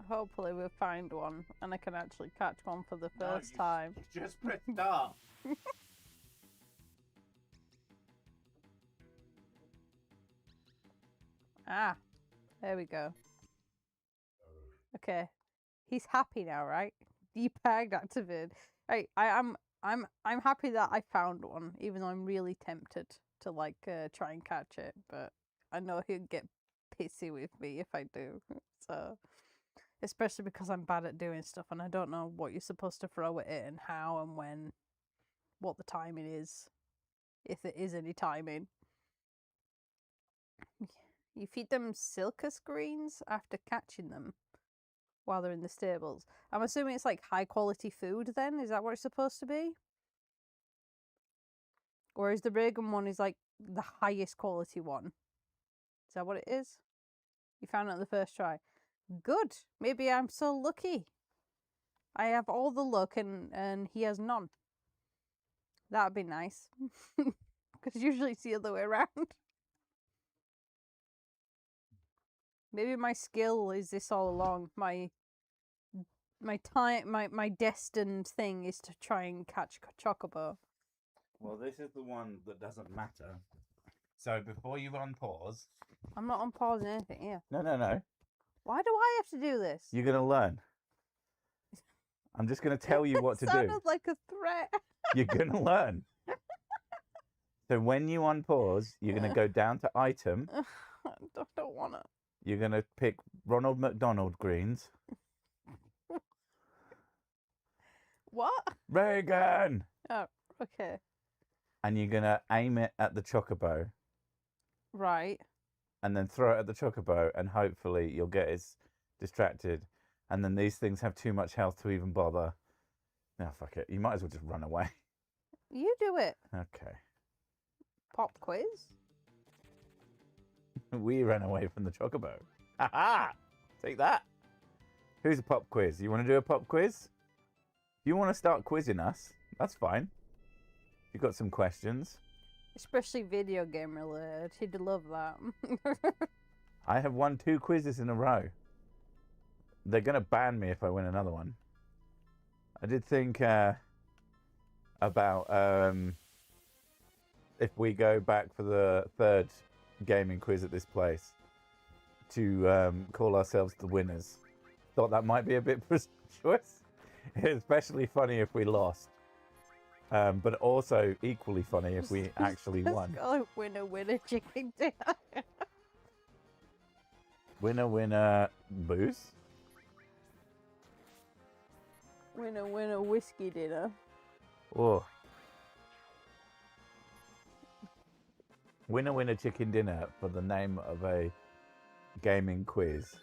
Hopefully we'll find one and I can actually catch one for the first time. Just press start. Ah, there we go. Okay, he's happy now, right? Depag activated. Right, I'm happy that I found one, even though I'm really tempted to like try and catch it, but I know he'll get pissy with me if I do. So, especially because I'm bad at doing stuff and I don't know what you're supposed to throw at it and how and when, what the timing is, if there is any timing. You feed them Silkus greens after catching them while they're in the stables. I'm assuming it's like high quality food then? Is that what it's supposed to be? Or is the Reagan one is like the highest quality one? Is that what it is? You found it on the first try. Good. Maybe I'm so lucky. I have all the luck and he has none. That'd be nice. Because usually it's the other way around. Maybe my skill is this all along. My destined thing is to try and catch Chocobo. Well, this is the one that doesn't matter. So before you unpause... I'm not unpausing anything here. No. Why do I have to do this? You're going to learn. I'm just going to tell you what to do. It sounded like a threat. You're going to learn. So when you unpause, you're going to go down to item. I don't want to. You're going to pick Ronald McDonald greens. What? Reagan! Oh, okay. And you're going to aim it at the chocobo. Right. And then throw it at the chocobo, and hopefully you'll get it distracted. and then these things have too much health to even bother. No, fuck it. You might as well just run away. You do it. Okay. Pop quiz. We ran away from the chocobo. Ha ha! Take that. Who's a pop quiz? You want to do a pop quiz? If you want to start quizzing us, that's fine. If you've got some questions. Especially video game related. He'd love that. I have won 2 quizzes in a row. They're going to ban me if I win another one. I did think about if we go back for the 3rd gaming quiz at this place to call ourselves the winners. Thought that might be a bit presumptuous. Especially funny if we lost. But also equally funny if we actually won. Oh, winner, winner, chicken dinner. Winner, winner, booze? Winner, winner, whiskey dinner. Oh. Winner, winner, chicken dinner for the name of a gaming quiz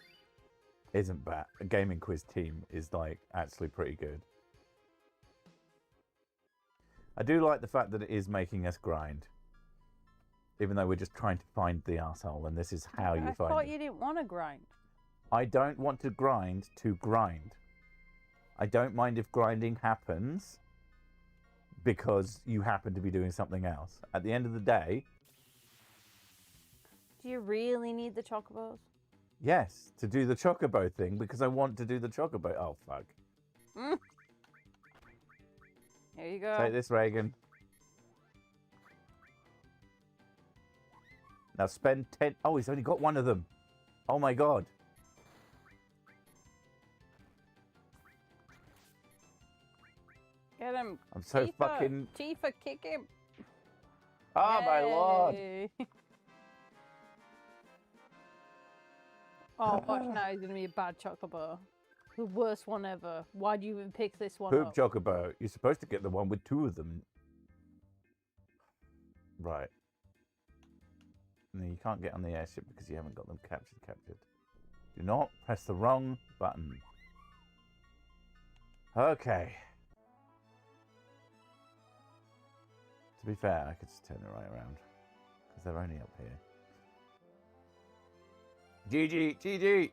isn't bad. A gaming quiz team is like actually pretty good. I do like the fact that it is making us grind. Even though we're just trying to find the arsehole, and this is how you I find thought it. you didn't want to grind. I don't want to grind to grind. I don't mind if grinding happens because you happen to be doing something else. At the end of the day, Do you really need the chocobos? yes, to do the chocobo thing because I want to do the chocobo. Oh, fuck. Here you go. Take this, Reagan. Now spend 10... Oh, he's only got one of them. Oh, my God. Get him. I'm so Tifa. fucking... Tifa, kick him. Oh, my Lord. Yay. Oh, watch now, he's going to be a bad chocobo. The worst one ever. Why do you even pick this one Poop up? chocobo. You're supposed to get the one with 2 of them. Right. No, you can't get on the airship because you haven't got them captured. Do not press the wrong button. Okay. To be fair, I could just turn it right around because they're only up here. GG, GG.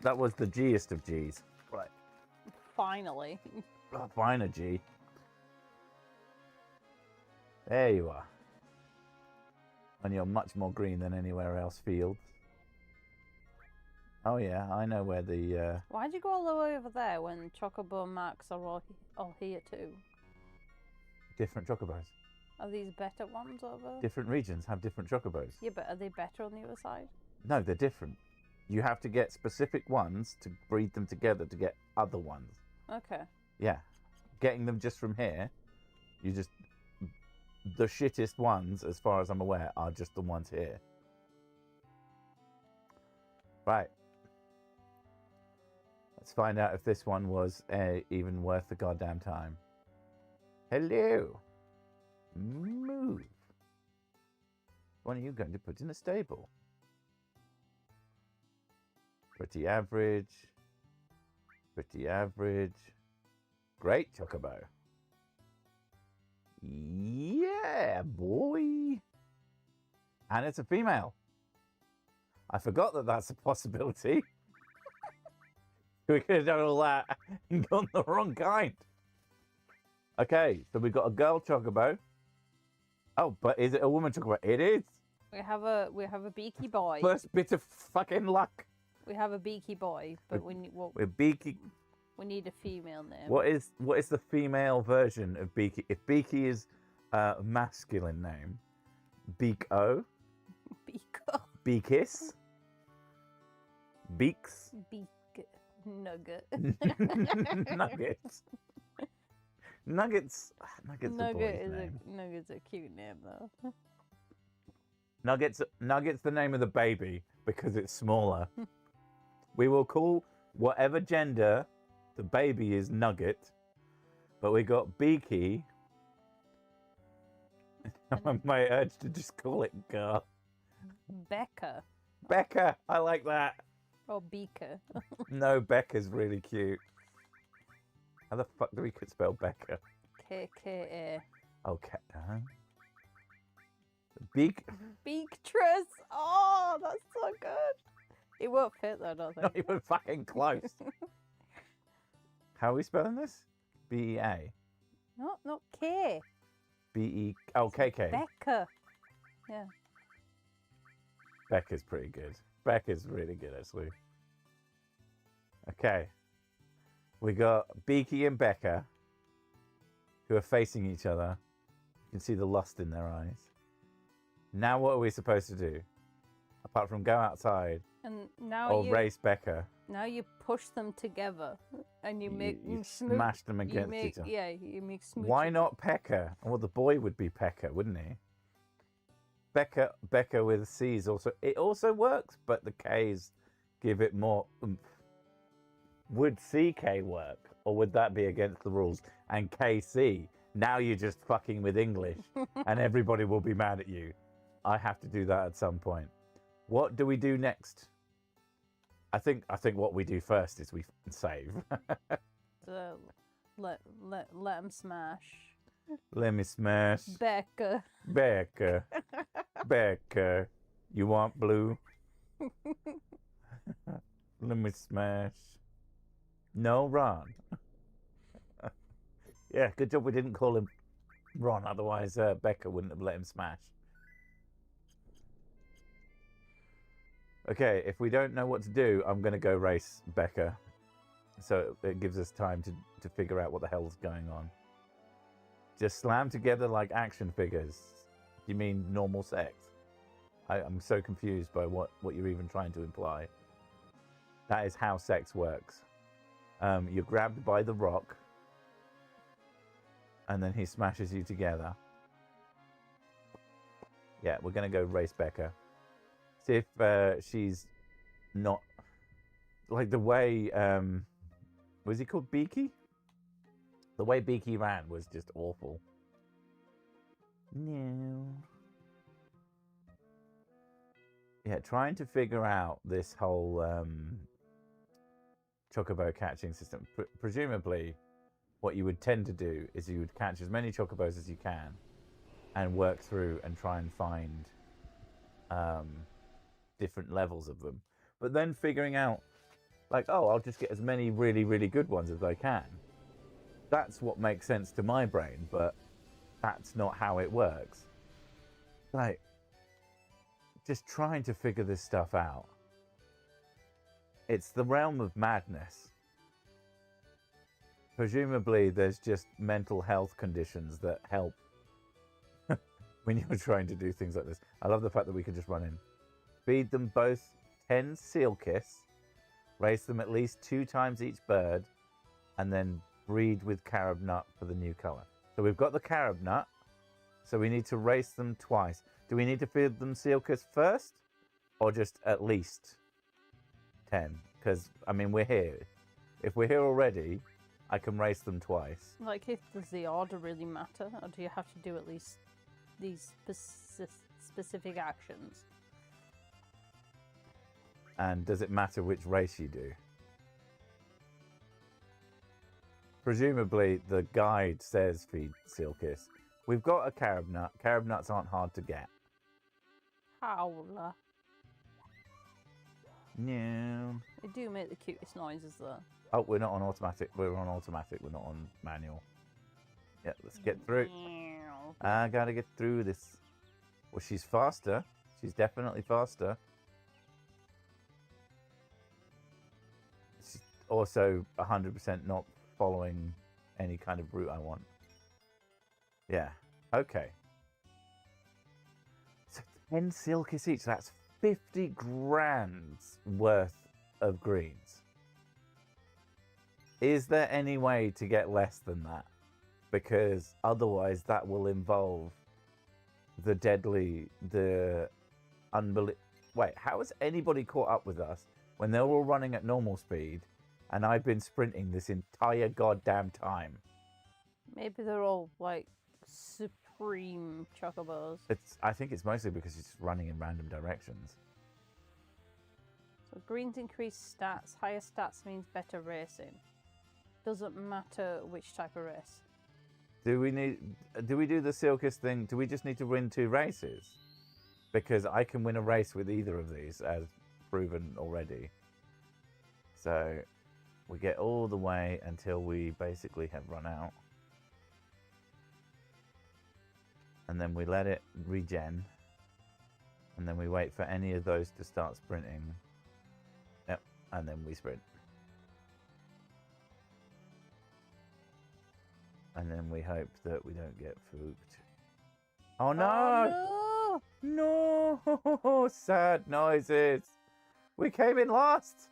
That was the G'est of G's. Right. Finally. Oh, fine, a G. There you are. And you're much more green than anywhere else field. Oh yeah, I know where the... Why'd you go all the way over there when chocobo marks are all here too? different chocobos. Are these better ones over? Different regions have different chocobos. Yeah, but are they better on the other side? No, they're different. You have to get specific ones to breed them together to get other ones. Okay. Yeah. Getting them just from here, you just... The shittest ones, as far as I'm aware, are just the ones here. Right. Let's find out if this one was even worth the goddamn time. Hello. Move. What are you going to put in a stable? Pretty average. Pretty average. Great chocobo. Yeah, boy. And it's a female. I forgot that that's a possibility. We could have done all that and gone the wrong kind. Okay, so we've got a girl chocobo. Oh, but is it a woman chocobo? It is. We have a beaky boy. First bit of fucking luck. We have a beaky boy, but we need We're Beaky. we need a female name. What is the female version of Beaky? If Beaky is a masculine name, Beak-O, Beako. Beakis, Beaks, Beak nugget. Nuggets. Nuggets. Nuggets. Nugget's a cute name though. Nuggets. Nuggets. The name of the baby because it's smaller. We will call whatever gender the baby is Nugget, but we got Beaky. My urge to just call it girl. Becca. Becca. I like that. Or Beaker. No, Becca's really cute. How the fuck do we could spell Becca? KKA. Okay. Beak. Beatrice. Oh, that's so good. It won't fit though, I don't Not think. even fucking close. How are we spelling this? B-E-A? Not K. B-E... Oh, K-K. Becca. Yeah. Becca's pretty good. Becca's really good, actually. Okay. We got Beaky and Becca, who are facing each other. You can see the lust in their eyes. Now what are we supposed to do? Apart from go outside And now or race Becca. Now you push them together, and you make You them smash them against each other. Yeah, you make smooch. Why not Pekka? Well, the boy would be Pekka, wouldn't he? Becca with C's also. It also works, but the K's give it more oomph. Would CK work? Or would that be against the rules? And KC, now you're just fucking with English, and everybody will be mad at you. I have to do that at some point. What do we do next? I think what we do first is we save. So let them smash. Let me smash. Becca. Becca. Becca. You want blue? Let me smash. No, Ron. Yeah, good job we didn't call him Ron, otherwise Becca wouldn't have let him smash. Okay, if we don't know what to do, I'm going to go race Becca. So it gives us time to figure out what the hell's going on. Just slam together like action figures. You mean normal sex? I'm so confused by what you're even trying to imply. That is how sex works. You're grabbed by the rock, and then he smashes you together. Yeah, we're going to go race Becca. See if she's not... Like the way... was he called Beaky? The way Beaky ran was just awful. No. Yeah, trying to figure out this whole chocobo catching system. Presumably, what you would tend to do is you would catch as many chocobos as you can and work through and try and find different levels of them. But then figuring out, like, oh, I'll just get as many really, really good ones as I can. That's what makes sense to my brain, but that's not how it works. Like, just trying to figure this stuff out. It's the realm of madness. Presumably, there's just mental health conditions that help when you're trying to do things like this. I love the fact that we can just run in. Feed them both 10 seal kiss, race them at least 2 times each bird, and then breed with carob nut for the new color. So we've got the carob nut, so we need to race them twice. Do we need to feed them seal kiss first, or just at least 10? Because, I mean, we're here. If we're here already, I can race them twice. Like, does the order really matter, or do you have to do at least these specific actions? And does it matter which race you do? Presumably, the guide says feed seal kiss. We've got a carob nut. Carob nuts aren't hard to get. Howler. No. They do make the cutest noises, though. Oh, we're not on automatic. We're on automatic. We're not on manual. Yeah, let's get through. I gotta get through this. Well, she's faster. She's definitely faster. She's also 100% not following any kind of route I want. Yeah. Okay. So 10 seal kiss each. That's 50 grand's worth of greens. Is there any way to get less than that? Because otherwise that will involve the unbelievable... Wait, how has anybody caught up with us when they're all running at normal speed and I've been sprinting this entire goddamn time? Maybe they're all, like, supreme chocobos. I think it's mostly because he's just running in random directions. So greens increase stats. Higher stats means better racing. Doesn't matter which type of race. Do we do the Silkist thing? Do we just need to win 2 races? Because I can win a race with either of these, as proven already. So we get all the way until we basically have run out. And then we let it regen. And then we wait for any of those to start sprinting. Yep, and then we sprint. And then we hope that we don't get fooked. Oh no! Oh, no! No! Sad noises. We came in last.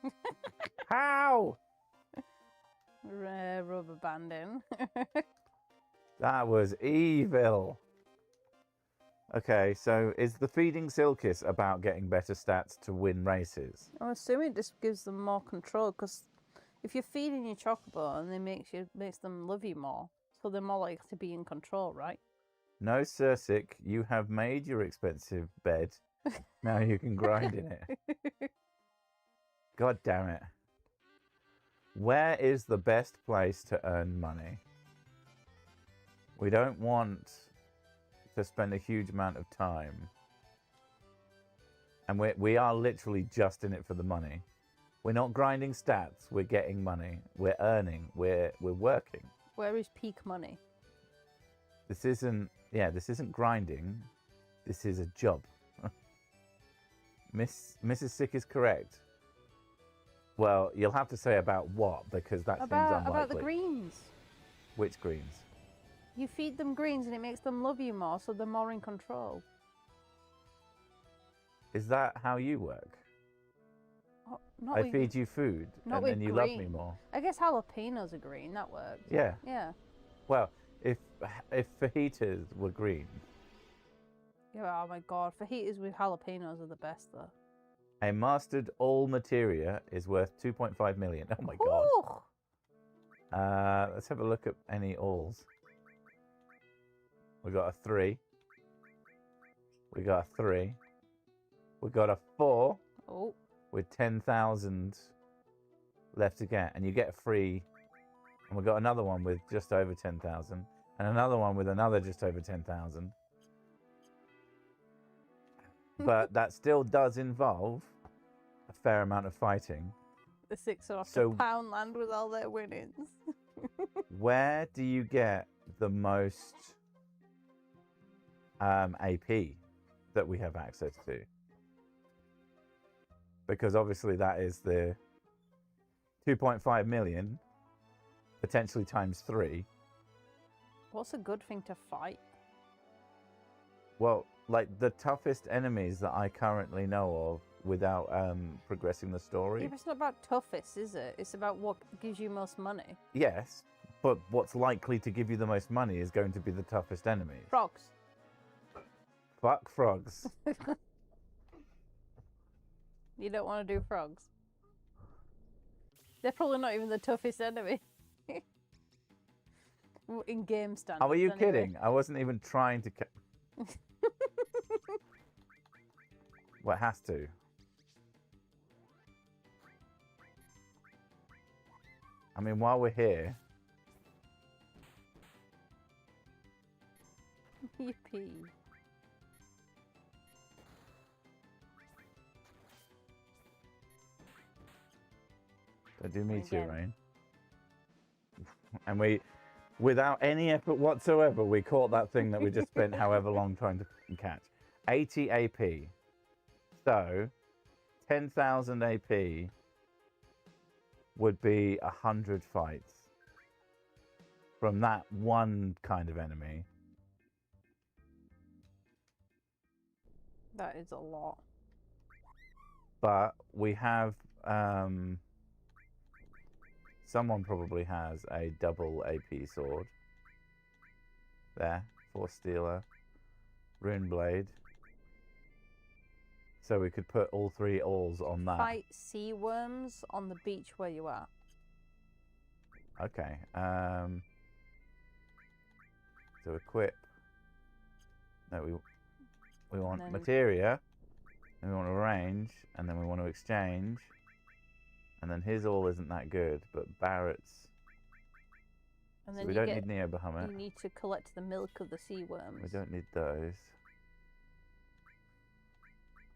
How? Rubber banding. That was evil. Okay, so is the feeding Silkis about getting better stats to win races? I'm assuming this gives them more control, because if you're feeding your chocobo, and it makes them love you more, so they're more likely to be in control, right? No, Cirsic, you have made your expensive bed. Now you can grind in it. God damn it. Where is the best place to earn money? We don't want to spend a huge amount of time. And we are literally just in it for the money. We're not grinding stats, we're getting money. We're earning, we're working. Where is peak money? This isn't grinding. This is a job. Mrs. Sick is correct. Well, you'll have to say about what, because that seems unlikely. About the greens. Which greens? You feed them greens and it makes them love you more, so they're more in control. Is that how you work? Oh, not I with, feed you food not and with then you green. love me more. I guess jalapenos are green. That works. Yeah. Yeah. Well, if fajitas were green. Yeah. Oh my god, fajitas with jalapenos are the best though. A mastered all materia is worth 2.5 million. Oh my god. Ooh. Let's have a look at any alls. We got a 3. We got a 3. We got a 4 Oh. with 10,000 left to get. And you get a free. And we got another one with just over 10,000. And another one with another just over 10,000. But that still does involve a fair amount of fighting. The 6 are off So- to Poundland with all their winnings. Where do you get the most AP that we have access to? Because obviously that is the 2.5 million, potentially times 3. What's a good thing to fight? Well, like the toughest enemies that I currently know of without progressing the story. Yeah, but it's not about toughest, is it? It's about what gives you most money. Yes, but what's likely to give you the most money is going to be the toughest enemies. Frogs. Fuck frogs. You don't want to do frogs. They're probably not even the toughest enemy. In game standards. Oh, are you anyway. kidding? I wasn't even trying to. Well, it has to. I mean, while we're here, Yippee. I do meteor Again. rain. And we, without any effort whatsoever, we caught that thing that we just spent however long trying to fucking catch. 80 AP. So, 10,000 AP would be 100 fights from that one kind of enemy. That is a lot. But we have, someone probably has a double AP sword. There, Force Stealer, Rune Blade. So we could put all 3 alls on that. Fight sea worms on the beach where you are. Okay. So equip. No, we want then- materia. Then we want to arrange, and then we want to exchange. And then his all isn't that good, but Barrett's... And So then we don't need Neo Bahamut. you need to collect the milk of the sea worms. We don't need those.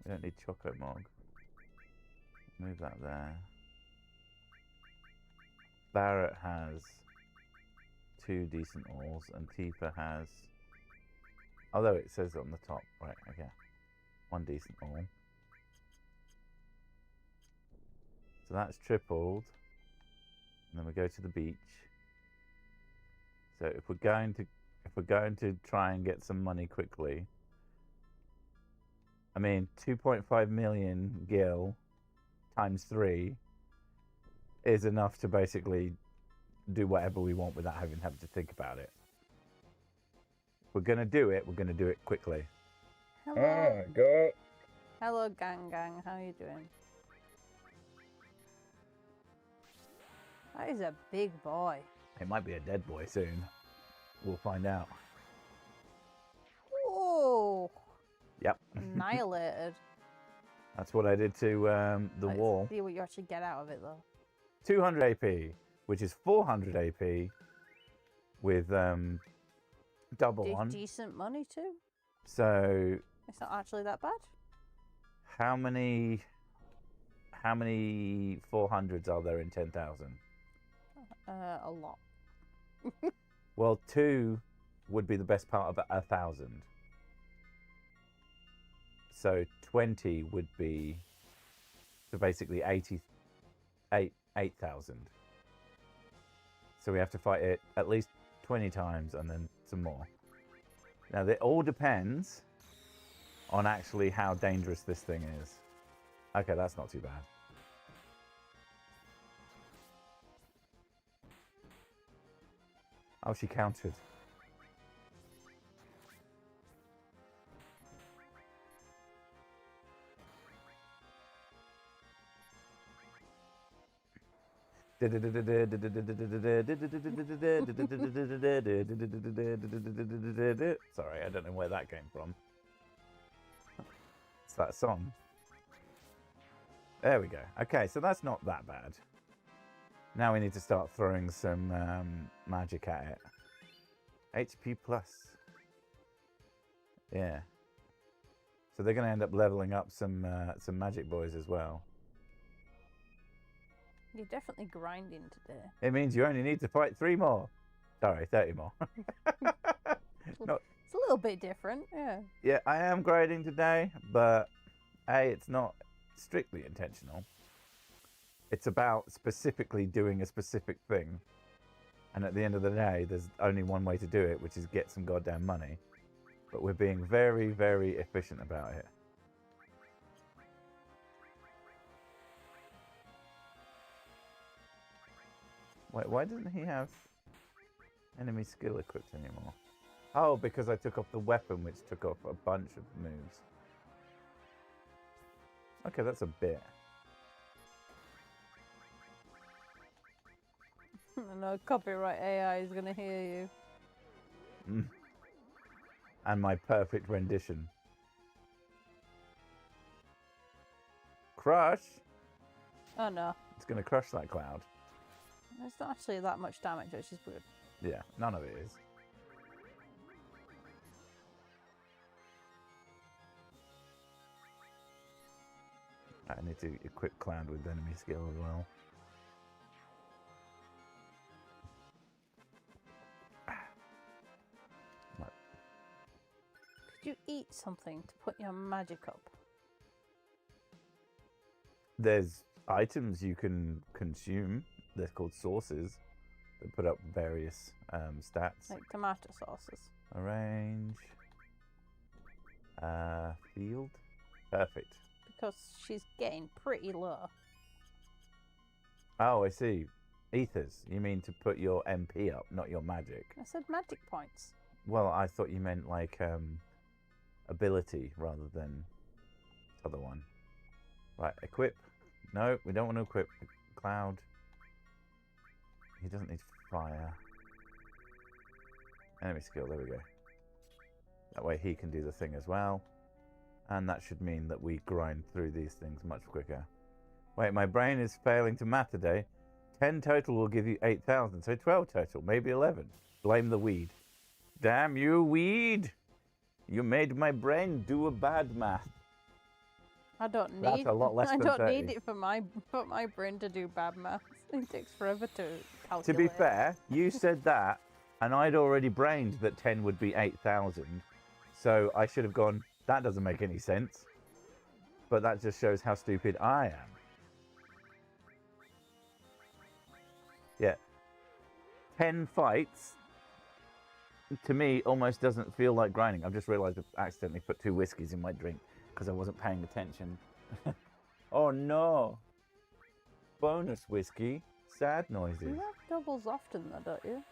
We don't need Choco Mog. Move that there. Barrett has 2 decent alls, and Tifa has... Although it says it on the top. Right, okay. 1 decent all. So that's tripled. And then we go to the beach. So if we're going to try and get some money quickly, I mean 2.5 million gil times 3 is enough to basically do whatever we want without having to think about it. If we're gonna do it, we're gonna do it quickly. Hello. Go. Hello, gang. How you doing? That is a big boy. It might be a dead boy soon. We'll find out. Oh, Yep. annihilated. That's what I did to the Let's wall. see what you actually get out of it, though. 200 AP, which is 400 AP with double on. Decent money, too. So It's not actually that bad. how many 400s are there in 10,000? A lot. Well, 2 would be the best part of 1,000. So 20 would be, so basically 8,000. So we have to fight it at least 20 times and then some more. Now, it all depends on actually how dangerous this thing is. Okay, that's not too bad. Oh, she counted. Sorry, I don't know where that came from. It's that song. There we go. Okay, so that's not that bad. Now we need to start throwing some magic at it. HP plus. Yeah. So they're going to end up leveling up some magic boys as well. You're definitely grinding today. It means you only need to fight 3 more. Sorry, 30 more. No. It's a little bit different, yeah. Yeah, I am grinding today, but A, it's not strictly intentional. It's about specifically doing a specific thing. And at the end of the day, there's only one way to do it, which is get some goddamn money. But we're being very, very efficient about it. Wait, why doesn't he have enemy skill equipped anymore? Oh, because I took off the weapon, which took off a bunch of moves. Okay, that's a bit. No, copyright AI is going to hear you. And my perfect rendition. Crush! Oh, no. It's going to crush that cloud. It's not actually that much damage, which is good. Yeah, none of it is. I need to equip cloud with enemy skill as well. Could you eat something to put your magic up? There's items you can consume. They're called sources that put up various stats. Like tomato sauces. Arrange. Field. Perfect. Because she's getting pretty low. Oh, I see. Ethers. You mean to put your MP up, not your magic. I said magic points. Well, I thought you meant like ability rather than other one. Right, equip. No, we don't want to equip cloud. He doesn't need fire. Enemy skill, there we go. That way he can do the thing as well. And that should mean that we grind through these things much quicker. Wait, my brain is failing to math today. 10 total will give you 8,000, so 12 total, maybe 11. Blame the weed. Damn you, weed! You made my brain do a bad math. I don't need. That's a lot less I than don't 30. need it for my brain to do bad maths. It takes forever to calculate. To be fair, you said that, and I'd already brained that 10 would be 8,000. So I should have gone, that doesn't make any sense. But that just shows how stupid I am. Yeah. 10 fights, to me, almost doesn't feel like grinding. I've just realised I've accidentally put 2 whiskeys in my drink because I wasn't paying attention. Oh no. Bonus whiskey. Sad noises. You have doubles often though, don't you?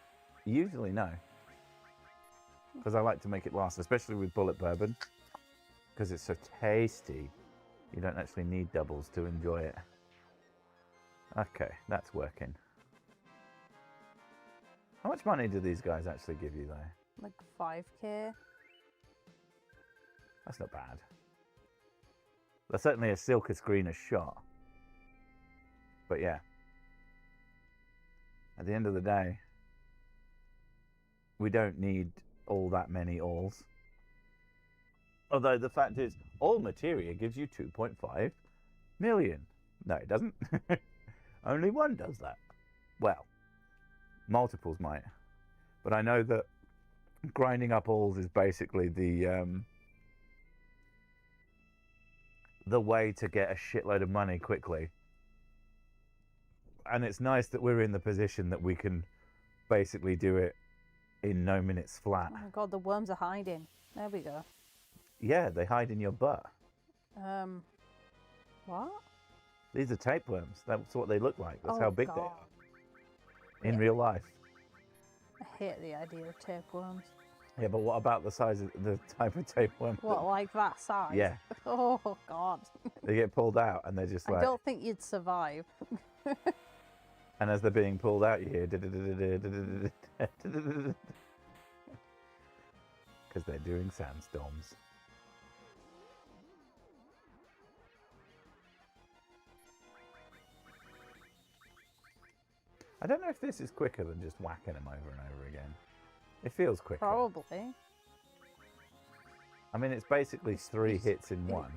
Usually no. Because I like to make it last, especially with bullet bourbon. Because it's so tasty. You don't actually need doubles to enjoy it. Okay, that's working. How much money do these guys actually give you though? Like 5k. That's not bad. They're certainly a silker screen a shot. But yeah. At the end of the day, we don't need all that many alls. Although the fact is, all materia gives you 2.5 million. No, it doesn't. Only one does that. Well, multiples might. But I know that grinding up alls is basically the way to get a shitload of money quickly. And it's nice that we're in the position that we can basically do it in no minutes flat. Oh my god, the worms are hiding. There we go. Yeah, they hide in your butt. What? These are tapeworms. That's what they look like. That's how big they God. are in real life. I hate the idea of tapeworms. Yeah, but what about the size of the type of tapeworm? What, like that size? Yeah. Oh god. They get pulled out and they're just like... I don't think you'd survive. And as they're being pulled out, you hear... Because they're doing sandstorms. I don't know if this is quicker than just whacking them over and over again. It feels quicker. Probably. I mean, it's basically 3 hits in one.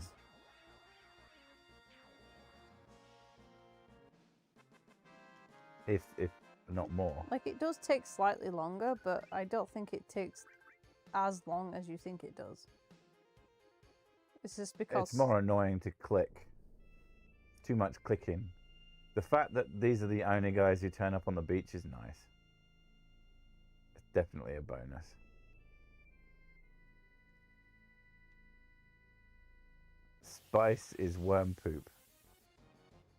If not more. Like, it does take slightly longer, but I don't think it takes as long as you think it does. It's just because... It's more annoying to click. Too much clicking. The fact that these are the only guys who turn up on the beach is nice. It's definitely a bonus. Spice is worm poop.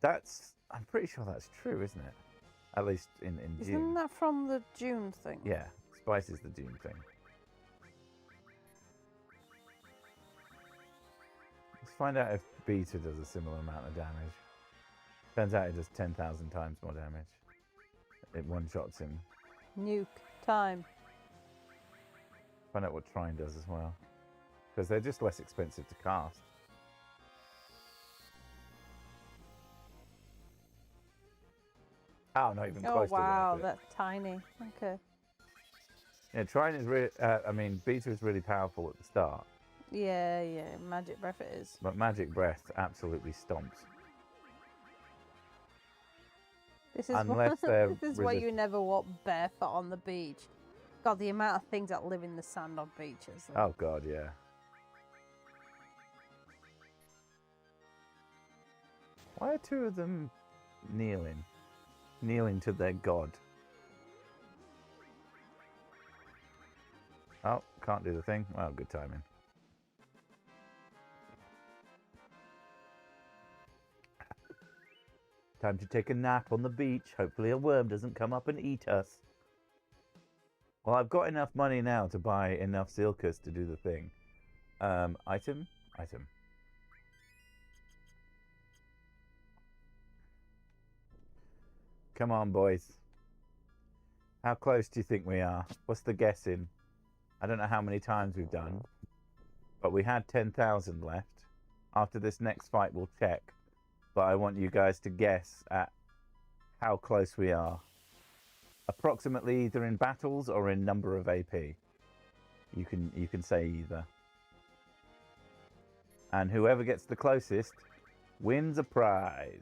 I'm pretty sure that's true, isn't it? At least in June. Isn't that from the June thing? Yeah, spice is the June thing. Let's find out if beta does a similar amount of damage. Turns out it does 10,000 times more damage. It one-shots him. Nuke time. Find out what Trine does as well. Because they're just less expensive to cast. Oh, not even close Oh wow, to that. that's tiny. Okay. Yeah, Trine is really... beta is really powerful at the start. Yeah, magic breath it is. But Magic Breath absolutely stomps. This is Unless they're this is why you never walk barefoot on the beach. God, the amount of things that live in the sand on beaches. Oh god, yeah. Why are 2 of them kneeling? Kneeling to their god. Oh, can't do the thing. Well, good timing. Time to take a nap on the beach. Hopefully a worm doesn't come up and eat us. Well, I've got enough money now to buy enough Silkus to do the thing. Item? Item. Come on, boys. How close do you think we are? What's the guessing? I don't know how many times we've done. but we had 10,000 left. After this next fight, we'll check. But I want you guys to guess at how close we are. Approximately either in battles or in number of AP. You can say either. And whoever gets the closest wins a prize.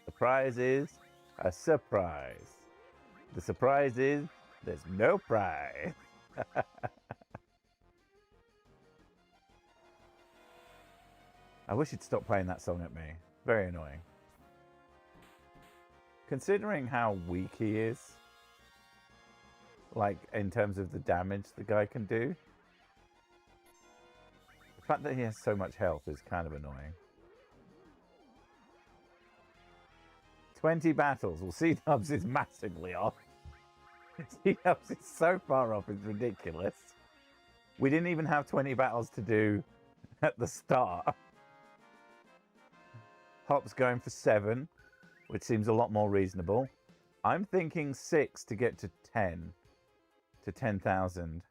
The prize is a surprise. The surprise is there's no prize. I wish he'd stop playing that song at me. Very annoying. Considering how weak he is, like in terms of the damage the guy can do, the fact that he has so much health is kind of annoying. 20 battles. Well, C-Dubs is massively off. C-Dubs is so far off, it's ridiculous. We didn't even have 20 battles to do at the start. Hop's going for 7, which seems a lot more reasonable. I'm thinking 6 to get to 10, to 10,000.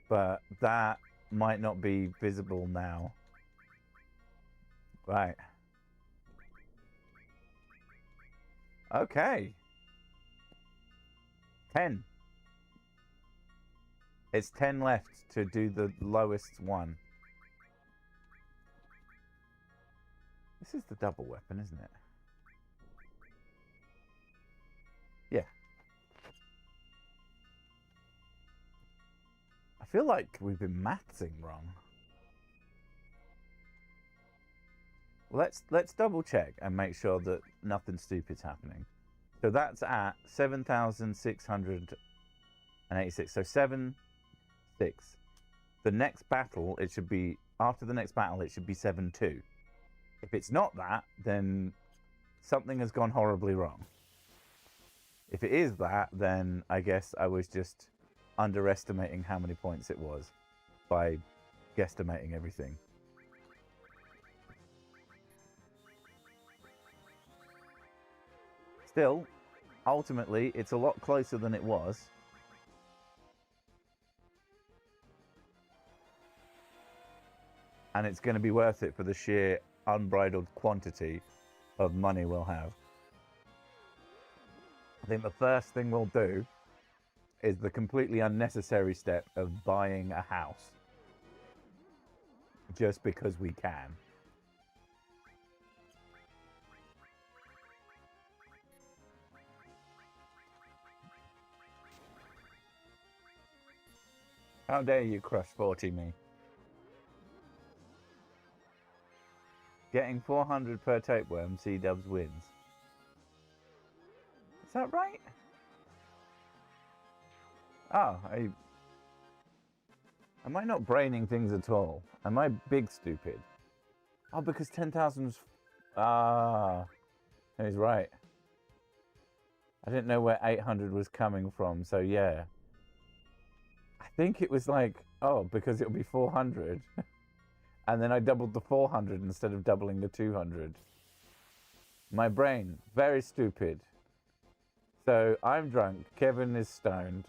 But that might not be visible now. Right. Okay. 10. It's 10 left to do the lowest one. This is the double weapon, isn't it? Yeah. I feel like we've been mathsing wrong. Well, let's double check and make sure that nothing stupid's happening. So that's at 7,686. So 7, 6. The next battle, it should be after the next battle, it should be 7-2. If it's not that, then something has gone horribly wrong. If it is that, then I guess I was just underestimating how many points it was by guesstimating everything. Still, ultimately, it's a lot closer than it was. And it's going to be worth it for the sheer unbridled quantity of money we'll have. I think the first thing we'll do is the completely unnecessary step of buying a house. Just because we can. How dare you crush 40 me? Getting 400 per tapeworm, C-Dubs wins. Is that right? Oh, am I not braining things at all? Am I big stupid? Oh, because 10,000 was... Ah, he's right. I didn't know where 800 was coming from, so yeah. I think it was like, oh, because it'll be 400. And then I doubled the 400 instead of doubling the 200. My brain, very stupid. So I'm drunk, Kevin is stoned.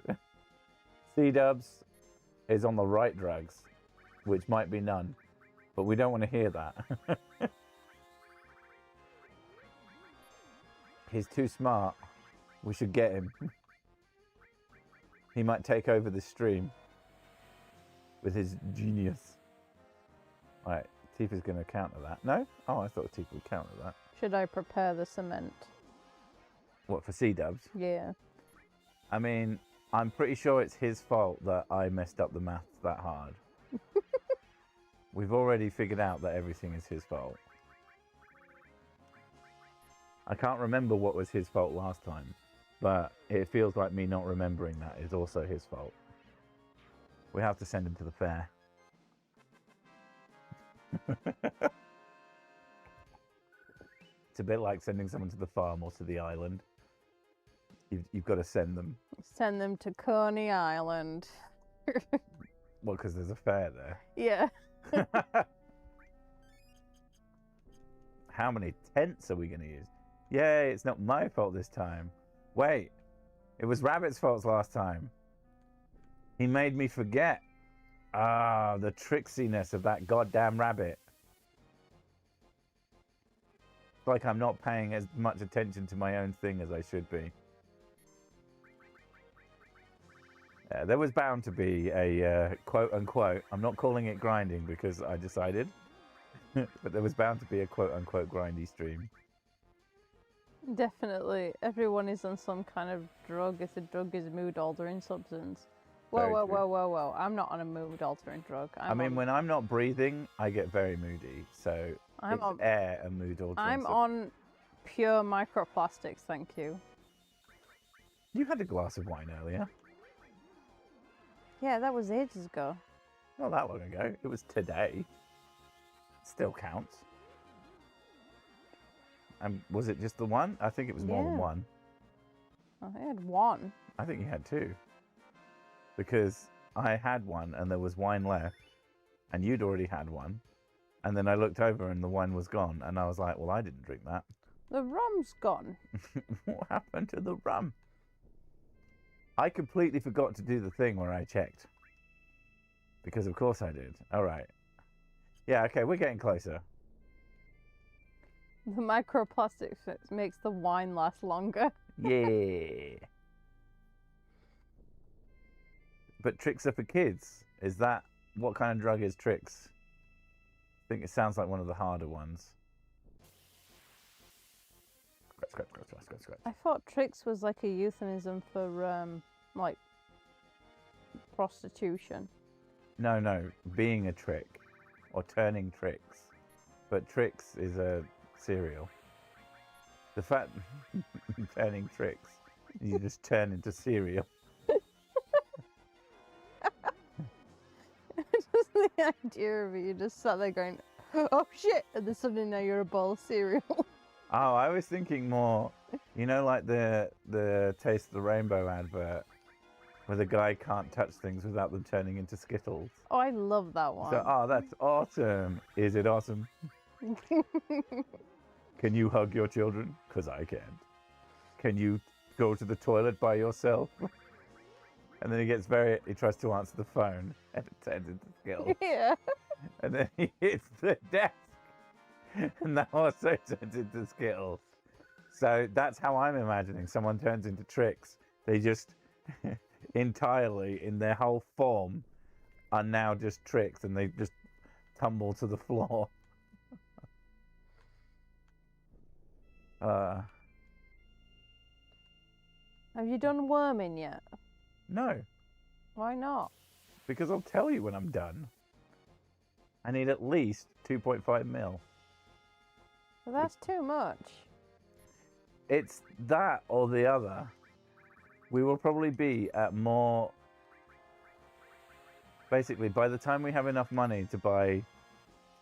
C-Dubs is on the right drugs, which might be none. But we don't want to hear that. He's too smart. We should get him. He might take over the stream with his genius. Right, Tifa's going to counter that. No? Oh, I thought Tifa would counter that. Should I prepare the cement? What, for C-Dubs? Yeah. I mean, I'm pretty sure it's his fault that I messed up the maths that hard. We've already figured out that everything is his fault. I can't remember what was his fault last time, but it feels like me not remembering that is also his fault. We have to send him to the fair. It's a bit like sending someone to the farm or to the island. You've got to send them. Send them to Coney Island. Well, because there's a fair there. Yeah. How many tents are we going to use? Yay, it's not my fault this time. Wait, it was Rabbit's fault last time. He made me forget. Ah, the tricksiness of that goddamn rabbit. It's like I'm not paying as much attention to my own thing as I should be. Yeah, there was bound to be a quote-unquote, I'm not calling it grinding because I decided, but there was bound to be a quote-unquote grindy stream. Definitely. Everyone is on some kind of drug. If the drug is a mood-altering substance. Whoa, Very whoa, true. whoa, whoa, whoa. I'm not on a mood-altering drug. I mean, when I'm not breathing, I get very moody, so I'm it's on, air and mood-altering. I'm on pure microplastics, thank you. You had a glass of wine earlier. Yeah, that was ages ago. Not that long ago. It was today. Still counts. And was it just the one? I think it was more than Yeah. one. I had one. I think you had two. Because I had one and there was wine left, and you'd already had one. And then I looked over and the wine was gone, and I was like, well, I didn't drink that. The rum's gone. What happened to the rum? I completely forgot to do the thing where I checked. Because of course I did. All right. Yeah, okay, we're getting closer. The microplastics makes the wine last longer. Yeah. But tricks are for kids. Is that what kind of drug is tricks? I think it sounds like one of the harder ones. Scratch, scratch, scratch, scratch, scratch. I thought tricks was like a euphemism for like prostitution. No, being a trick or turning tricks. But tricks is a cereal. The fact turning tricks, you just turn into cereal. Just the idea of it, you just sat there going, oh shit, and then suddenly now you're a bowl of cereal. Oh, I was thinking more, you know, like the Taste of the Rainbow advert, where the guy can't touch things without them turning into Skittles. Oh, I love that one. So, oh, that's awesome. Is it awesome? Can you hug your children? Because I can't. Can you go to the toilet by yourself? And then he tries to answer the phone, and it turns into Skittles. Yeah. And then he hits the desk, and that also turns into Skittles. So that's how I'm imagining someone turns into tricks. They just entirely, in their whole form, are now just tricks, and they just tumble to the floor. Have you done worming yet? No, Why not? because I'll tell you when I'm done. I need at least 2.5 mil. Well, that's too much. It's that or the other. We will probably be at more... Basically, by the time we have enough money to buy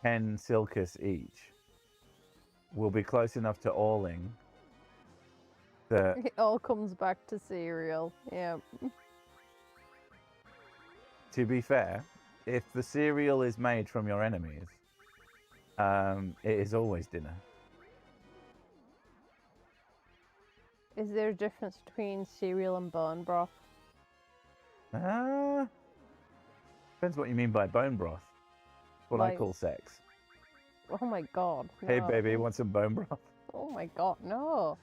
10 Silkus each, we'll be close enough to alling that... It all comes back to cereal. Yeah. To be fair, if the cereal is made from your enemies, it is always dinner. Is there a difference between cereal and bone broth? Depends what you mean by bone broth. What I Like- call sex. Oh my god. Hey no. baby, want some bone broth? Oh my god, no.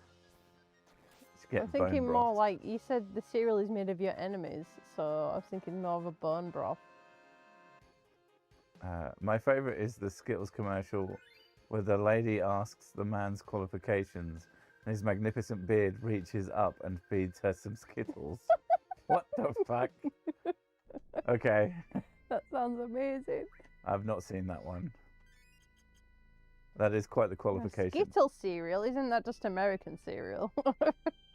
Just get I'm thinking bone more broth. like, you said the cereal is made of your enemies, so I was thinking more of a bone broth. My favourite is the Skittles commercial where the lady asks the man's qualifications and his magnificent beard reaches up and feeds her some Skittles. What the fuck? Okay, That sounds amazing. I've not seen that one. That is quite the qualification. Skittle cereal, isn't that just American cereal?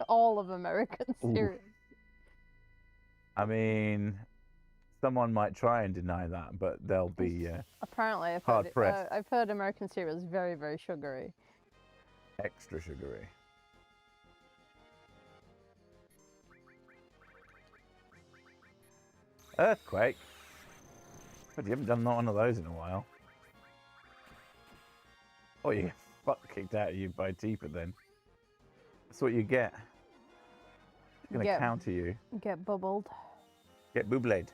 All of American Ooh. cereal. I mean, someone might try and deny that, but they'll be Apparently, Hard pressed. I've heard American cereal is very, very sugary. extra sugary. Earthquake? God, you haven't done one of those in a while. Oh, you get fuck kicked out of you by Tifa then. That's what you get. She's gonna Get- counter you. Get bubbled. Get booblade.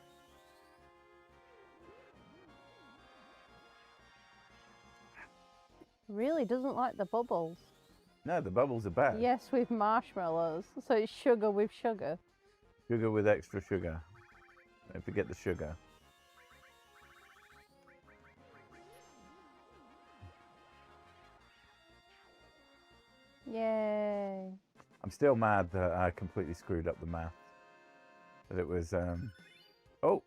Really doesn't like the bubbles. No, the bubbles are bad. Yes, with marshmallows. So it's sugar with sugar. Sugar with extra sugar. Don't forget the sugar. Yay. I'm still mad that I completely screwed up the math. That it was, oh!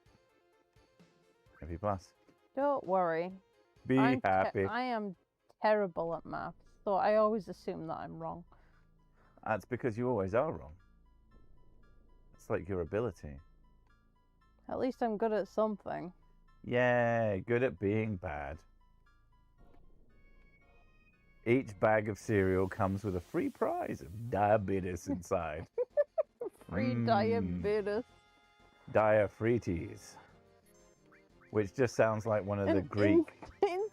Heavy plus. Don't worry. Be happy. I am terrible at maths, so I always assume that I'm wrong. That's because you always are wrong. It's like your ability. At least I'm good at something. Yay, good at being bad. Each bag of cereal comes with a free prize of diabetes inside. Free diabetes. Diaphragms. Which just sounds like one of the Greek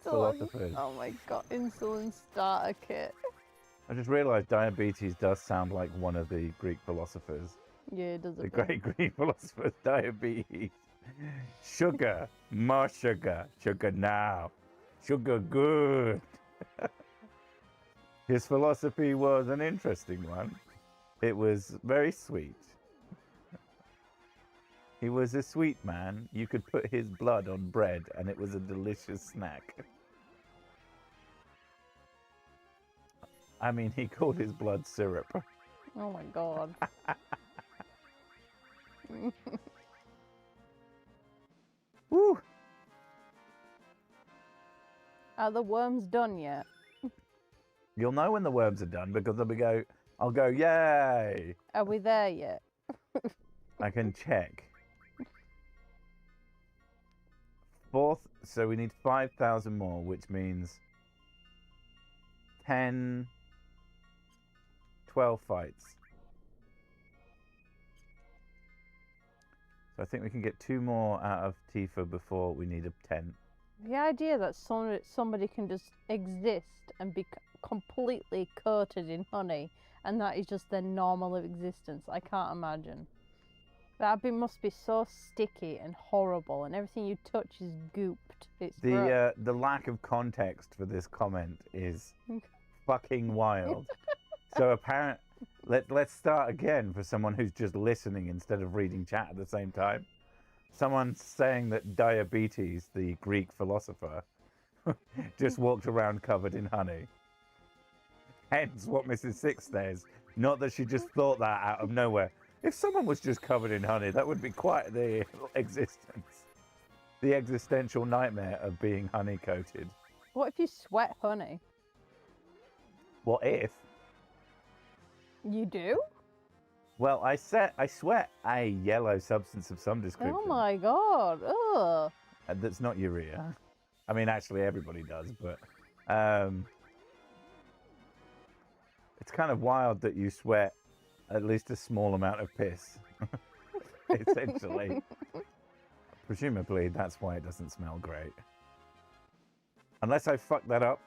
philosophers. Oh my god, insulin starter kit. I just realised diabetes does sound like one of the Greek philosophers. Yeah, it does. The great Greek philosophers, diabetes. Sugar, more sugar, sugar now, sugar good. His philosophy was an interesting one. It was very sweet. He was a sweet man. You could put his blood on bread and it was a delicious snack. I mean, he called his blood syrup. Oh my god. Woo! Are the worms done yet? You'll know when the worms are done because I'll go, yay! Are we there yet? I can check. Fourth, so we need 5,000 more, which means 10, 12 fights. So I think we can get 2 more out of Tifa before we need a 10. The idea that somebody can just exist and be completely coated in honey and that is just their normal existence, I can't imagine. That must be so sticky and horrible, and everything you touch is gooped. It's the lack of context for this comment is fucking wild. So apparent. Let's start again for someone who's just listening instead of reading chat at the same time. Someone's saying that diabetes, the Greek philosopher, just walked around covered in honey. Hence what Mrs. Six says. Not that she just thought that out of nowhere. If someone was just covered in honey, that would be quite the existence. The existential nightmare of being honey coated. What if you sweat honey? What if? You do? Well, I sweat a yellow substance of some description. Oh my god. Ugh. That's not urea. I mean, actually, everybody does, but it's kind of wild that you sweat at least a small amount of piss, essentially. Presumably, that's why it doesn't smell great. Unless I fuck that up.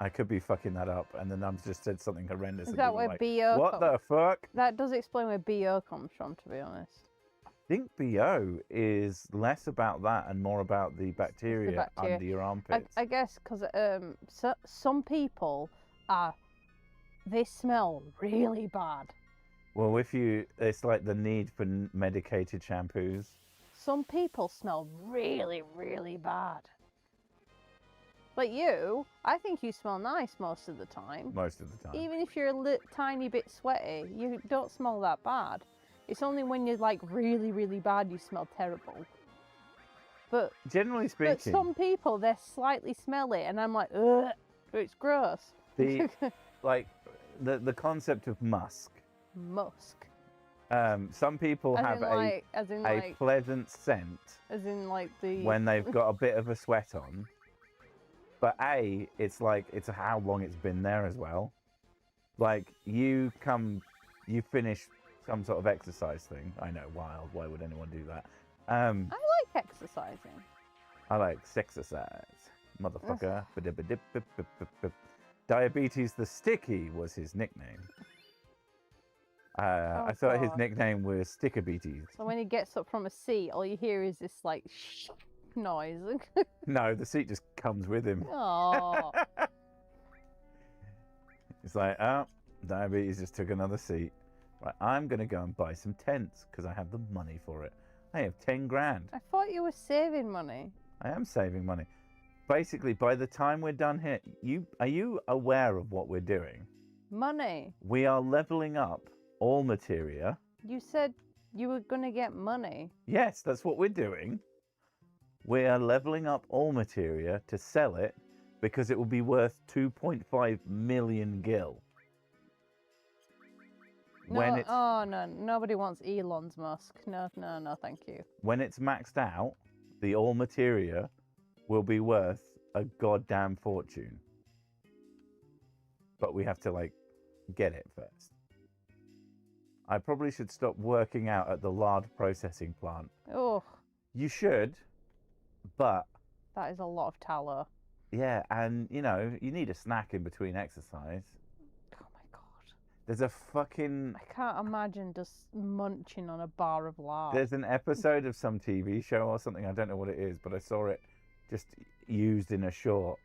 I could be fucking that up, and then I've just said something horrendous. Is that where BO what the fuck? That does explain where BO comes from, to be honest. I think BO is less about that and more about the bacteria under your armpits. I guess because some people they smell really bad. Well, it's like the need for medicated shampoos. Some people smell really, really bad. Like you, I think you smell nice most of the time. Most of the time. Even if you're a tiny bit sweaty, you don't smell that bad. It's only when you're like really, really bad you smell terrible. But generally speaking, but some people, they're slightly smelly, and I'm like, ugh, it's gross. The the concept of musk. Musk. Some people as have a pleasant scent. As in like the when they've got a bit of a sweat on. But it's how long it's been there as well. Like you finish some sort of exercise thing. I know, wild. Why would anyone do that? I like exercising. I like sexercise, motherfucker. Diabetes the Sticky was his nickname. I thought his nickname was Stickerbeaties. So when he gets up from a seat, all you hear is this like noise. No, the seat just comes with him. Oh. It's like, oh, diabetes just took another seat. Right, I'm going to go and buy some tents because I have the money for it. I have 10 grand. I thought you were saving money. I am saving money. Basically, by the time we're done here, are you aware of what we're doing? Money. We are leveling up all materia. You said you were going to get money. Yes, that's what we're doing. We are leveling up all materia to sell it because it will be worth 2.5 million gil. No, oh no, nobody wants Elon's Musk. No, thank you. When it's maxed out, the all materia will be worth a goddamn fortune. But we have to, like, get it first. I probably should stop working out at the lard processing plant. Oh. You should, but... That is a lot of tallow. Yeah, and, you know, you need a snack in between exercise. Oh my god. There's a fucking... I can't imagine just munching on a bar of lard. There's an episode of some TV show or something, I don't know what it is, but I saw it just used in a short.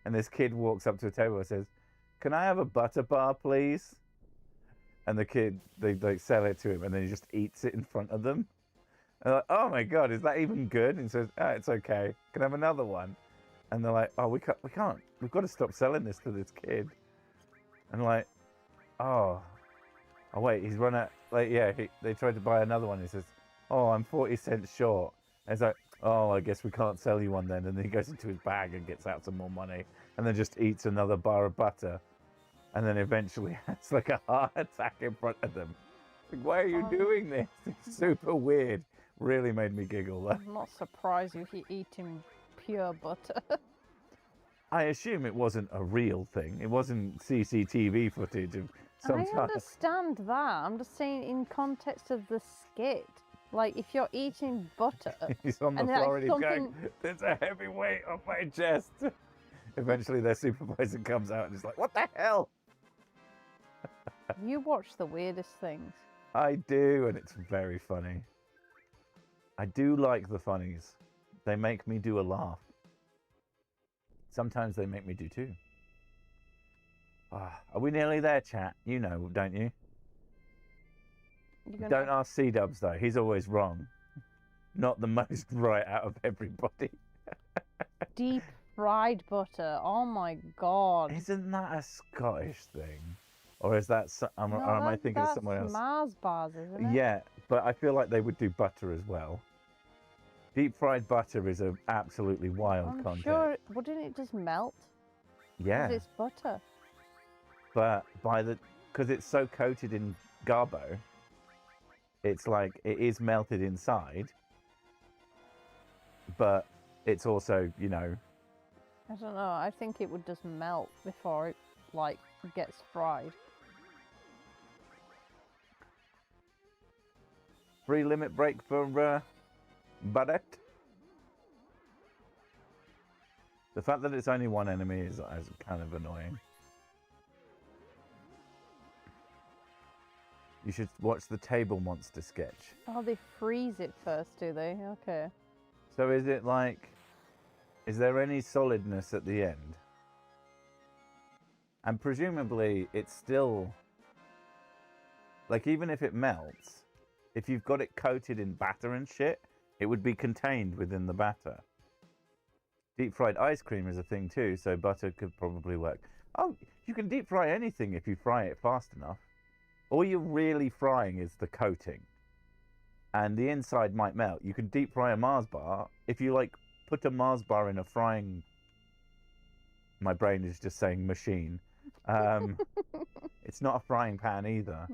And this kid walks up to a table and says, "Can I have a butter bar, please?" And the kid, they sell it to him, and then he just eats it in front of them. And they're like, "Oh my god, is that even good?" And he says, "Oh, it's okay. Can I have another one?" And they're like, "Oh, we can't. We've got to stop selling this to this kid." And like, oh wait, he's run out. Like, yeah, they tried to buy another one. He says, "Oh, I'm 40 cents short." And it's like, "Oh, I guess we can't sell you one then." And then he goes into his bag and gets out some more money, and then just eats another bar of butter. And then eventually has like a heart attack in front of them. Like, why are you doing this? It's super weird. Really made me giggle though. I'm not surprised if you're eating pure butter. I assume it wasn't a real thing. It wasn't CCTV footage of some I type. understand that. I'm just saying in context of the skit. Like, if you're eating butter... He's on the and floor and he's something... going, "There's a heavy weight on my chest." Eventually their supervisor comes out and is like, "What the hell?" You watch the weirdest things. I do, and it's very funny. I do like the funnies. They make me do a laugh. Sometimes they make me do two. Are we nearly there, chat? You know, don't you? Don't ask C-Dubs, though. He's always wrong. Not the most right out of everybody. Deep fried butter. Oh my god. Isn't that a Scottish thing? Or is that... or am I thinking of somewhere else? That's Mars bars, isn't it? Yeah, but I feel like they would do butter as well. Deep fried butter is an absolutely wild concept. Sure, wouldn't it just melt? Yeah. Because it's butter. But because it's so coated in garbo, it's like it is melted inside, but it's also, you know... I don't know. I think it would just melt before it, like, gets fried. Free limit break for Barrett. The fact that it's only one enemy is kind of annoying. You should watch the table monster sketch. Oh, they freeze it first, do they? Okay. So is it like... Is there any solidness at the end? And presumably it's still... Like, even if it melts, if you've got it coated in batter and shit, it would be contained within the batter. Deep fried ice cream is a thing too, so butter could probably work. Oh, you can deep fry anything if you fry it fast enough. All you're really frying is the coating. And the inside might melt. You can deep fry a Mars bar. If you, like, put a Mars bar in a frying... My brain is just saying machine. It's not a frying pan either.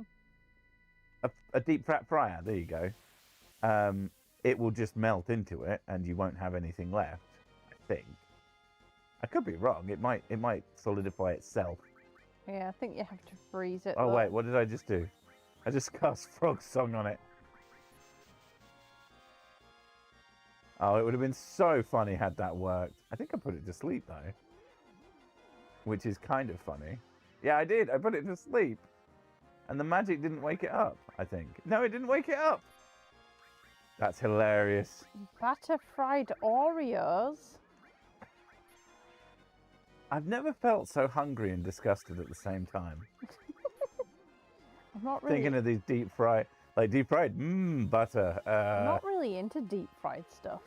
A deep fat fryer, there you go. It will just melt into it and you won't have anything left, I think. I could be wrong. It might solidify itself. Yeah, I think you have to freeze it. Oh, though. wait, what did I just do? I just cast Frog Song on it. Oh, it would have been so funny had that worked. I think I put it to sleep, though. Which is kind of funny. Yeah, I did. I put it to sleep. And the magic didn't wake it up, I think. No, it didn't wake it up. That's hilarious. Batter fried Oreos? I've never felt so hungry and disgusted at the same time. I'm not really. Thinking of these deep fried, butter. I'm not really into deep fried stuff.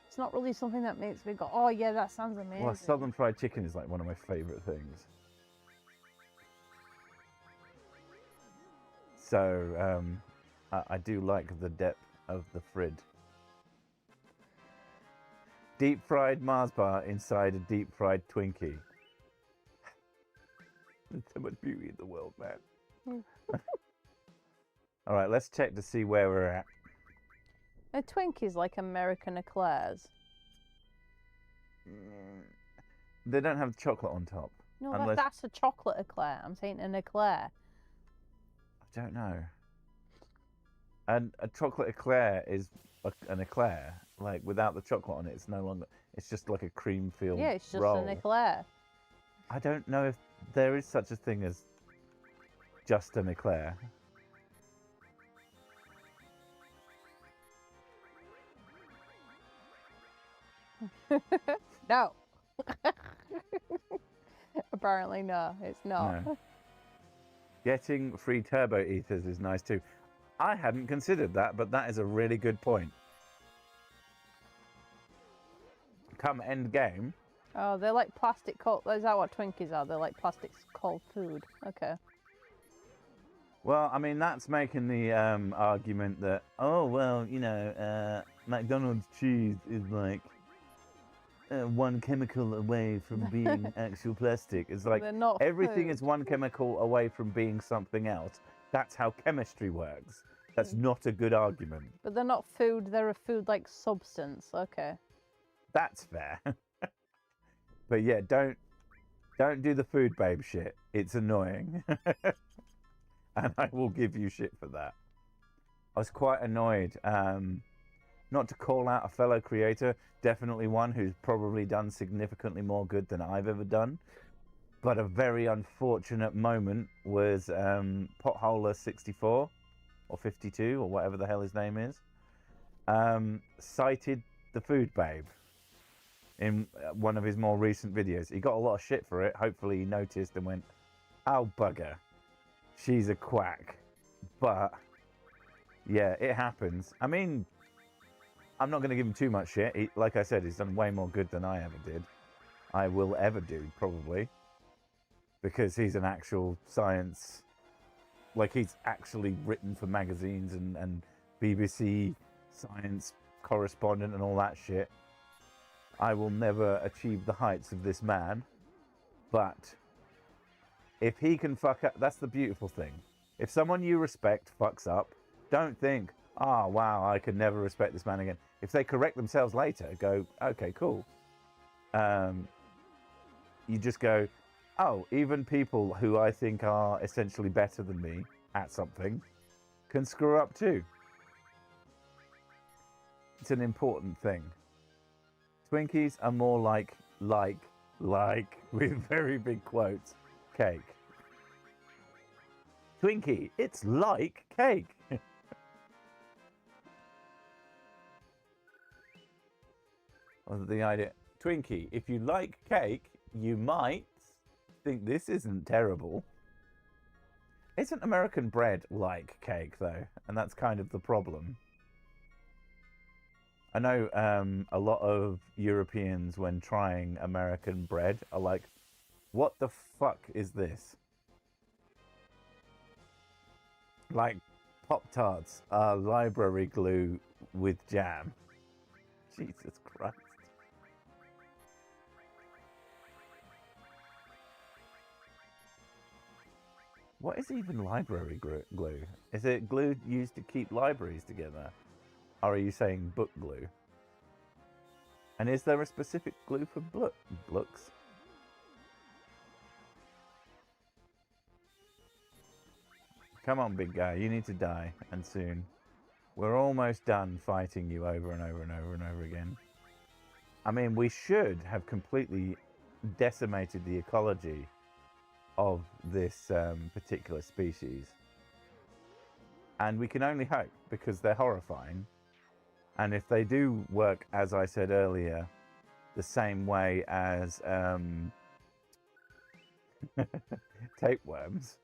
It's not really something that makes me go, oh yeah, that sounds amazing. Well, southern fried chicken is like one of my favourite things. So I do like the depth of the frid. Deep fried Mars bar inside a deep fried Twinkie. There's so much beauty in the world, man. All right, let's check to see where we're at. A Twinkie's like American eclairs. They don't have chocolate on top. No, unless... that's a chocolate eclair. I'm saying an eclair. I don't know. And a chocolate eclair is an eclair. Like, without the chocolate on it, it's no longer... It's just like a cream-filled Yeah, it's just roll. an eclair. I don't know if there is such a thing as just an eclair. No. Apparently, no, it's not. No. Getting free turbo ethers is nice too. I hadn't considered that, but that is a really good point. Come end game. Oh, they're like plastic cold. Is that what Twinkies are? They're like plastic cold food. Okay. Well, I mean, that's making the argument that, oh, well, you know, McDonald's cheese is like one chemical away from being actual plastic. It's like everything food. is one chemical away from being something else. That's how chemistry works. That's not a good argument. But they're not food. They're a food-like substance. Okay. That's fair. But yeah, don't do the food babe shit. It's annoying. And I will give you shit for that. I was quite annoyed. Not to call out a fellow creator, definitely one who's probably done significantly more good than I've ever done. But a very unfortunate moment was Potholer64 or 52 or whatever the hell his name is, cited the food babe in one of his more recent videos. He got a lot of shit for it. Hopefully he noticed and went, oh bugger, she's a quack. But yeah, it happens. I mean, I'm not going to give him too much shit. Like I said, he's done way more good than I ever did. I will ever do, probably. Because he's an actual science... Like, he's actually written for magazines and BBC science correspondent and all that shit. I will never achieve the heights of this man. But if he can fuck up... That's the beautiful thing. If someone you respect fucks up, don't think, oh, wow, I could never respect this man again. If they correct themselves later, go, okay, cool. You just go, oh, even people who I think are essentially better than me at something can screw up too. It's an important thing. Twinkies are more like, with very big quotes, cake. Twinkie, it's like cake. Well, the idea, Twinkie, if you like cake, you might think this isn't terrible. Isn't American bread like cake, though? And that's kind of the problem. I know a lot of Europeans, when trying American bread, are like, what the fuck is this? Like, Pop-Tarts are library glue with jam. Jesus Christ. What is even library glue? Is it glue used to keep libraries together? Or are you saying book glue? And is there a specific glue for books? Come on, big guy, you need to die, and soon. We're almost done fighting you over and over and over and over again. I mean, we should have completely decimated the ecology of this particular species. And we can only hope, because they're horrifying. And if they do work, as I said earlier, the same way as Tapeworms.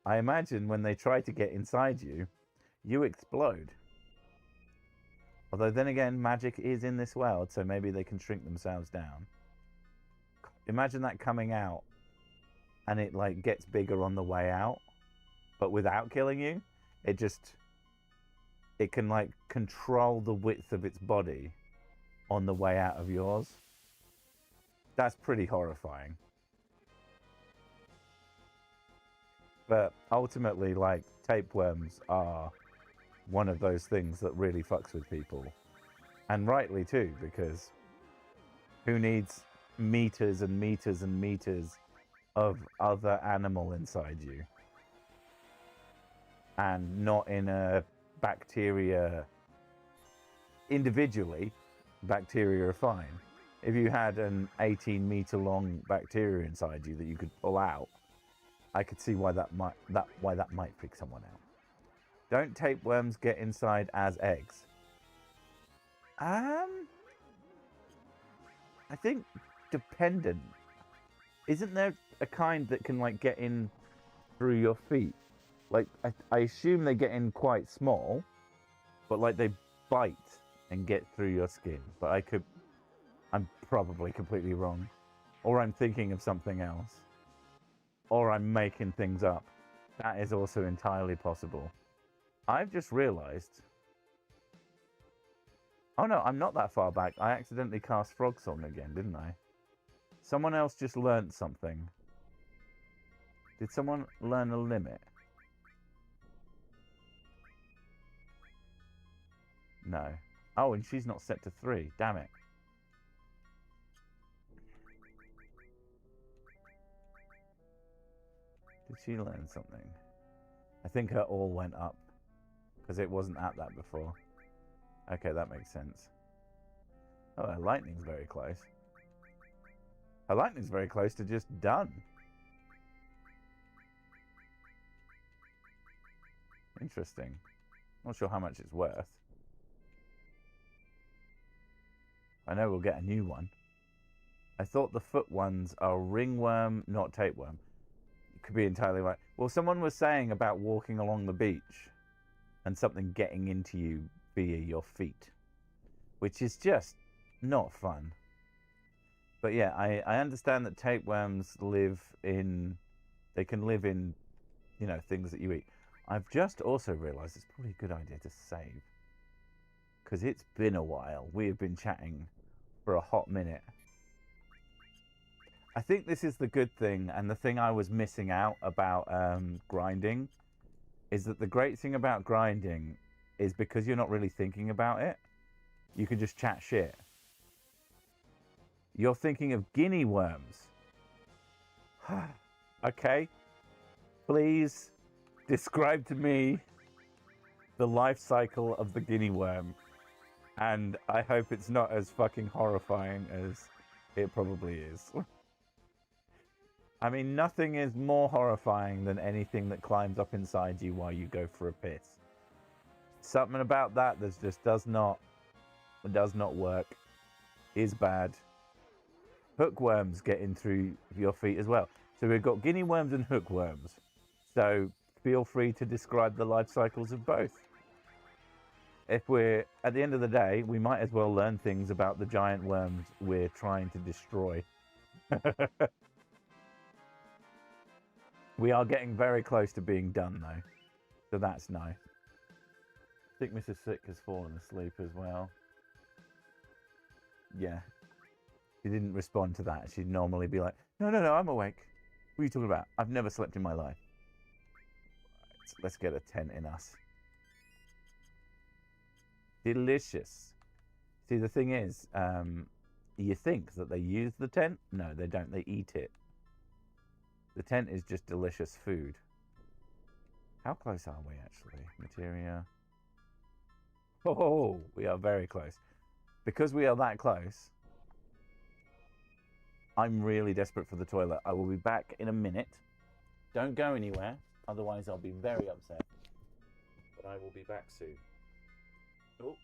I imagine when they try to get inside you, you explode. Although then again, magic is in this world, so maybe they can shrink themselves down. Imagine that coming out and it like gets bigger on the way out, but without killing you. It can like control the width of its body on the way out of yours. That's pretty horrifying. But ultimately, like, tapeworms are one of those things that really fucks with people. And rightly too, because who needs meters and meters and meters of other animal inside you? And not in a bacteria. Individually, bacteria are fine. If you had an 18-meter long bacteria inside you that you could pull out, I could see why that might freak someone out. Don't tapeworms get inside as eggs? I think dependent. Isn't there a kind that can like get in through your feet? Like I assume they get in quite small, but like they bite and get through your skin. But I'm probably completely wrong, or I'm thinking of something else, or I'm making things up. That is also entirely possible. I've just realized. Oh no, I'm not that far back. I accidentally cast Frog Song again, didn't I? Someone else just learnt something. Did someone learn a limit? No. Oh, and she's not set to 3. Damn it. Did she learn something? I think her all went up because it wasn't at that before. Okay, that makes sense. Oh, her lightning's very close. Her lightning's very close to just done. Interesting. Not sure how much it's worth. I know we'll get a new one. I thought the foot ones are ringworm, not tapeworm. You could be entirely right. Well, someone was saying about walking along the beach and something getting into you via your feet, which is just not fun. But yeah, I understand that tapeworms they can live in, things that you eat. I've just also realised it's probably a good idea to save, because it's been a while. We have been chatting for a hot minute. I think this is the good thing, and the thing I was missing out about grinding is that the great thing about grinding is because you're not really thinking about it, you can just chat shit. You're thinking of guinea worms. Okay, please describe to me the life cycle of the guinea worm, and I hope it's not as fucking horrifying as it probably is. I mean, nothing is more horrifying than anything that climbs up inside you while you go for a piss. Something about that just does not work, is bad. Hookworms get in through your feet as well. So we've got guinea worms and hookworms. So feel free to describe the life cycles of both. If we're, at the end of the day, we might as well learn things about the giant worms we're trying to destroy. We are getting very close to being done, though. So that's nice. I think Mrs. Sick has fallen asleep as well. Yeah. She didn't respond to that. She'd normally be like, no, I'm awake. What are you talking about? I've never slept in my life. Right, let's get a tent in us. Delicious. See, the thing is, you think that they use the tent? No, they don't. They eat it. The tent is just delicious food. How close are we, actually? Materia. Oh, we are very close. Because we are that close, I'm really desperate for the toilet. I will be back in a minute. Don't go anywhere, otherwise I'll be very upset. But I will be back soon. Oh.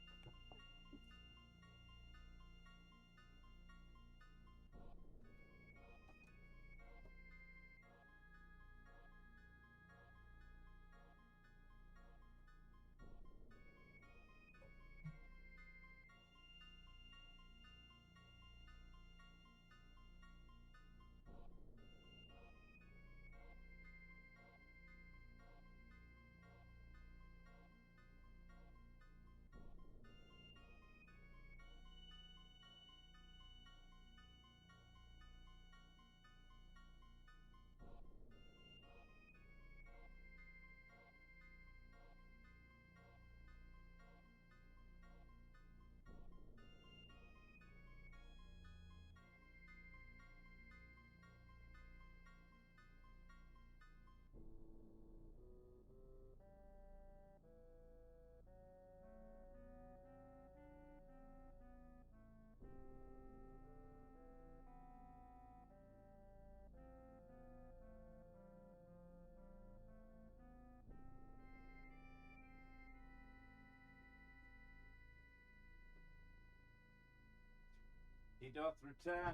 He doth return.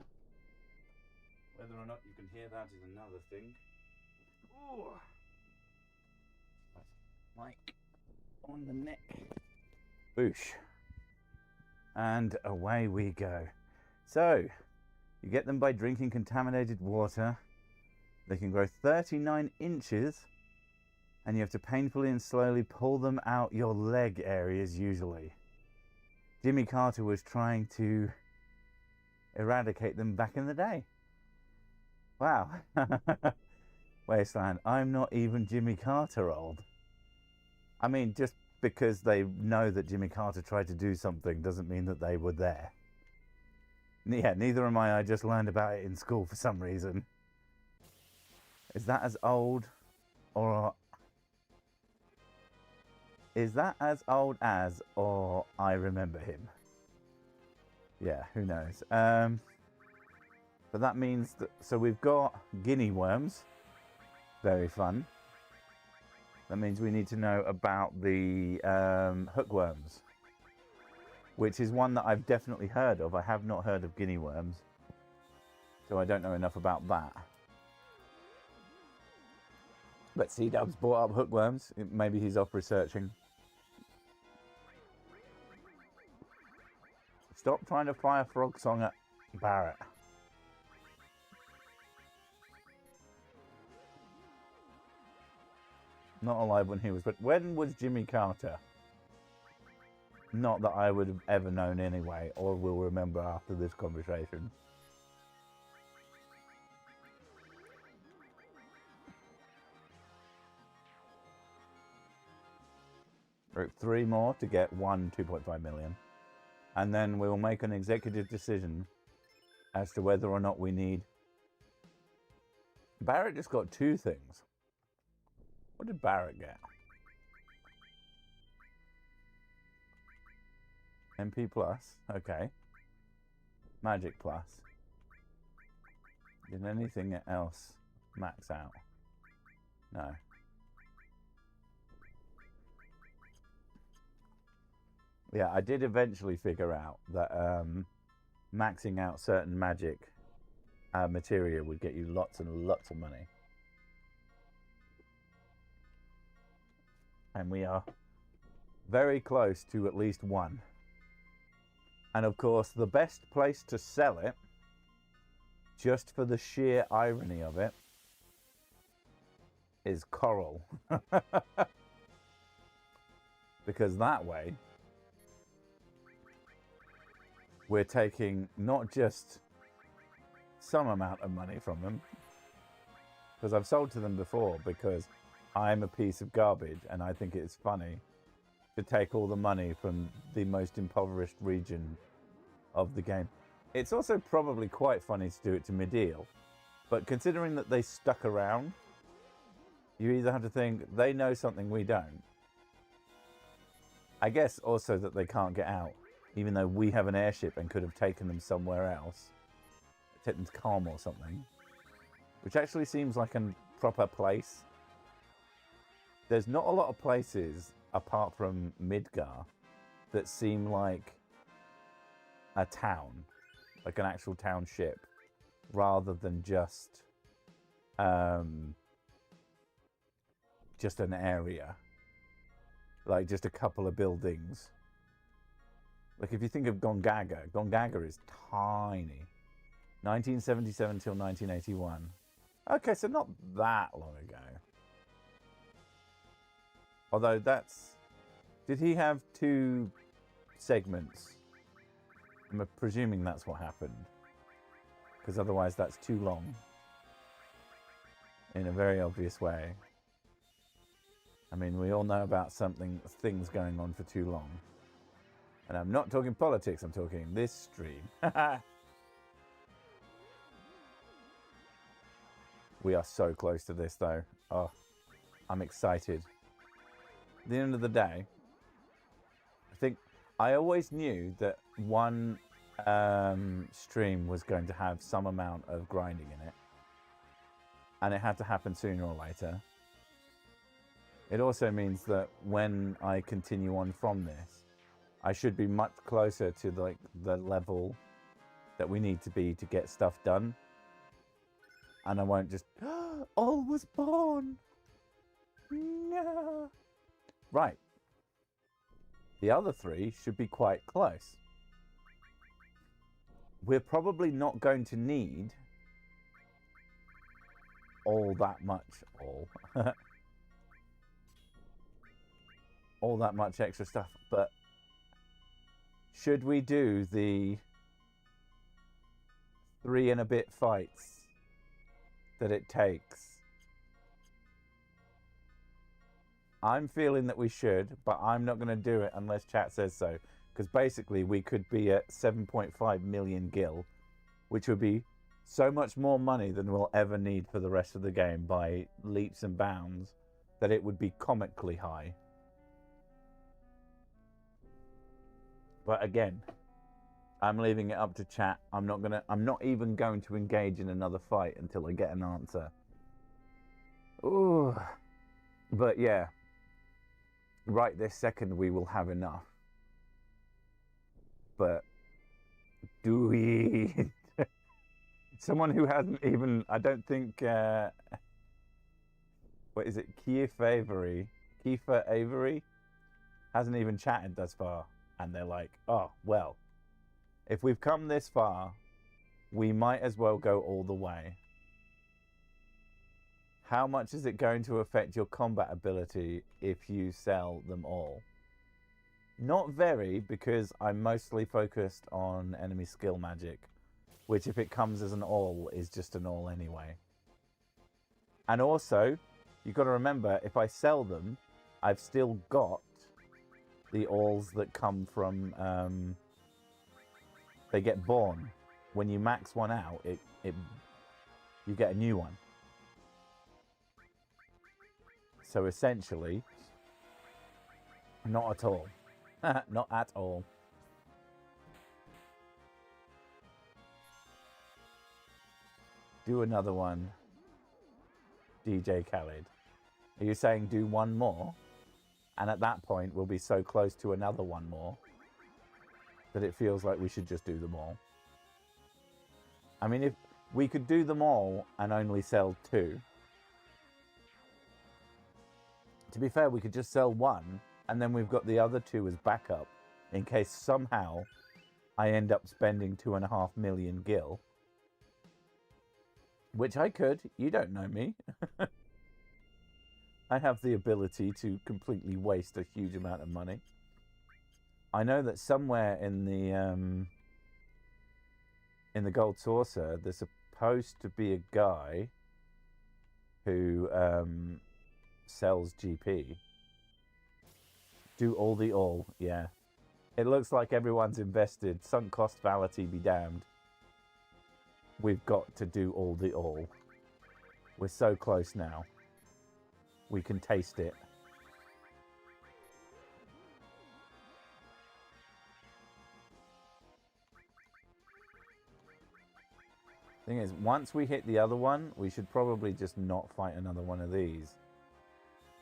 Whether or not you can hear that is another thing. Ooh. Mike on the neck. Boosh. And away we go. So, you get them by drinking contaminated water. They can grow 39 inches, and you have to painfully and slowly pull them out your leg areas usually. Jimmy Carter was trying to eradicate them back in the day. Wow. Wasteland, I'm not even Jimmy Carter old. I mean, just because they know that Jimmy Carter tried to do something doesn't mean that they were there. Yeah, neither am I just learned about it in school for some reason. Is that as old or... Is that as old as or I remember him? Yeah, who knows. But that means that... So we've got guinea worms. Very fun. That means we need to know about the hookworms, which is one that I've definitely heard of. I have not heard of guinea worms, so I don't know enough about that. But C-Dub's brought up hookworms. Maybe he's off researching. Stop trying to fly a frog song at Barrett. Not alive when he was, but when was Jimmy Carter? Not that I would have ever known anyway, or will remember after this conversation. We're at 3 more to get 2.5 million. And then we will make an executive decision as to whether or not we need... Barrett just got 2 things. What did Barrett get? MP plus, okay. Magic plus. Did anything else max out? No. Yeah, I did eventually figure out that maxing out certain magic materia would get you lots and lots of money. And we are very close to at least 1. And of course, the best place to sell it, just for the sheer irony of it, is coral. Because that way, we're taking not just some amount of money from them, because I've sold to them before, because I'm a piece of garbage and I think it's funny to take all the money from the most impoverished region of the game. It's also probably quite funny to do it to Medial, but considering that they stuck around, you either have to think they know something we don't. I guess also that they can't get out, even though we have an airship and could have taken them somewhere else. Taken them to Calm or something, which actually seems like a proper place. There's not a lot of places, apart from Midgar, that seem like a town, like an actual township, rather than just an area, like just a couple of buildings. Like if you think of Gongaga, Gongaga is tiny. 1977 till 1981. Okay, so not that long ago. Although that's... Did he have 2 segments? I'm presuming that's what happened. Because otherwise that's too long. In a very obvious way. I mean, we all know about things going on for too long. And I'm not talking politics, I'm talking this stream. We are so close to this though. Oh, I'm excited. At the end of the day, I think I always knew that one stream was going to have some amount of grinding in it. And it had to happen sooner or later. It also means that when I continue on from this, I should be much closer to the level that we need to be to get stuff done. And I won't just, all was born. No. Right. The other 3 should be quite close. We're probably not going to need all that much, all that much extra stuff, but should we do the 3 and a bit fights that it takes? I'm feeling that we should, but I'm not going to do it unless chat says so, because basically we could be at 7.5 million gil, which would be so much more money than we'll ever need for the rest of the game by leaps and bounds, that it would be comically high. But again, I'm leaving it up to chat. I'm not even going to engage in another fight until I get an answer. Ooh. But yeah, right this second we will have enough. But do we? Someone who hasn't even, I don't think, what is it, Kiefer Avery hasn't even chatted thus far. And they're like, oh, well, if we've come this far, we might as well go all the way. How much is it going to affect your combat ability if you sell them all? Not very, because I'm mostly focused on enemy skill magic, which if it comes as an all is just an all anyway. And also, you've got to remember, if I sell them, I've still got the alls that come from, they get born. When you max one out, you get a new one. So essentially, not at all. Not at all. Do another one, DJ Khaled. Are you saying do one more? And at that point, we'll be so close to another one more that it feels like we should just do them all. I mean, if we could do them all and only sell 2. To be fair, we could just sell 1, and then we've got the other 2 as backup in case somehow I end up spending 2.5 million gil. Which I could. You don't know me. I have the ability to completely waste a huge amount of money. I know that somewhere in the Gold Saucer, there's supposed to be a guy who sells GP. Do all the all, yeah. It looks like everyone's invested. Sunk cost fallacy be damned. We've got to do all the all. We're so close now. We can taste it. Thing is, once we hit the other one, we should probably just not fight another one of these.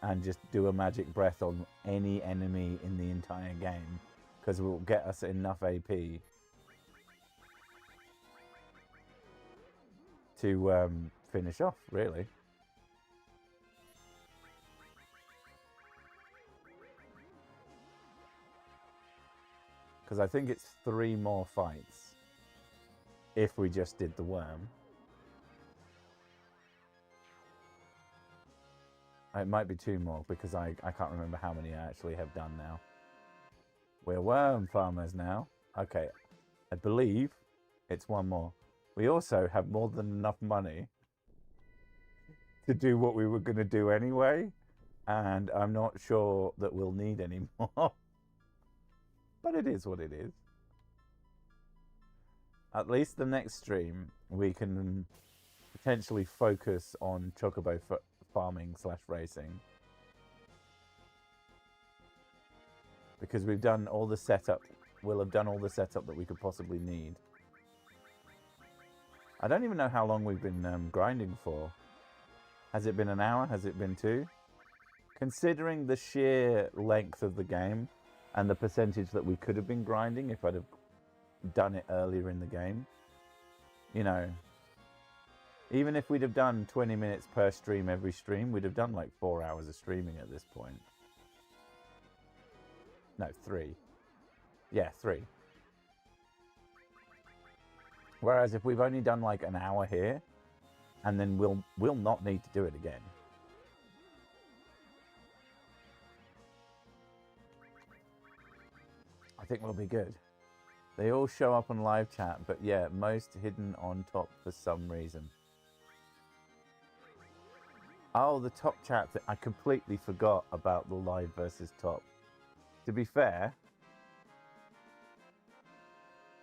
And just do a magic breath on any enemy in the entire game. Because it will get us enough AP to finish off, really. Because I think it's 3 more fights if we just did the worm. It might be 2 more because I can't remember how many I actually have done now. We're worm farmers now. Okay, I believe it's 1 more. We also have more than enough money to do what we were going to do anyway. And I'm not sure that we'll need any more. But it is what it is. At least the next stream, we can potentially focus on chocobo farming / racing. Because we've done all the setup. We'll have done all the setup that we could possibly need. I don't even know how long we've been grinding for. Has it been an hour? Has it been 2? Considering the sheer length of the game and the percentage that we could have been grinding if I'd have done it earlier in the game. You know, even if we'd have done 20 minutes per stream every stream, we'd have done like 4 hours of streaming at this point. No, 3. Yeah, 3. Whereas if we've only done like an hour here, and then we'll not need to do it again. I think we'll be good. They all show up on live chat, but yeah, most hidden on top for some reason. Oh, the top chat. I completely forgot about the live versus top. To be fair,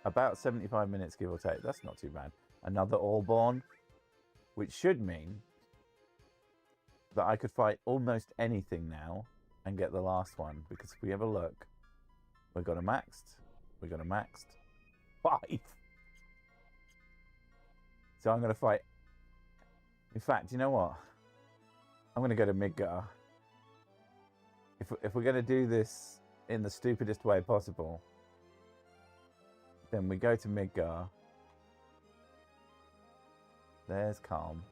about 75 minutes, give or take. That's not too bad. Another Allborn, which should mean that I could fight almost anything now and get the last one. Because if we have a look, we've got a maxed. We've got a maxed 5. So I'm going to fight. In fact, you know what? I'm going to go to Midgar. If we're going to do this in the stupidest way possible, then we go to Midgar. There's Calm.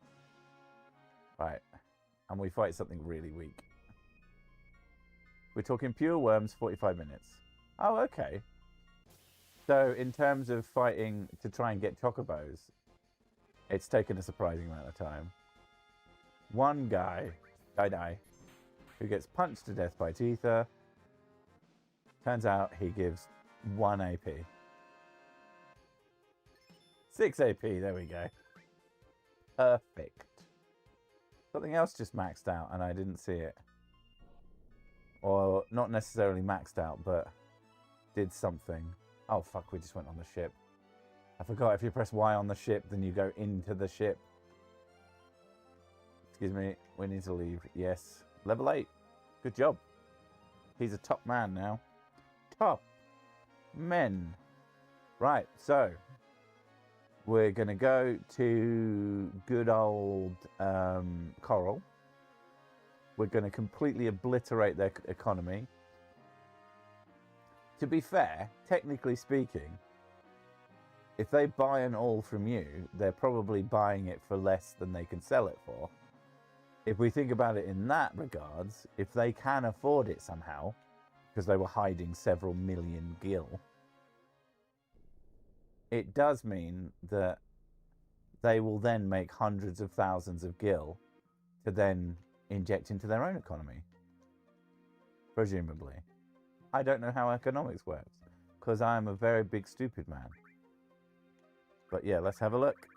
Right. And we fight something really weak. We're talking pure worms, 45 minutes. Oh, okay. So in terms of fighting to try and get chocobos, it's taken a surprising amount of time. One guy, who gets punched to death by Teether. Turns out he gives 1 AP. 6 AP, there we go. Perfect. Something else just maxed out and I didn't see it. Or not necessarily maxed out, but did something. Oh fuck, we just went on the ship. I forgot if you press Y on the ship, then you go into the ship. Excuse me, we need to leave. Yes. Level 8. Good job. He's a top man now. Top men. Right, so we're going to go to good old Coral. We're going to completely obliterate their economy. To be fair, technically speaking, if they buy an all from you, they're probably buying it for less than they can sell it for. If we think about it in that regards, if they can afford it somehow, because they were hiding several million gil, it does mean that they will then make hundreds of thousands of gil to then inject into their own economy. Presumably. I don't know how economics works, because I am a very big stupid man. But yeah, let's have a look.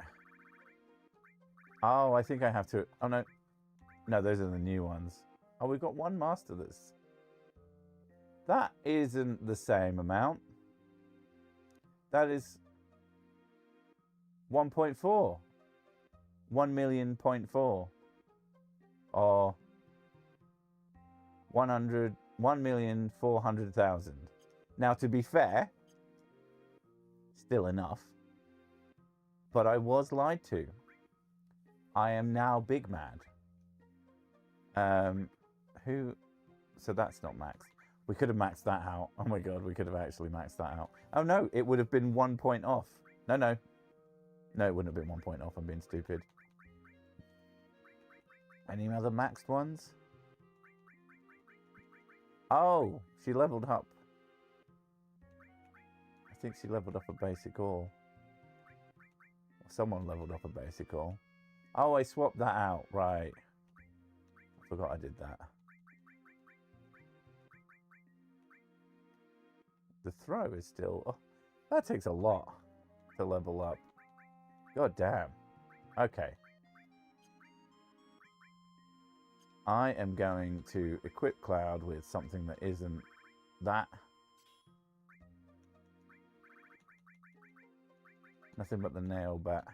Oh, I think I have to... Oh, no. No, those are the new ones. Oh, we've got one master that's... That isn't the same amount. That is 1.4. 1,000,000.4. Or 1,400,000. Now, to be fair, still enough. But I was lied to. I am now big mad. So that's not maxed. We could have maxed that out. Oh my god, we could have actually maxed that out. Oh no, it would have been 1 point off. No, it wouldn't have been 1 point off. I'm being stupid. Any other maxed ones? Oh, she leveled up. I think she leveled up a basic all. Someone leveled up a basic all. Oh, I swapped that out. Right. I forgot I did that. The throw is still... Oh, that takes a lot to level up. God damn. Okay. I am going to equip Cloud with something that isn't that. Nothing but the nail bat.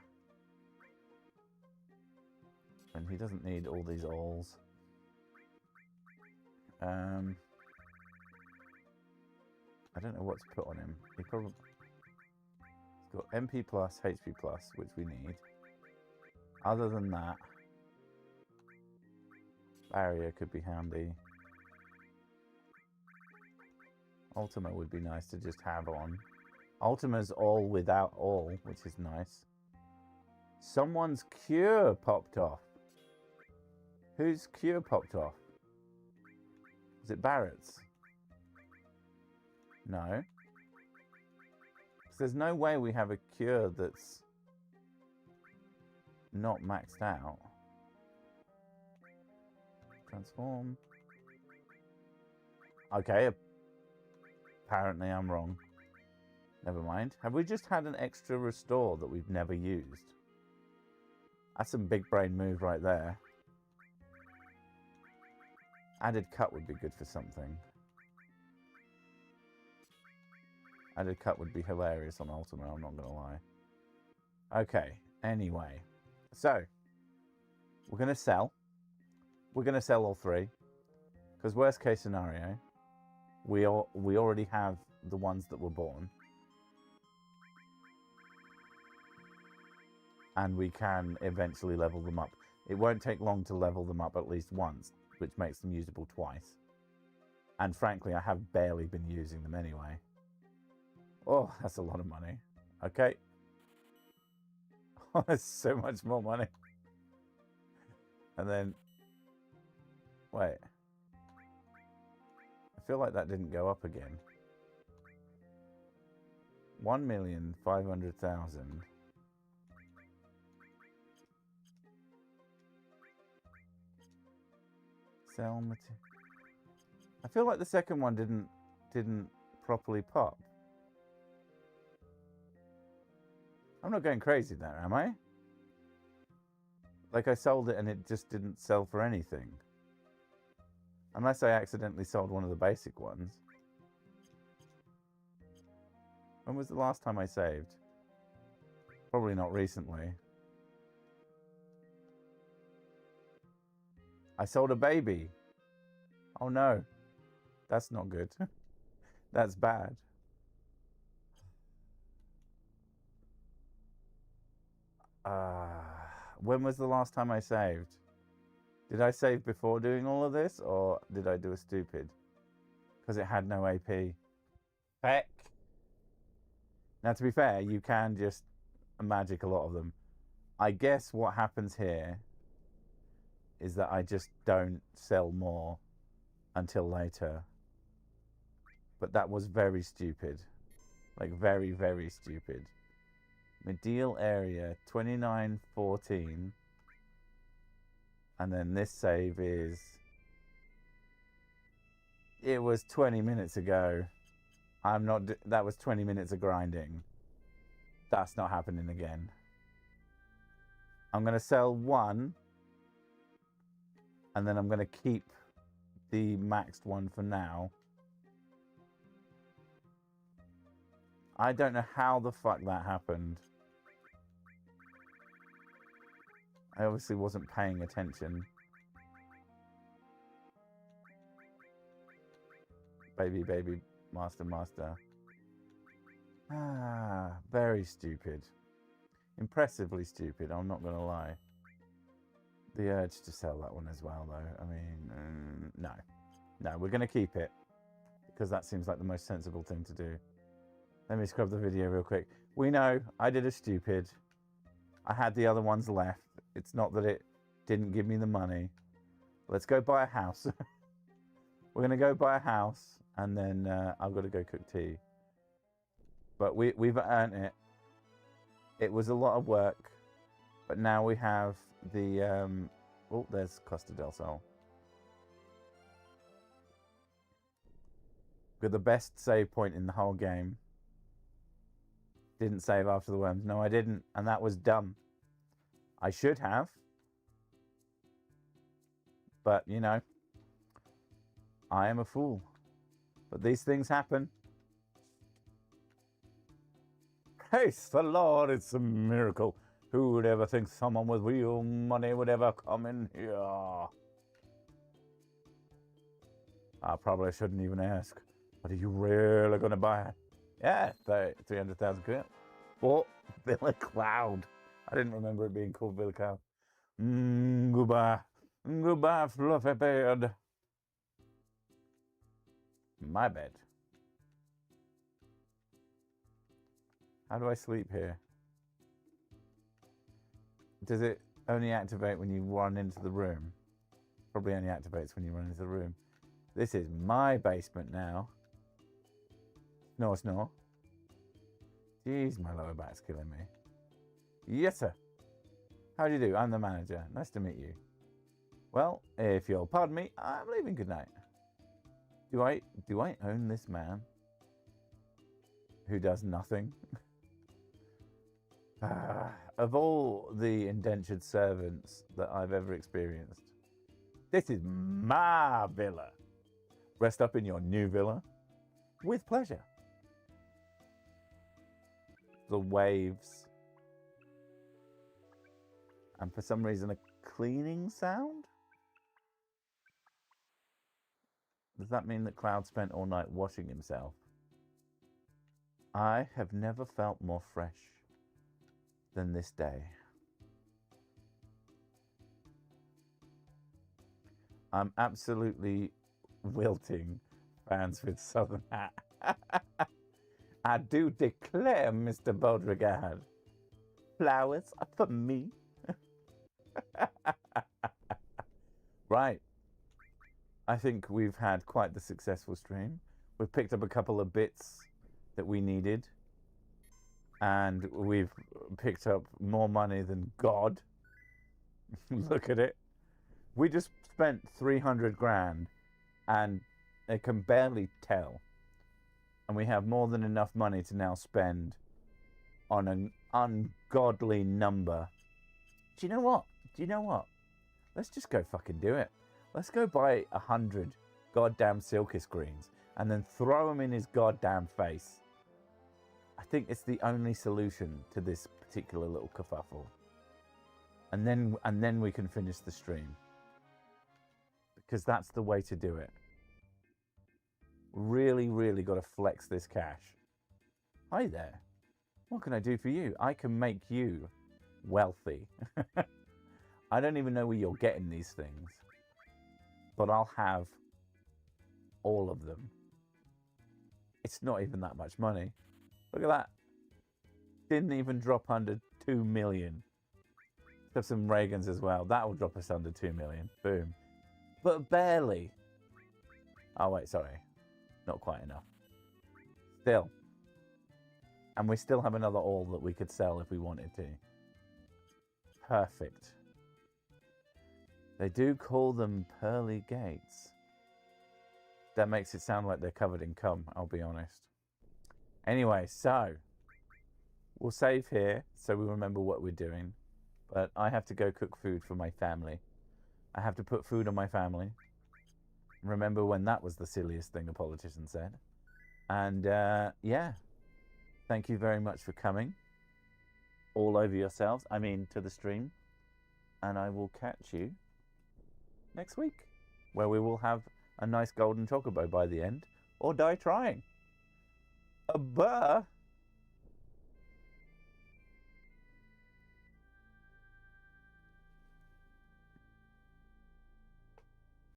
And he doesn't need all these alls. I don't know what to put on him. He probably... He's got MP plus, HP plus, which we need. Other than that, barrier could be handy. Ultima would be nice to just have on. Ultima's all without all, which is nice. Someone's cure popped off. Whose cure popped off? Is it Barrett's? No. Because there's no way we have a cure that's not maxed out. Transform. Okay. Apparently I'm wrong. Never mind. Have we just had an extra restore that we've never used? That's some big brain move right there. Added cut would be good for something. Added cut would be hilarious on Ultima, I'm not going to lie. Okay, anyway. So, we're going to sell. We're going to sell all three. Because worst case scenario, we already have the ones that were born. And we can eventually level them up. It won't take long to level them up at least once, which makes them usable twice. And frankly, I have barely been using them anyway. Oh, that's a lot of money. Okay. Oh, that's so much more money. And then, wait. I feel like that didn't go up again. 1,500,000. Sell material. I feel like the second one didn't properly pop. I'm not going crazy there, am I? Like I sold it and it just didn't sell for anything. Unless I accidentally sold one of the basic ones. When was the last time I saved? Probably not recently. I sold a baby. Oh no. That's not good. That's bad. When was the last time I saved? Did I save before doing all of this, or did I do a stupid? Because it had no AP. Heck. Now, to be fair, you can just magic a lot of them. I guess what happens here is that I just don't sell more until later. But that was very stupid. Like, very, very stupid. Medial area, 2914. And then this save is... It was 20 minutes ago. That was 20 minutes of grinding. That's not happening again. I'm going to sell one. And then I'm going to keep the maxed one for now. I don't know how the fuck that happened. I obviously wasn't paying attention. Baby, baby, master, master. Ah, very stupid. Impressively stupid, I'm not going to lie. The urge to sell that one as well, though. I mean, no. No, we're going to keep it. Because that seems like the most sensible thing to do. Let me scrub the video real quick. We know I did a stupid. I had the other ones left. It's not that it didn't give me the money. Let's go buy a house. We're going to go buy a house. And then I've got to go cook tea. But we've earned it. It was a lot of work. But now we have the... oh, there's Costa del Sol. We've got the best save point in the whole game. Didn't save after the worms. No, I didn't. And that was dumb. I should have. But, you know, I am a fool. But these things happen. Praise the Lord, it's a miracle. Who would ever think someone with real money would ever come in here? I probably shouldn't even ask. But are you really going to buy it? Yeah, 300,000 quid. Oh, Villa Cloud. I didn't remember it being called Villa Cloud. Goodbye. Goodbye, fluffy bird. My bed. How do I sleep here? Does it only activate when you run into the room? Probably only activates when you run into the room. This is my basement now. Snore, snore. Jeez, my lower back's killing me. Yes, sir. How do you do? I'm the manager. Nice to meet you. Well, if you'll pardon me, I'm leaving. Good night. Do I own this man who does nothing? Of all the indentured servants that I've ever experienced, this is my villa. Rest up in your new villa with pleasure. The waves. And for some reason, a cleaning sound? Does that mean that Cloud spent all night washing himself? I have never felt more fresh than this day. I'm absolutely wilting, fans with Southern Hat. I do declare, Mr. Baudrillard, flowers are for me. Right. I think we've had quite the successful stream. We've picked up a couple of bits that we needed. And we've picked up more money than God. Look at it. We just spent 300 grand and they can barely tell. And we have more than enough money to now spend on an ungodly number. Do you know what? Let's just go fucking do it. Let's go buy 100 goddamn Silkis greens and then throw them in his goddamn face. I think it's the only solution to this particular little kerfuffle. And then we can finish the stream. Because that's the way to do it. Really, really got to flex this cash. Hi there. What can I do for you? I can make you wealthy. I don't even know where you're getting these things. But I'll have all of them. It's not even that much money. Look at that. Didn't even drop under 2 million. Let's have some Reagans as well. That will drop us under 2 million. Boom. But barely. Oh, wait, sorry. Not quite enough. Still. And we still have another all that we could sell if we wanted to. Perfect. They do call them pearly gates. That makes it sound like they're covered in cum, I'll be honest. Anyway, so we'll save here so we remember what we're doing. But I have to go cook food for my family. I have to put food on my family. Remember when that was the silliest thing a politician said. And yeah, thank you very much for coming. All over yourselves, I mean to the stream. And I will catch you next week, where we will have a nice golden chocobo by the end, or die trying. Buh!